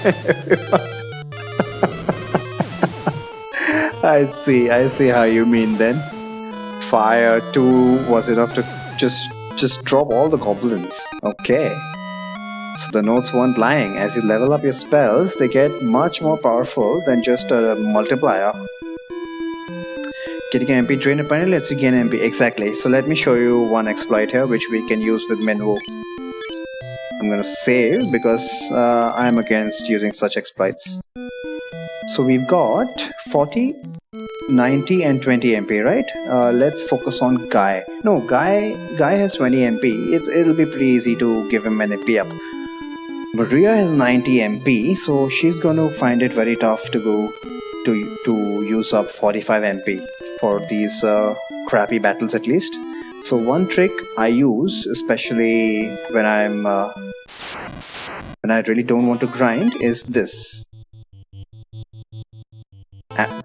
I see how you mean then. Fire 2 was enough to just drop all the goblins. Okay. So the notes weren't lying. As you level up your spells, they get much more powerful than just a multiplier. Getting an MP drain apparently lets you gain MP. Exactly. So let me show you one exploit here which we can use with Menwu. I'm gonna save because I'm against using such exploits. So we've got 40, 90 and 20 MP, right? Let's focus on Guy. No, Guy has 20 MP. It'll be pretty easy to give him an MP up. But Ria has 90 MP, so she's going to find it very tough to go to use up 45 MP for these crappy battles at least. So one trick I use, especially when I really don't want to grind, is this.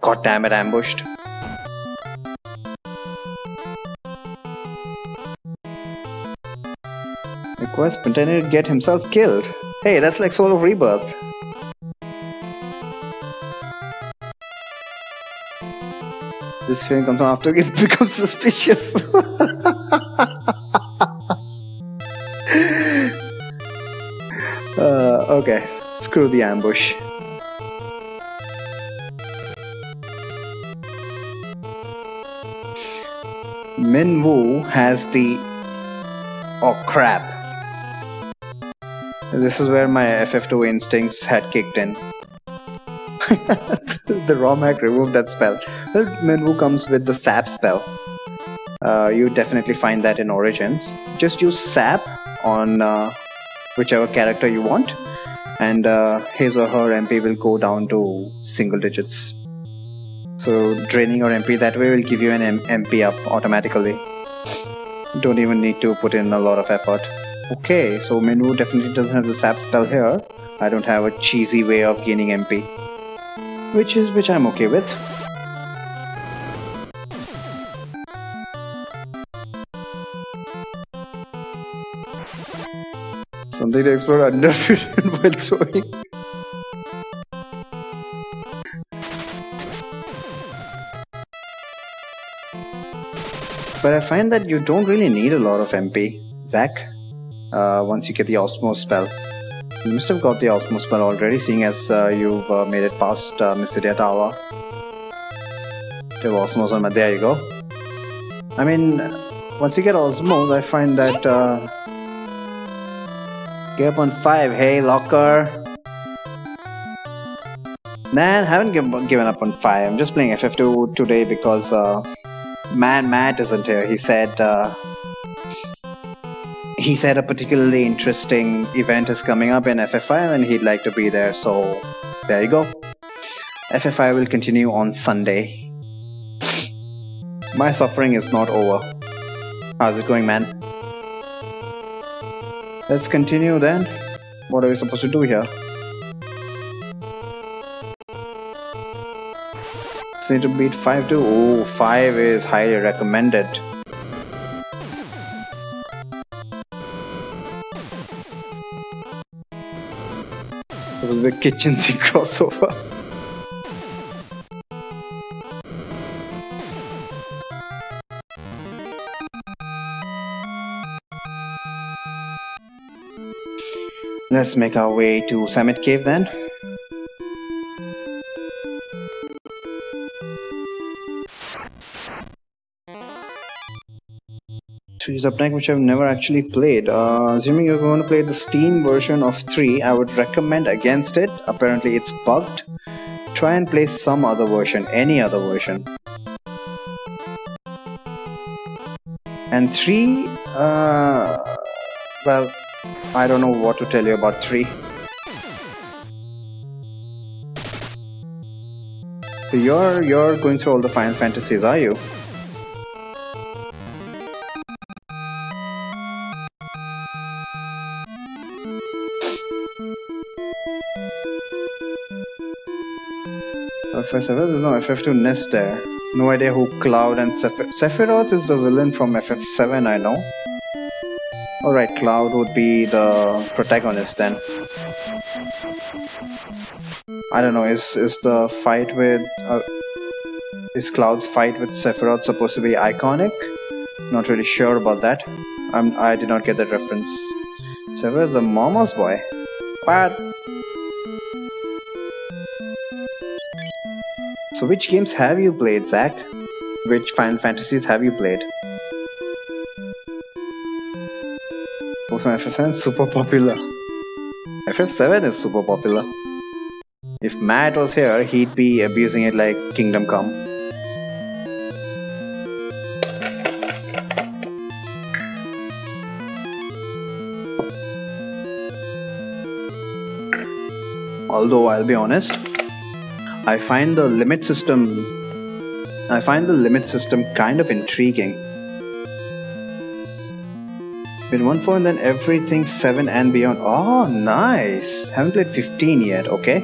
God damn it, ambushed. Request Pentana to get himself killed. Hey, that's like Soul of Rebirth. This feeling comes on after it becomes suspicious. Okay, screw the ambush. Minwoo has the... Oh crap. This is where my FF2 instincts had kicked in. The Romhack removed that spell. Well, Minwoo comes with the Sap spell. You definitely find that in Origins. Just use Sap on whichever character you want, and his or her MP will go down to single digits. So draining your MP that way will give you an MP up automatically. Don't even need to put in a lot of effort. Okay, so Minwoo definitely doesn't have the Sap spell here. I don't have a cheesy way of gaining MP, which I'm okay with. Something to explore under fusion while throwing. But I find that you don't really need a lot of MP, Zach. once you get the Osmo spell. You must have got the Osmo spell already, seeing as you've made it past Mysteria Tower. Osmos on, there you go. I mean, once you get Osmos, I find that get up on 5. Hey, Locker. Nah, I haven't given up on 5. I'm just playing FF2 today because Matt isn't here. He said a particularly interesting event is coming up in FF5 and he'd like to be there. So there you go. FF5 will continue on Sunday. My suffering is not over. How's it going, man? Let's continue then. What are we supposed to do here? So need to beat 5 too. Oh, 5 is highly recommended. It was the kitchen sink crossover. Let's make our way to Summit Cave then. Is up next, which I've never actually played. Assuming you're going to play the Steam version of 3, I would recommend against it. Apparently it's bugged. Try and play some other version, any other version. And 3, well, I don't know what to tell you about 3. So you're going through all the Final Fantasies, are you? There's no FF2 NES there. No idea who Cloud and Sephiroth is the villain from FF7, I know. Alright, Cloud would be the protagonist then. I don't know, is the fight with... is Cloud's fight with Sephiroth supposed to be iconic? Not really sure about that. I did not get that reference. Sephiroth the mama's boy? What? So which games have you played, Zach? Which Final Fantasies have you played? Both from FF7 is super popular. FF7 is super popular. If Matt was here, he'd be abusing it like Kingdom Come. Although I'll be honest, I find the limit system kind of intriguing. With 1.4 and then everything 7 and beyond. Oh, nice! Haven't played 15 yet, okay.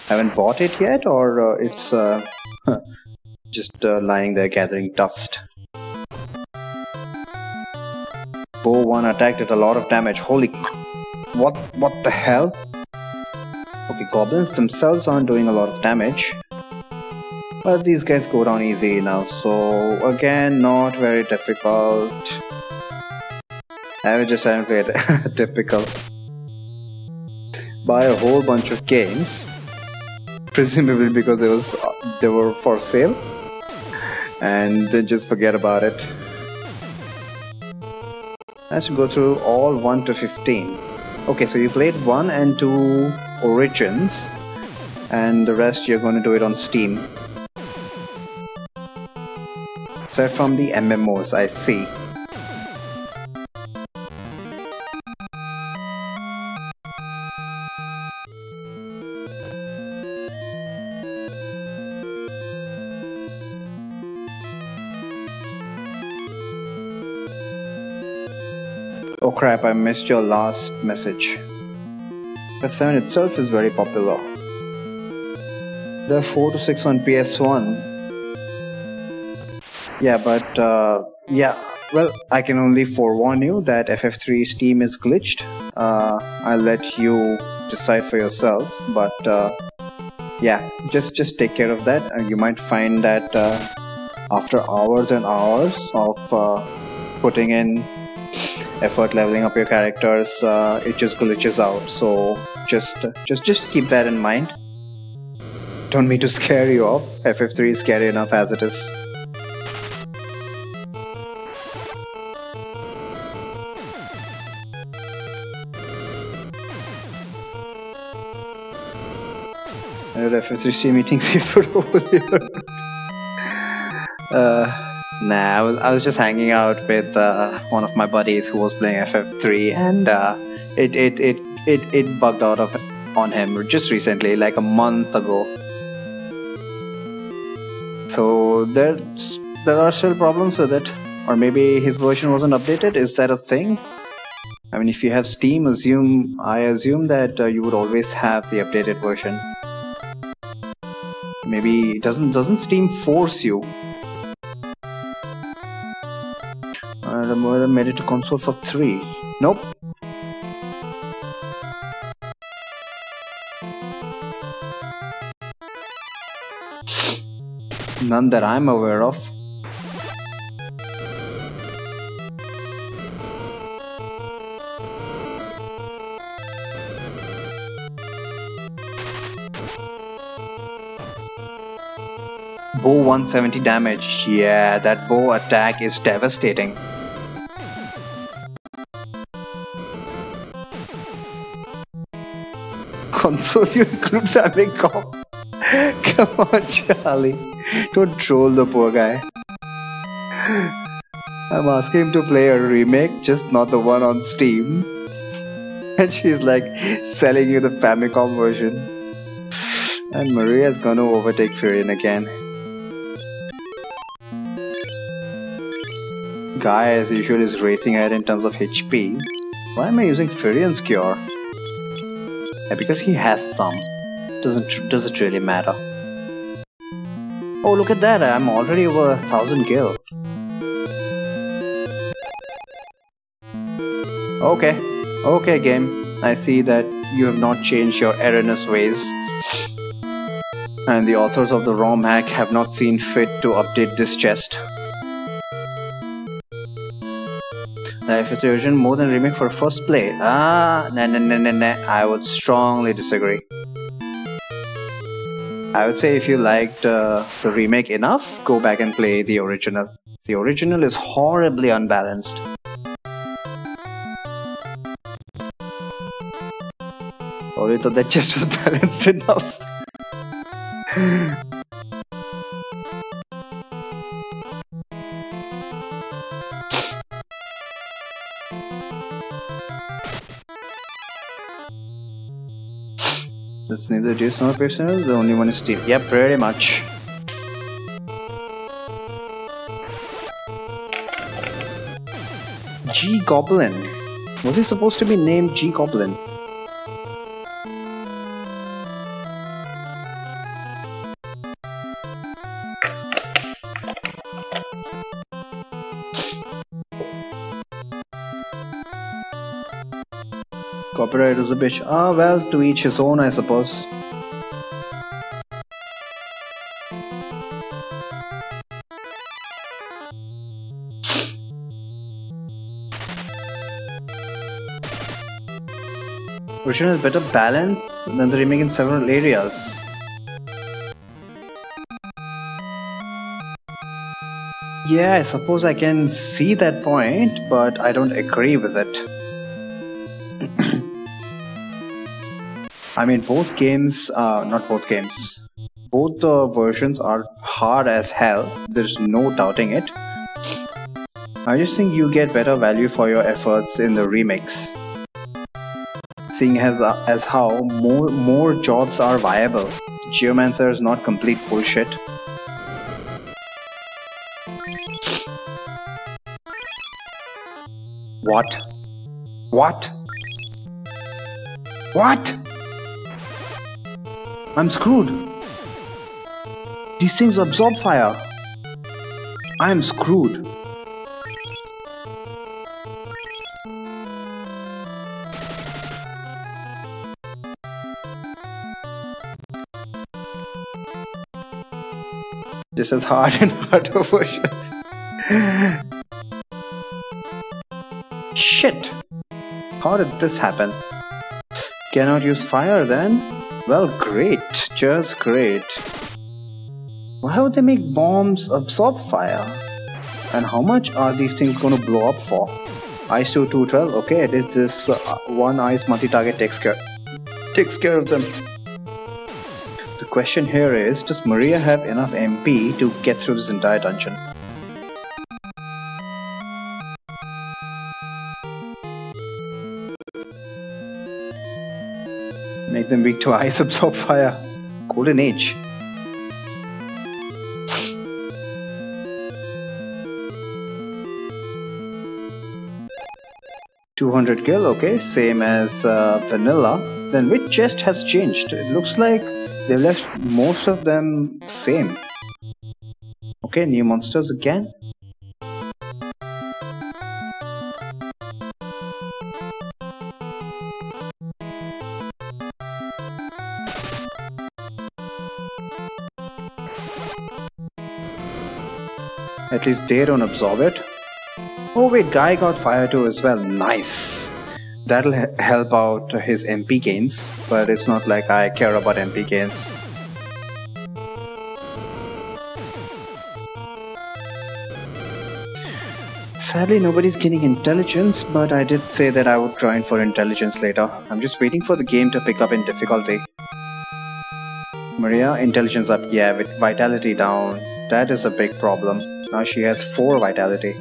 Haven't bought it yet, or it's just lying there gathering dust. Bow 1 attack did a lot of damage. Holy... What the hell? Okay, goblins themselves aren't doing a lot of damage. But these guys go down easy now, so again, not very difficult. I just haven't played typical. Buy a whole bunch of games, presumably because they were for sale, and then just forget about it. I have to go through all 1 to 15. Okay, so you played 1 and 2 Origins, and the rest you're going to do it on Steam. Aside from the MMOs, I see. Oh crap, I missed your last message. FF7 itself is very popular. There are 4 to 6 on PS1. Yeah, but yeah, well, I can only forewarn you that FF3 Steam is glitched. I'll let you decide for yourself, but yeah, just take care of that. You might find that after hours and hours of putting in effort leveling up your characters, it just glitches out. So just keep that in mind. Don't mean to scare you off. FF3 is scary enough as it is. FF3 meetings is for over here. Nah, I was just hanging out with one of my buddies who was playing FF3, and it bugged out on him just recently, like a month ago. So there are still problems with it, or maybe his version wasn't updated. Is that a thing? I mean, if you have Steam, I assume that you would always have the updated version. Maybe doesn't Steam force you? I made it to console for 3. Nope. None that I'm aware of. Bow 170 damage. Yeah, that bow attack is devastating. Console, you include Famicom. Come on, Charlie. Don't troll the poor guy. I'm asking him to play a remake, just not the one on Steam. And she's like selling you the Famicom version. And Maria's gonna overtake Furion again. Guy as usual is racing ahead in terms of HP. Why am I using Furion's cure? Yeah, because he has some. Does it really matter? Oh, look at that! I'm already over 1,000 gil. Okay, game. I see that you have not changed your erroneous ways, and the authors of the Romhack have not seen fit to update this chest. The FF3 version more than remake for first play. Nah. I would strongly disagree. I would say if you liked the remake enough, go back and play the original. The original is horribly unbalanced. Oh, I thought that chest was balanced enough. That's neither juice nor personal, the only one is steel. Yep, pretty much. G Goblin. Was he supposed to be named G Goblin? Copyright is a bitch. Ah, well, to each his own, I suppose. Original is better balanced than the remake in several areas. Yeah, I suppose I can see that point, but I don't agree with it. I mean, both games, not both games, both the versions are hard as hell, there's no doubting it. I just think you get better value for your efforts in the remakes, seeing as how more jobs are viable. Geomancer is not complete bullshit. What? What? What? I'm screwed. These things absorb fire. I'm screwed. This is hard and harder versions. shit! How did this happen? Cannot use fire then? Well, great. Just great. Why would they make bombs absorb fire? And how much are these things going to blow up for? Ice 212. Okay, it is this one ice multi-target takes care of them. The question here is, does Maria have enough MP to get through this entire dungeon? Make them weak to ice, absorb fire. Golden Age. $200 gil, okay, same as vanilla. Then which chest has changed? It looks like they left most of them same. Okay, new monsters again. At least they don't absorb it. Oh wait, guy got fire too as well. Nice. That'll help out his MP gains, but it's not like I care about MP gains. Sadly, nobody's gaining intelligence, but I did say that I would grind for intelligence later. I'm just waiting for the game to pick up in difficulty. Maria, intelligence up, yeah, with vitality down. That is a big problem. Now she has 4 vitality.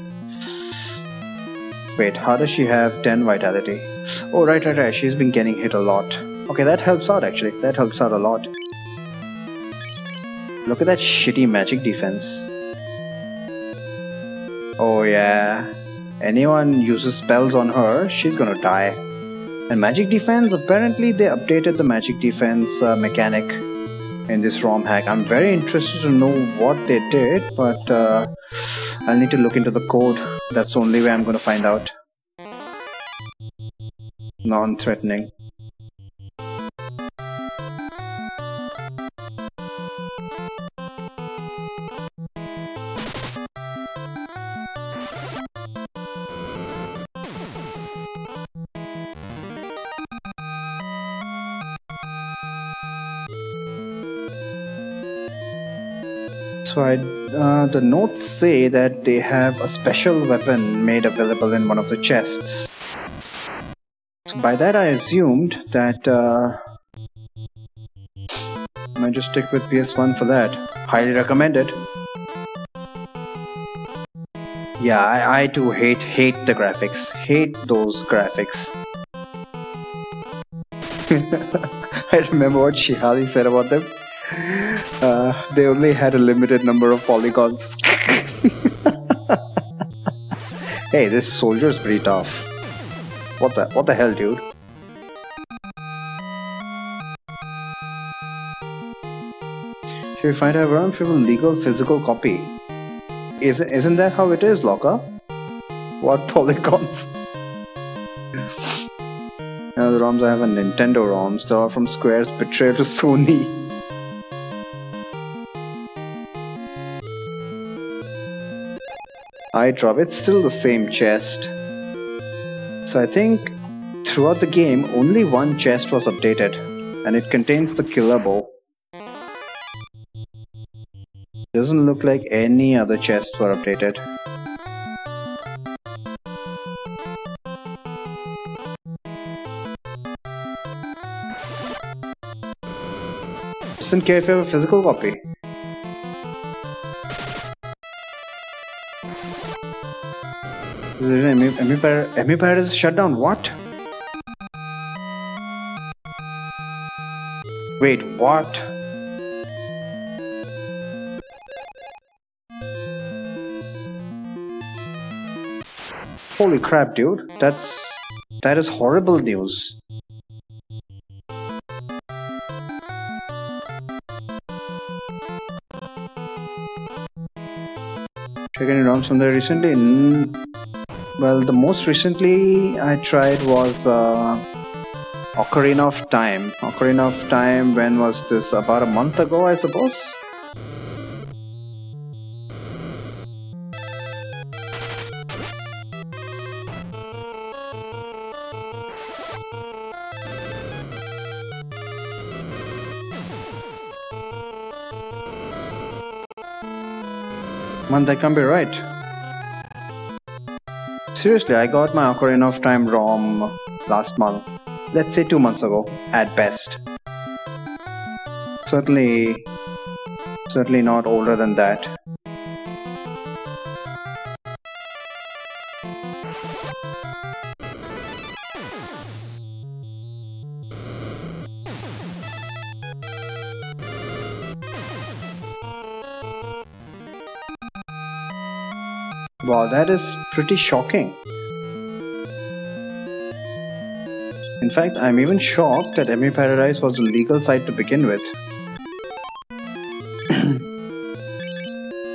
Wait, how does she have 10 vitality? Oh, right. She's been getting hit a lot. Okay, that helps out actually. That helps out a lot. Look at that shitty magic defense. Oh yeah. Anyone uses spells on her, she's gonna die. And magic defense, apparently they updated the magic defense mechanic in this Romhack. I'm very interested to know what they did, but I'll need to look into the code. That's the only way I'm gonna find out. Non-threatening. So the notes say that they have a special weapon made available in one of the chests. So by that I assumed that I might just stick with PS1 for that. Highly recommended. Yeah, I too hate the graphics. Hate those graphics. I remember what Shihali said about them. They only had a limited number of polygons. Hey, this soldier is pretty tough. What the hell, dude? Should we find out around from a legal physical copy? Isn't that how it is, Locker? What polygons? Now the ROMs I have are Nintendo ROMs. They are from Square's betrayal to Sony. I drop. It's still the same chest. So I think throughout the game only one chest was updated, and it contains the killer bow. Doesn't look like any other chests were updated. Doesn't care if you have a physical copy. Empire is shut down. What? Wait, what? Holy crap, dude. That is horrible news. Check any ROMs from there recently? Well, the most recently I tried was Ocarina of Time. Ocarina of Time, when was this? About a month ago, I suppose? Man, that can't be right. Seriously, I got my Ocarina of Time ROM last month. Let's say 2 months ago, at best. Certainly not older than that. Wow, that is pretty shocking. In fact, I'm even shocked that ME Paradise was a legal site to begin with.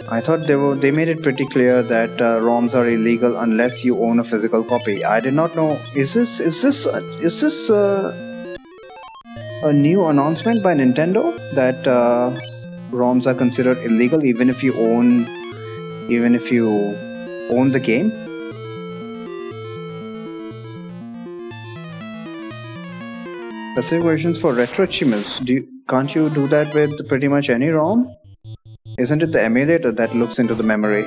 I thought they made it pretty clear that ROMs are illegal unless you own a physical copy. I did not know. Is this a new announcement by Nintendo that ROMs are considered illegal even if you own the game? Specific versions for retro achievements. Can't you do that with pretty much any ROM? Isn't it the emulator that looks into the memory?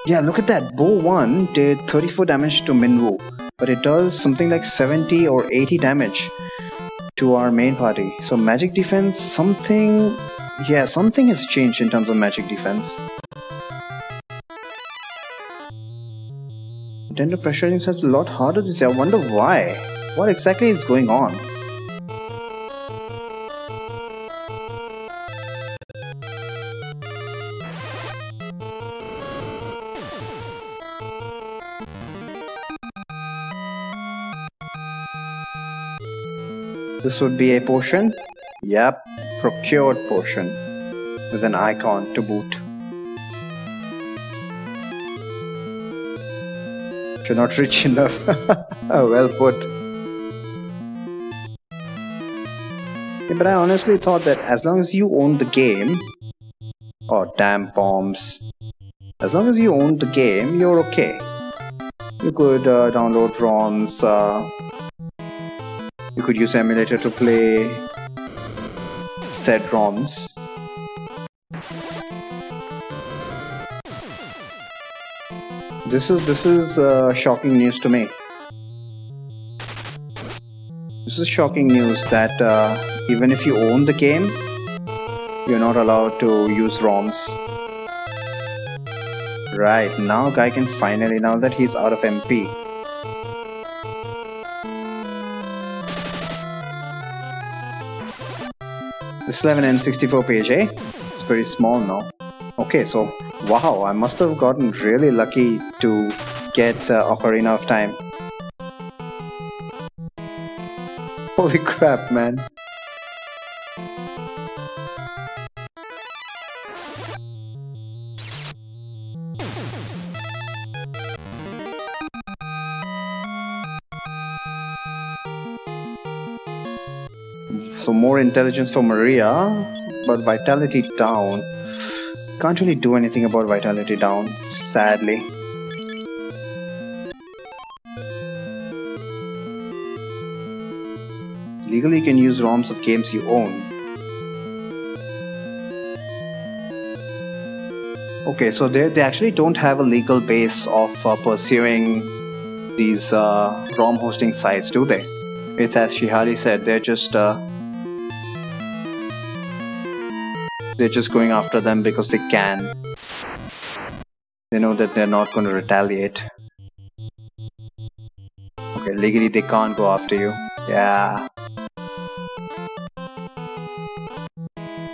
Yeah, look at that. Bow 1 did 34 damage to Minwoo, but it does something like 70 or 80 damage to our main party. So magic defense, something has changed in terms of magic defense. Nintendo pressuring itself a lot harder this year. I wonder why. What exactly is going on? This would be a potion. Yep, procured potion with an icon to boot. You're not rich enough. Well put. Yeah, but I honestly thought that as long as you own the game, oh damn bombs, as long as you own the game, you're okay. You could download ROMs, you could use emulator to play said ROMs. This is shocking news to me. This is shocking news that even if you own the game, you're not allowed to use ROMs. Right, now guy can finally, now that he's out of MP. This 11 N64 page, eh? It's pretty small now. Okay, so wow, I must have gotten really lucky to get Ocarina of Time. Holy crap, man. So more intelligence for Maria, but vitality down. Can't really do anything about vitality down, sadly. Legally you can use ROMs of games you own. Okay, so they actually don't have a legal base of pursuing these ROM hosting sites, do they? It's as Shihari said, they're just going after them because they can. They know that they're not going to retaliate. Okay, legally they can't go after you. Yeah.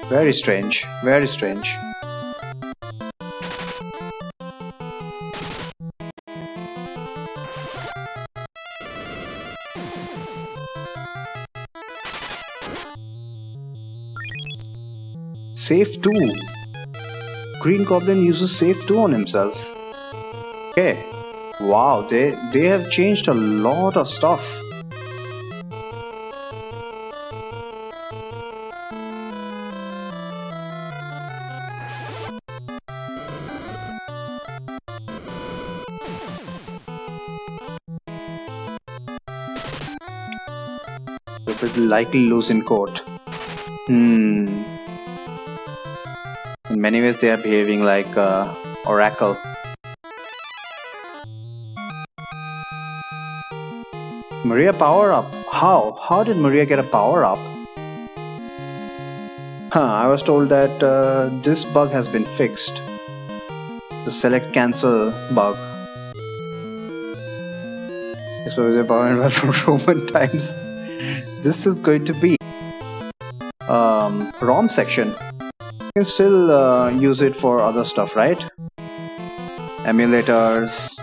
Very strange. Very strange. Save 2. Green Goblin uses save 2 on himself. Okay. Wow, they have changed a lot of stuff. They will likely lose in court. many ways they are behaving like Oracle. Maria power up. How? How did Maria get a power up? I was told that this bug has been fixed. The select cancel bug. So the power from Roman times. This is going to be ROM section. You can still use it for other stuff, right? Emulators.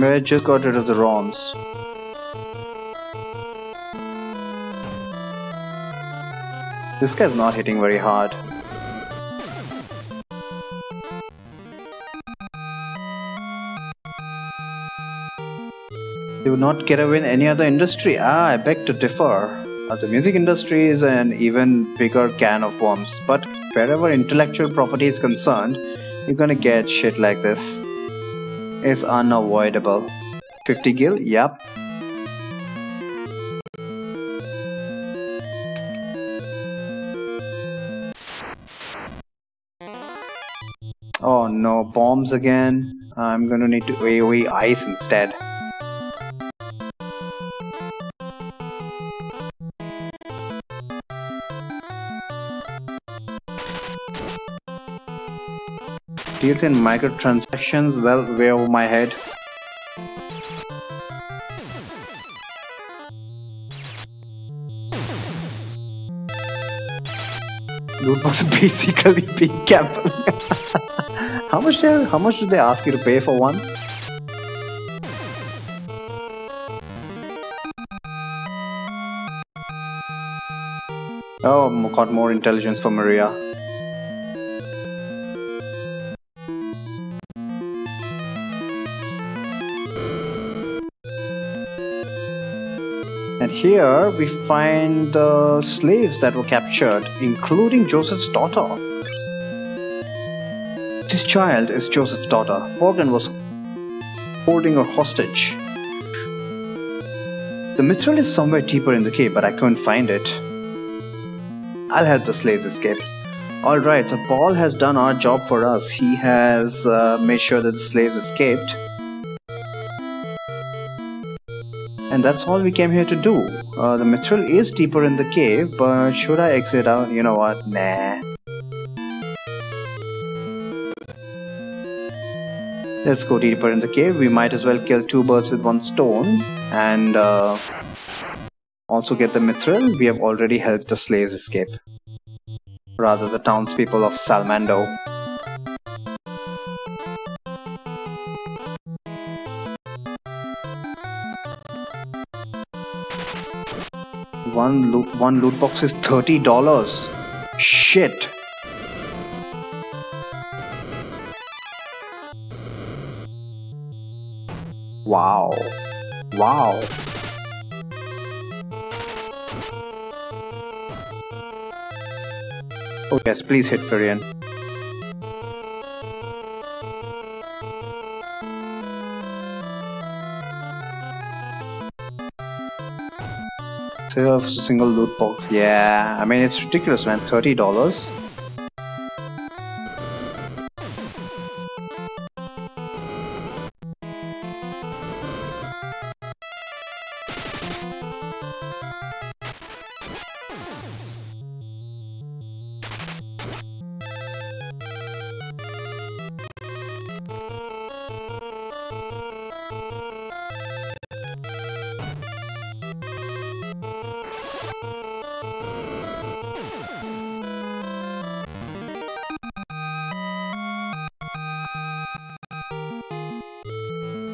I just got rid of the ROMs. This guy's not hitting very hard. They would not get away in any other industry. I beg to differ. The music industry is an even bigger can of worms, but wherever intellectual property is concerned, you're gonna get shit like this. It's unavoidable. 50 gil? Yep. Oh no, bombs again. I'm gonna need to AoE ice instead. Deals in microtransactions, well, way over my head. Loot box basically being gambling. How much do they ask you to pay for one? Oh, got more intelligence for Maria. And here we find the slaves that were captured, including Joseph's daughter. This child is Joseph's daughter. Morgan was holding her hostage. The mithril is somewhere deeper in the cave, but I couldn't find it. I'll help the slaves escape. Alright, so Paul has done our job for us. He has made sure that the slaves escaped. And that's all we came here to do. The mithril is deeper in the cave, but should I exit out? You know what? Nah. Let's go deeper in the cave. We might as well kill two birds with one stone and also get the mithril. We have already helped the slaves escape. Rather, the townspeople of Salmando. One loot box is $30. Shit. Wow. Wow. Oh yes, please hit Furion. Save a single loot box. Yeah, I mean it's ridiculous, man. $30.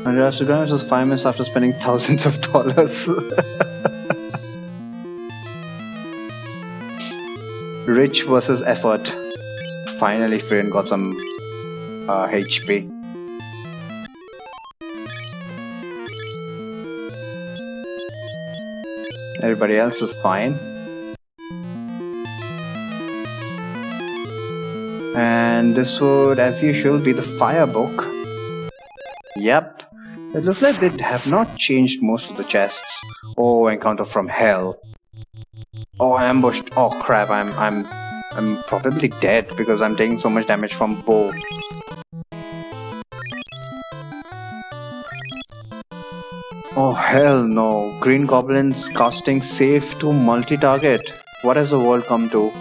And your Instagram is just 5 minutes after spending thousands of dollars. Rich versus effort. Finally, Furion got some HP. Everybody else is fine. And this would, as usual, be the fire book. Yep. It looks like they have not changed most of the chests. Oh, encounter from hell. Oh, ambushed. Oh crap, I'm probably dead because I'm taking so much damage from bow. Oh hell no. Green goblins casting safe to multi-target. What has the world come to?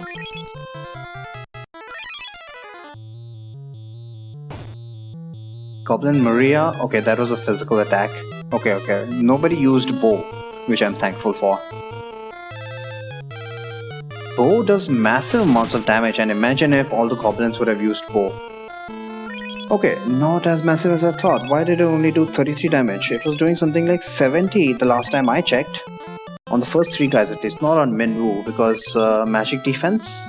Goblin Maria? Okay, that was a physical attack. Okay. Nobody used bow, which I'm thankful for. Bow does massive amounts of damage, and imagine if all the goblins would have used bow. Okay, not as massive as I thought. Why did it only do 33 damage? It was doing something like 70 the last time I checked. On the first 3 guys at least, not on Minwoo, because magic defense?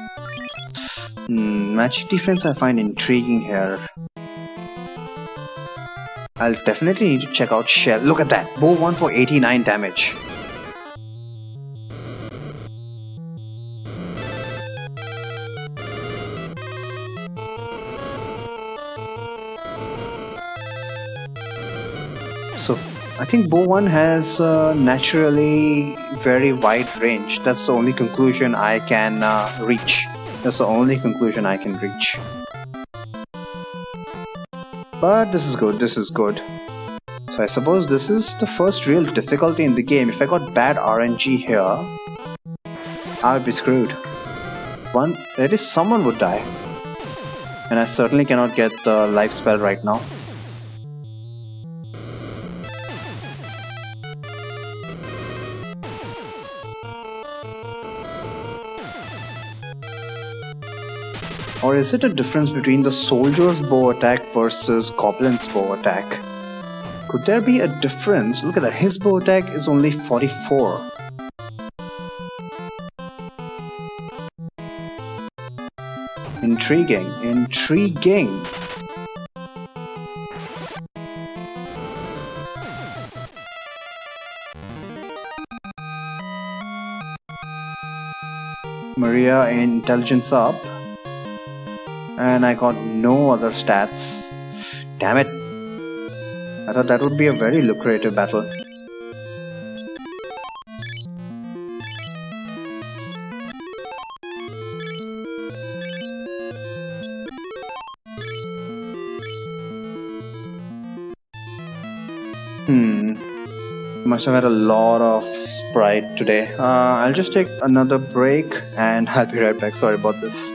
Magic defense I find intriguing here. I'll definitely need to check out Shell. Look at that! Bow 1 for 89 damage. So, I think Bow 1 has naturally very wide range. That's the only conclusion I can reach. That's the only conclusion I can reach. But this is good. So I suppose this is the first real difficulty in the game. If I got bad RNG here, I would be screwed. At least someone would die. And I certainly cannot get the life spell right now. Or is it a difference between the soldier's bow attack versus goblin's bow attack? Could there be a difference? Look at that, his bow attack is only 44. Intriguing. Maria intelligence up. And I got no other stats. Damn it. I thought that would be a very lucrative battle. Must have had a lot of Sprite today. I'll just take another break and I'll be right back. Sorry about this.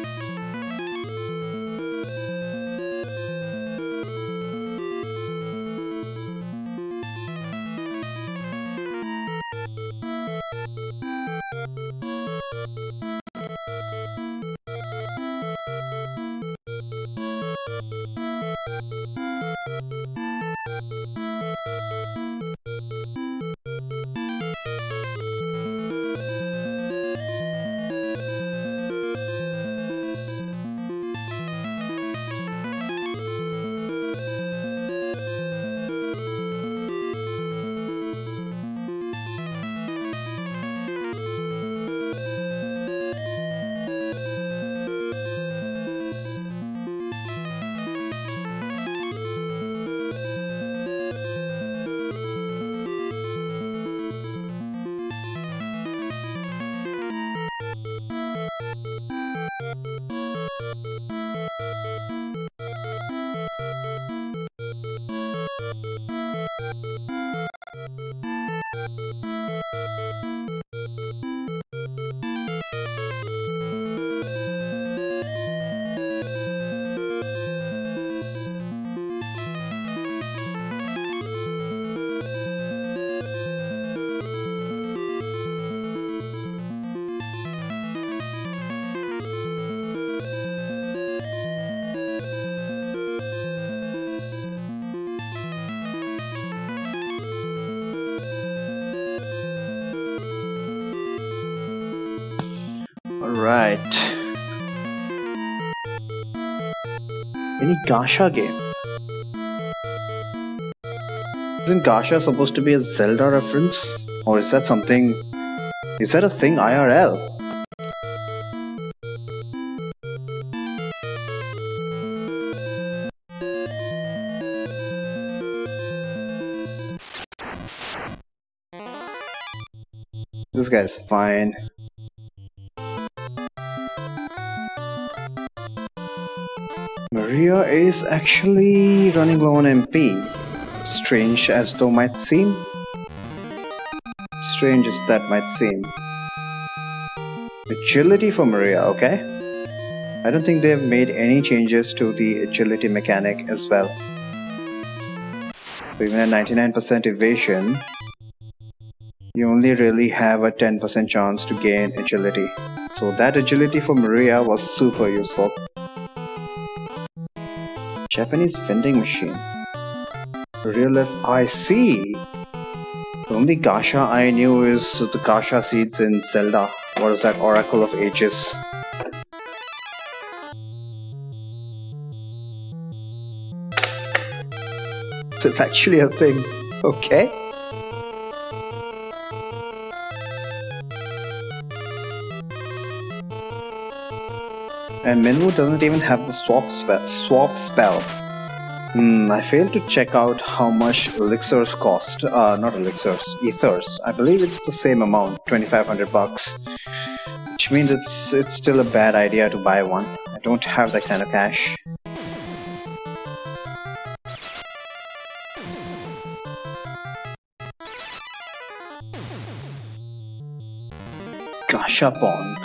Alright. Any Gacha game? Isn't Gacha supposed to be a Zelda reference? Or is that something... Is that a thing IRL? This guy's fine. Maria is actually running low on MP. Strange as though might seem. Strange as that might seem. Agility for Maria, okay. I don't think they've made any changes to the agility mechanic as well. So even at 99% evasion, you only really have a 10% chance to gain agility. So that agility for Maria was super useful. Japanese vending machine. Real life, I see. The only gacha I knew is the gacha seeds in Zelda. What is that? Oracle of Ages. So it's actually a thing. Okay. And Minwu doesn't even have the swap spell. I failed to check out how much elixirs cost. Not elixirs, ethers. I believe it's the same amount, 2,500 bucks. Which means it's still a bad idea to buy one. I don't have that kind of cash. Gashapon.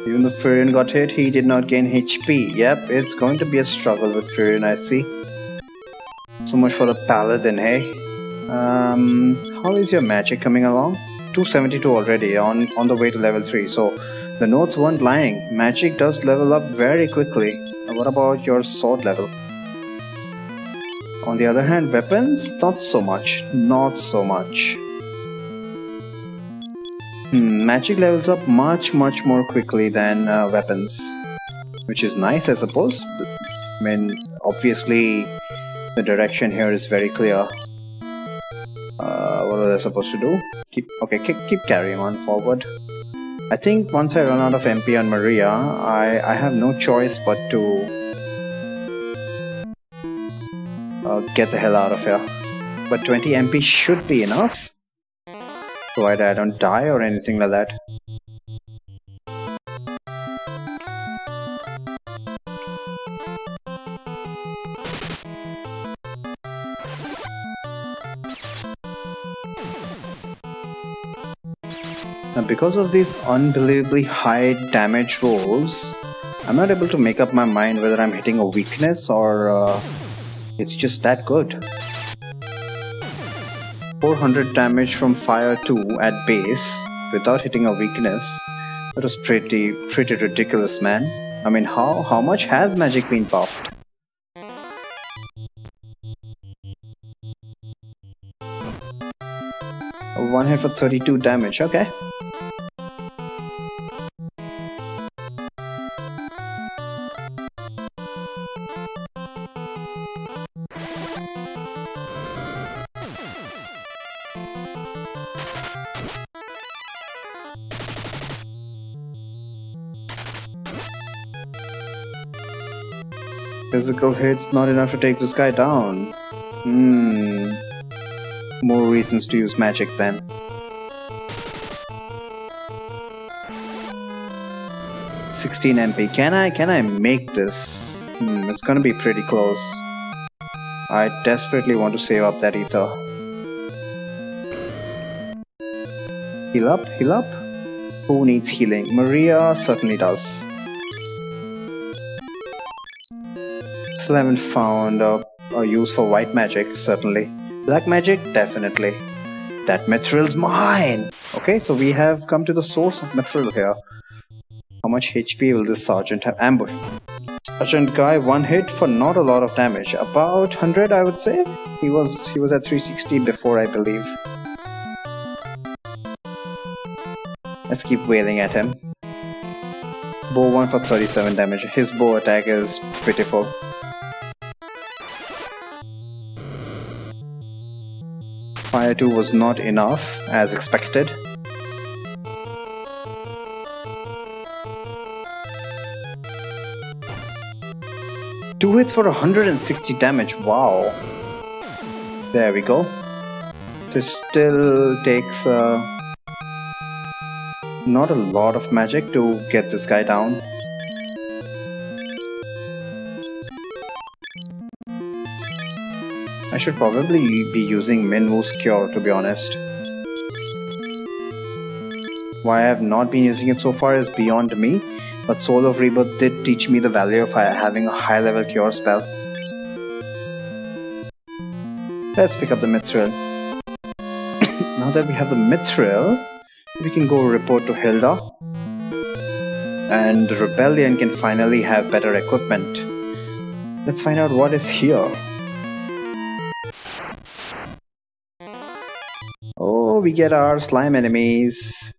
Even though Furion got hit, he did not gain HP. Yep, it's going to be a struggle with Furion, I see. So much for the Paladin, hey? How is your magic coming along? 272 already, on the way to level 3. So, the notes weren't lying. Magic does level up very quickly. What about your sword level? On the other hand, weapons? Not so much. Not so much. Magic levels up much more quickly than weapons, which is nice, I suppose. I mean, obviously the direction here is very clear. What was I supposed to do? Keep carrying on forward. I think once I run out of MP on Maria, I have no choice but to get the hell out of here. But 20 MP should be enough, provided I don't die or anything like that. Now, because of these unbelievably high damage rolls, I'm not able to make up my mind whether I'm hitting a weakness or it's just that good. 400 damage from Fire 2 at base without hitting a weakness. That was pretty ridiculous, man. I mean, how much has magic been buffed? One hit for 32 damage, okay. Physical hits not enough to take this guy down. More reasons to use magic then. $16 MP. Can I make this? It's gonna be pretty close. I desperately want to save up that ether. Heal up, heal up. Who needs healing? Maria certainly does. Still haven't found a use for white magic, certainly. Black magic, definitely. That mithril's mine! Okay, so we have come to the source of mithril here. How much HP will this sergeant have? Ambush. Sergeant guy, one hit for not a lot of damage. About 100, I would say. He was at 360 before, I believe. Let's keep wailing at him. Bow 1 for 37 damage. His bow attack is pitiful. Fire 2 was not enough, as expected. Two hits for 160 damage, wow. There we go. This still takes not a lot of magic to get this guy down. I should probably be using Minwoo's cure, to be honest. Why I have not been using it so far is beyond me, but Soul of Rebirth did teach me the value of having a high level cure spell. Let's pick up the mithril. Now that we have the mithril, we can go report to Hilda. And the rebellion can finally have better equipment. Let's find out what is here. Oh, we get our slime enemies.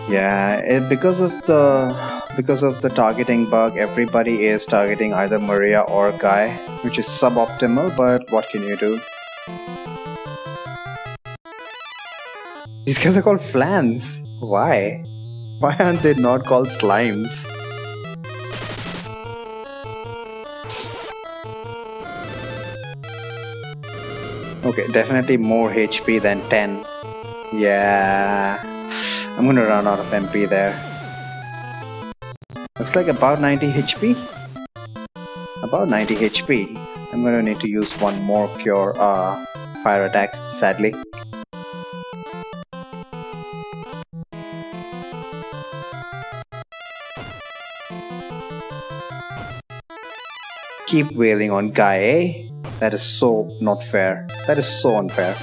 Yeah, because of the targeting bug, everybody is targeting either Maria or Guy, which is suboptimal, but what can you do? These guys are called flans. Why? Why aren't they not called slimes? Okay, definitely more HP than 10. Yeah, I'm gonna run out of MP there. Looks like about 90 HP. About 90 HP. I'm gonna need to use one more pure fire attack, sadly. Keep wailing on Guy, eh? That is so not fair. That is so unfair.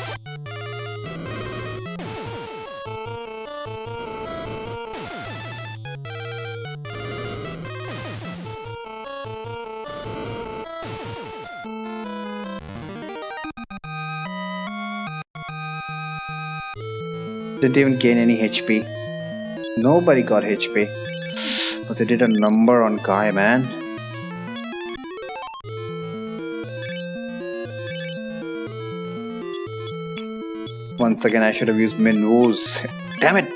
Didn't even gain any HP. Nobody got HP. But they did a number on Guy, man. Once again, I should have used Minwoo's. Damn it!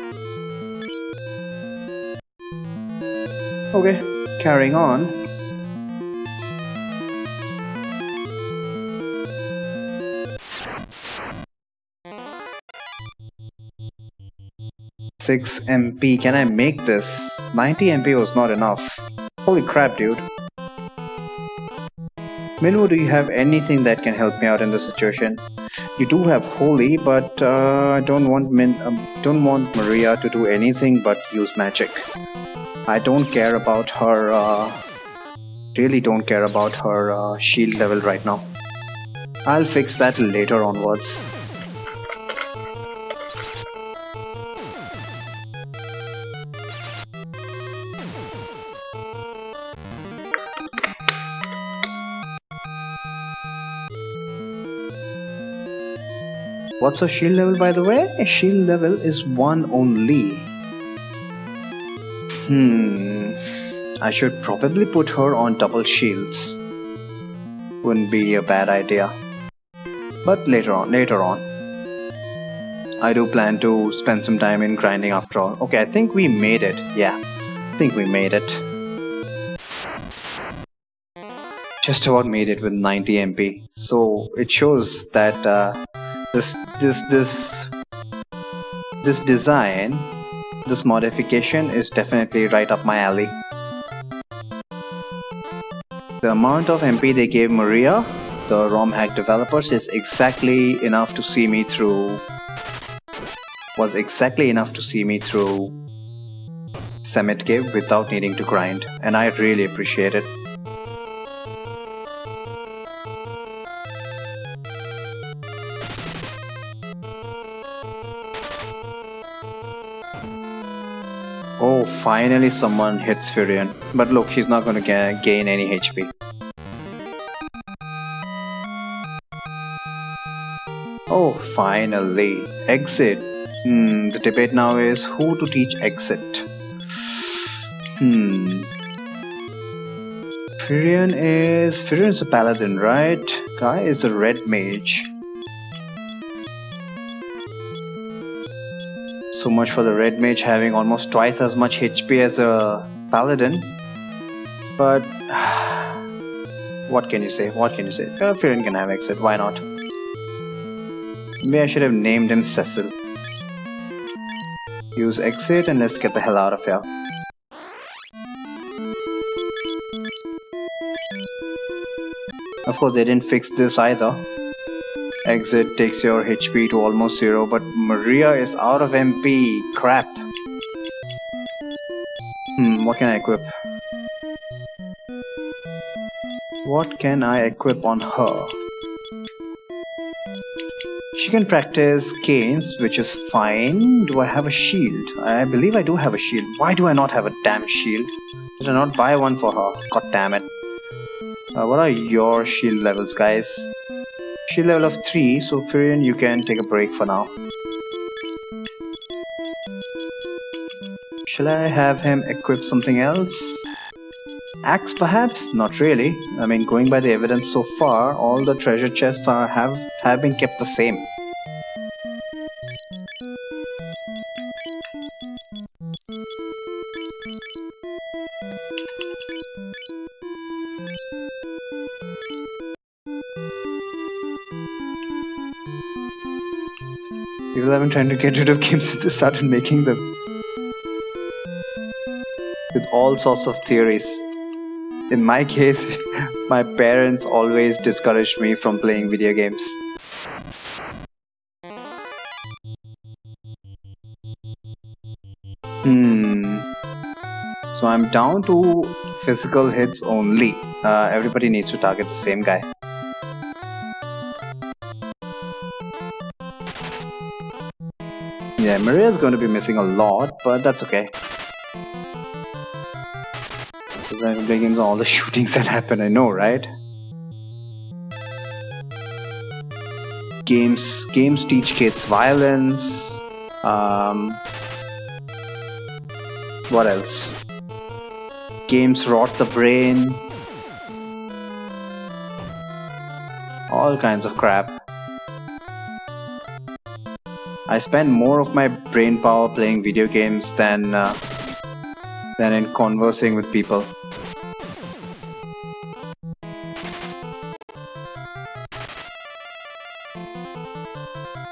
Okay, carrying on. Six MP. Can I make this? 90 MP was not enough. Holy crap, dude. Minwoo, do you have anything that can help me out in this situation? You do have Holy, but I don't want Maria to do anything but use magic. I don't care about her. Really don't care about her shield level right now. I'll fix that later onwards. What's her shield level, by the way? Shield level is 1 only. I should probably put her on double shields. Wouldn't be a bad idea. But later on. I do plan to spend some time in grinding after all. Okay, I think we made it. Yeah, I think we made it. Just about made it with 90 MP. So it shows that this design, this modification is definitely right up my alley. The amount of MP they gave Maria, the Romhack developers, is exactly enough to see me through. Was exactly enough to see me through Summit Cave without needing to grind, and I really appreciate it. Oh, finally someone hits Furion. But look, he's not gonna gain any HP. Oh, finally. Exit. The debate now is who to teach Exit. Furion is a paladin, right? Guy is a red mage. So much for the red mage having almost twice as much HP as a paladin. But what can you say? What can you say? Firion can have exit. Why not? Maybe I should have named him Cecil. Use exit and let's get the hell out of here. Of course, they didn't fix this either. Exit takes your HP to almost 0, but Maria is out of MP. Crap. What can I equip? What can I equip on her? She can practice canes, which is fine. Do I have a shield? I believe I do have a shield. Why do I not have a damn shield? Did I not buy one for her? God damn it. What are your shield levels, guys? Shield level of 3, so Firion, you can take a break for now. Shall I have him equip something else? Axe perhaps? Not really. I mean, going by the evidence so far, all the treasure chests have been kept the same. People have been trying to get rid of games since they started making them. With all sorts of theories. In my case, my parents always discouraged me from playing video games. So I'm down to physical hits only. Everybody needs to target the same guy. Yeah, Maria's going to be missing a lot, but that's okay. Because I'm playing all the shootings that happen, I know, right? Games teach kids violence. What else? Games rot the brain. All kinds of crap. I spend more of my brain power playing video games than in conversing with people.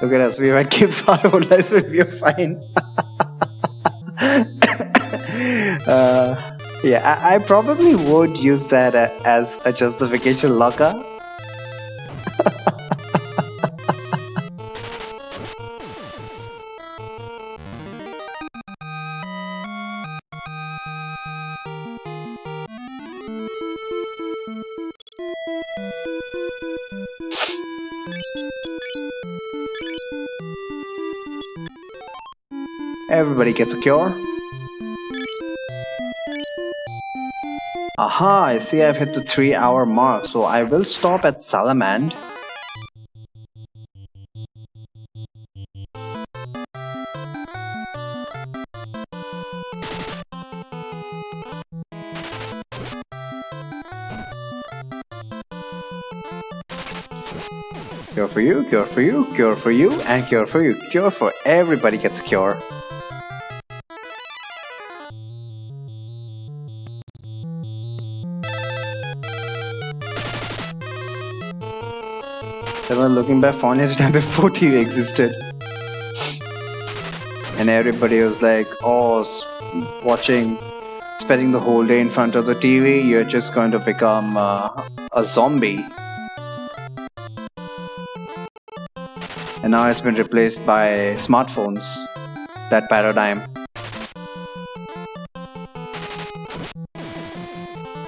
Look at us, we've had gives our whole life and we're fine. Yeah, I probably would use that as a justification locker. Everybody gets a cure. Aha, I see I've hit the 3-hour mark, so I will stop at Salmando. Cure for you, cure for you, cure for you, and cure for you. Cure for everybody gets a cure. Then looking back fondly at the time before TV existed. And everybody was like, oh, spending the whole day in front of the TV, you're just going to become a zombie. And now it's been replaced by smartphones, that paradigm.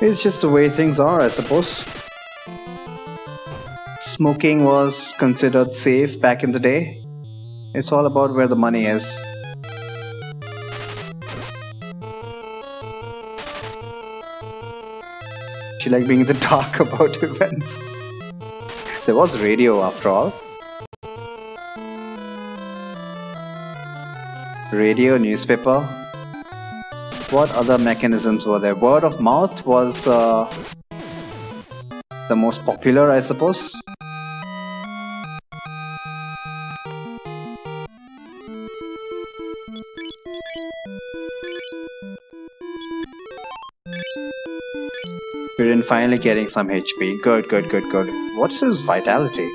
It's just the way things are, I suppose. Smoking was considered safe back in the day. It's all about where the money is. She liked being in the dark about events. There was radio after all. Radio, newspaper. What other mechanisms were there? Word of mouth was the most popular, I suppose. We're finally getting some HP. Good, good, good, good. What's his vitality?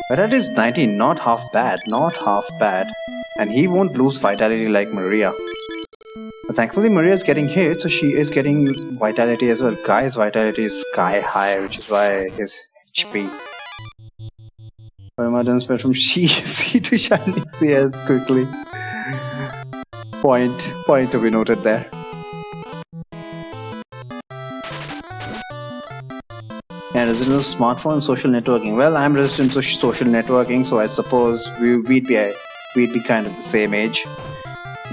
Vitality is 19, not half bad, not half bad. And he won't lose vitality like Maria. But thankfully Maria is getting hit, so she is getting vitality as well. Guy's vitality is sky high, which is why his HP. Permanent spread from C to shiny CS quickly. Point to be noted there. And resistant to smartphone and social networking. Well, I'm resistant to social networking, so I suppose we'd be kind of the same age.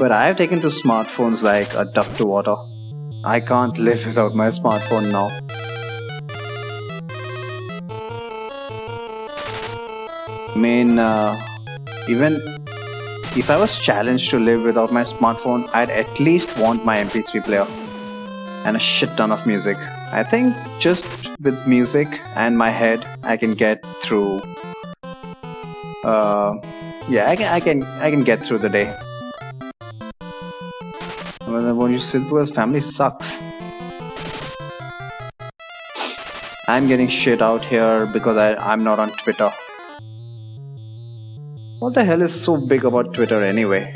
But I've taken to smartphones like a duck to water. I can't live without my smartphone now. I mean, even if I was challenged to live without my smartphone, I'd at least want my MP3 player and a shit ton of music. I think just with music and my head, I can get through. Yeah, I can get through the day. When you sit because family sucks. I'm getting shit out here because I'm not on Twitter. What the hell is so big about Twitter anyway?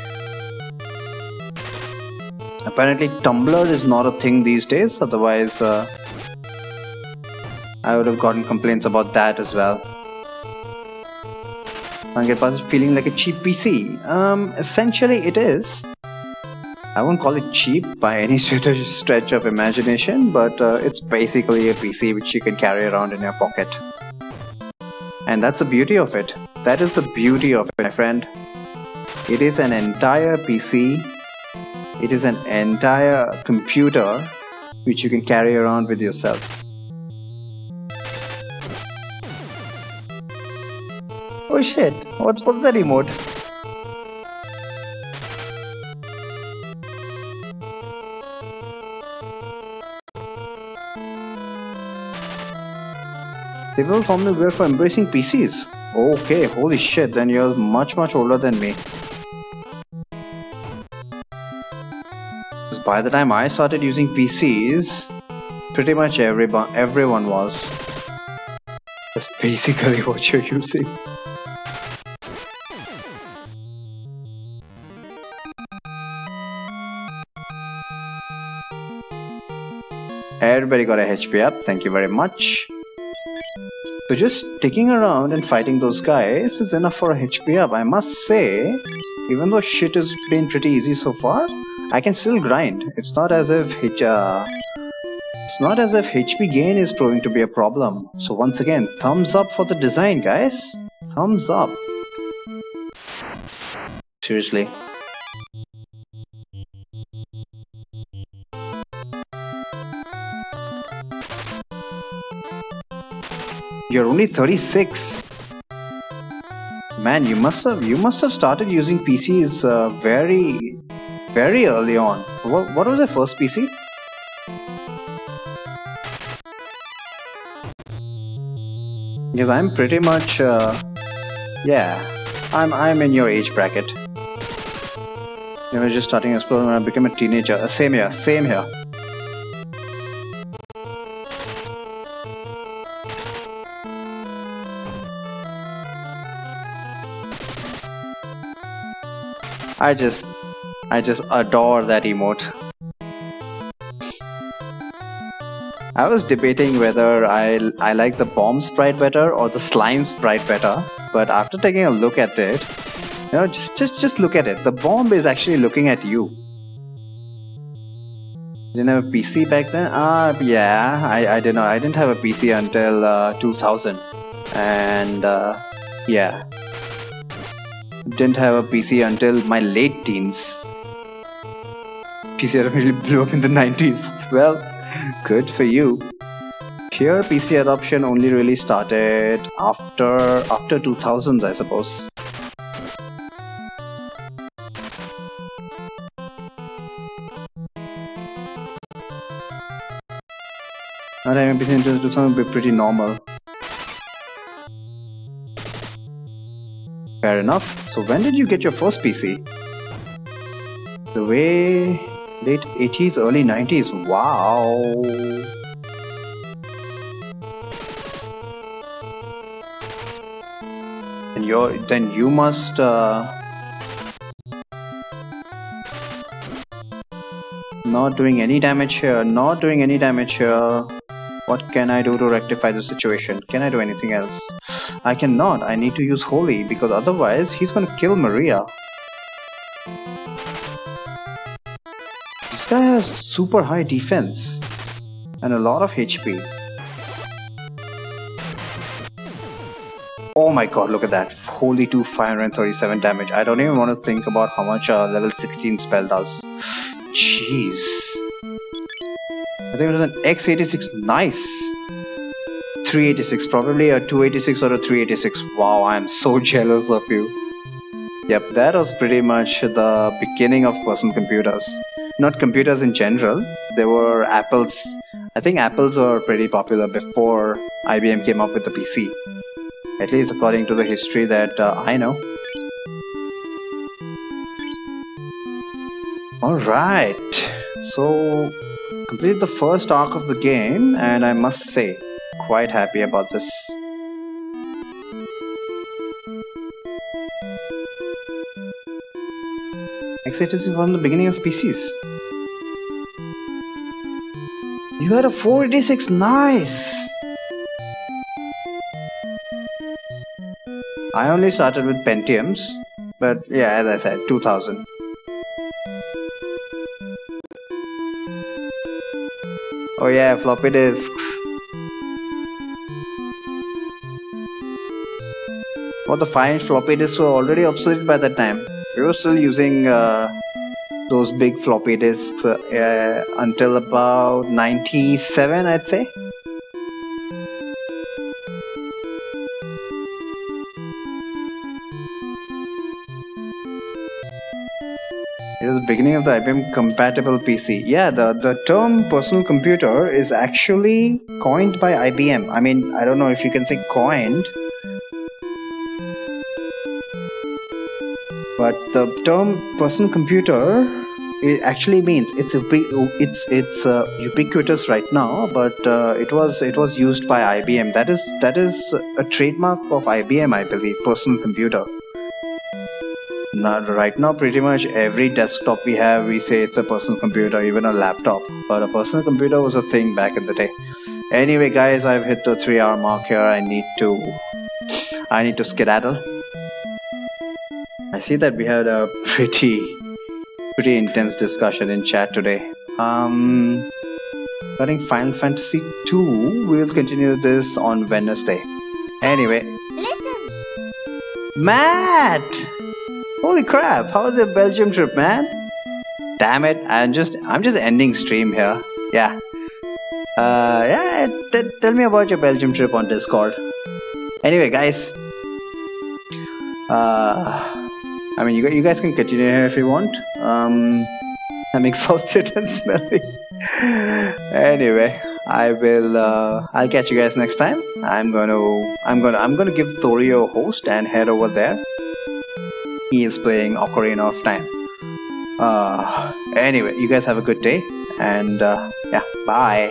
Apparently Tumblr is not a thing these days, otherwise I would have gotten complaints about that as well. Can't get past feeling like a cheap PC. Essentially it is. I won't call it cheap by any stretch of imagination, but it's basically a PC which you can carry around in your pocket. And that's the beauty of it. That is the beauty of it, my friend. It is an entire PC. It is an entire computer which you can carry around with yourself. Oh shit, what's that emote? They will form the way for embracing PCs. Okay, holy shit, then you're much older than me. By the time I started using PCs, pretty much everyone was. That's basically what you're using. Everybody got a HP up, thank you very much. So just sticking around and fighting those guys is enough for a HP up. I must say, even though shit has been pretty easy so far, I can still grind. It's not as if HP gain is proving to be a problem. So once again, thumbs up for the design, guys. Thumbs up. Seriously. You're only 36. Man, you must have started using PCs very early on. What was the first PC? Because I'm pretty much yeah, I'm in your age bracket. You know, just starting exploring when I became a teenager. Same here. I just adore that emote. I was debating whether I like the bomb sprite better or the slime sprite better, but after taking a look at it, you know, just look at it. The bomb is actually looking at you. Didn't have a PC back then? Yeah, I don't know. I didn't have a PC until 2000, and yeah. Didn't have a PC until my late teens. PC really blew up in the 90s. Well, good for you. Here, PC adoption only really started after 2000s, I suppose. Not having a PC until 2000 would be pretty normal. Fair enough. So when did you get your first PC? The way Late 80s, early 90s. Wow. And then you must not doing any damage here. Not doing any damage here. What can I do to rectify the situation? Can I do anything else? I cannot. I need to use Holy because otherwise he's gonna kill Maria. This guy has super high defense and a lot of HP. Oh my god, look at that. Holy 2, 537 damage. I don't even want to think about how much a level 16 spell does. Jeez. I think it was an X86. Nice. 386. Probably a 286 or a 386. Wow, I'm so jealous of you. Yep, that was pretty much the beginning of personal computers. Not computers in general. There were Apples. I think Apples were pretty popular before IBM came up with the PC. At least according to the history that I know. Alright. So, completed the first arc of the game, and I must say, quite happy about this. X86 was the beginning of PCs. You had a 486, nice! I only started with Pentiums, but yeah, as I said, 2000. Oh yeah, floppy disks. Well, the 5-inch floppy disks were already obsolete by that time. We were still using those big floppy disks until about 97, I'd say. It was the beginning of the IBM compatible PC. Yeah, the term personal computer is actually coined by IBM. I mean, I don't know if you can say coined, but the term personal computer, it actually means it's ubiquitous right now, but it was used by IBM. That is a trademark of IBM, I believe. Personal computer. Now, right now, pretty much every desktop we have, we say it's a personal computer, even a laptop. But a personal computer was a thing back in the day. Anyway, guys, I've hit the 3-hour mark here. I need to skedaddle. I see that we had a pretty intense discussion in chat today. Regarding Final Fantasy 2, we'll continue this on Wednesday. Anyway, Listen. Matt! Holy crap! How was your Belgium trip, man? Damn it! I'm just ending stream here. Yeah. Tell me about your Belgium trip on Discord. Anyway, guys. I mean, you guys can continue here if you want. I'm exhausted and smelly. Anyway, I'll catch you guys next time. I'm gonna give Thorio a host and head over there. He is playing Ocarina of Time. Anyway, you guys have a good day, and yeah, bye.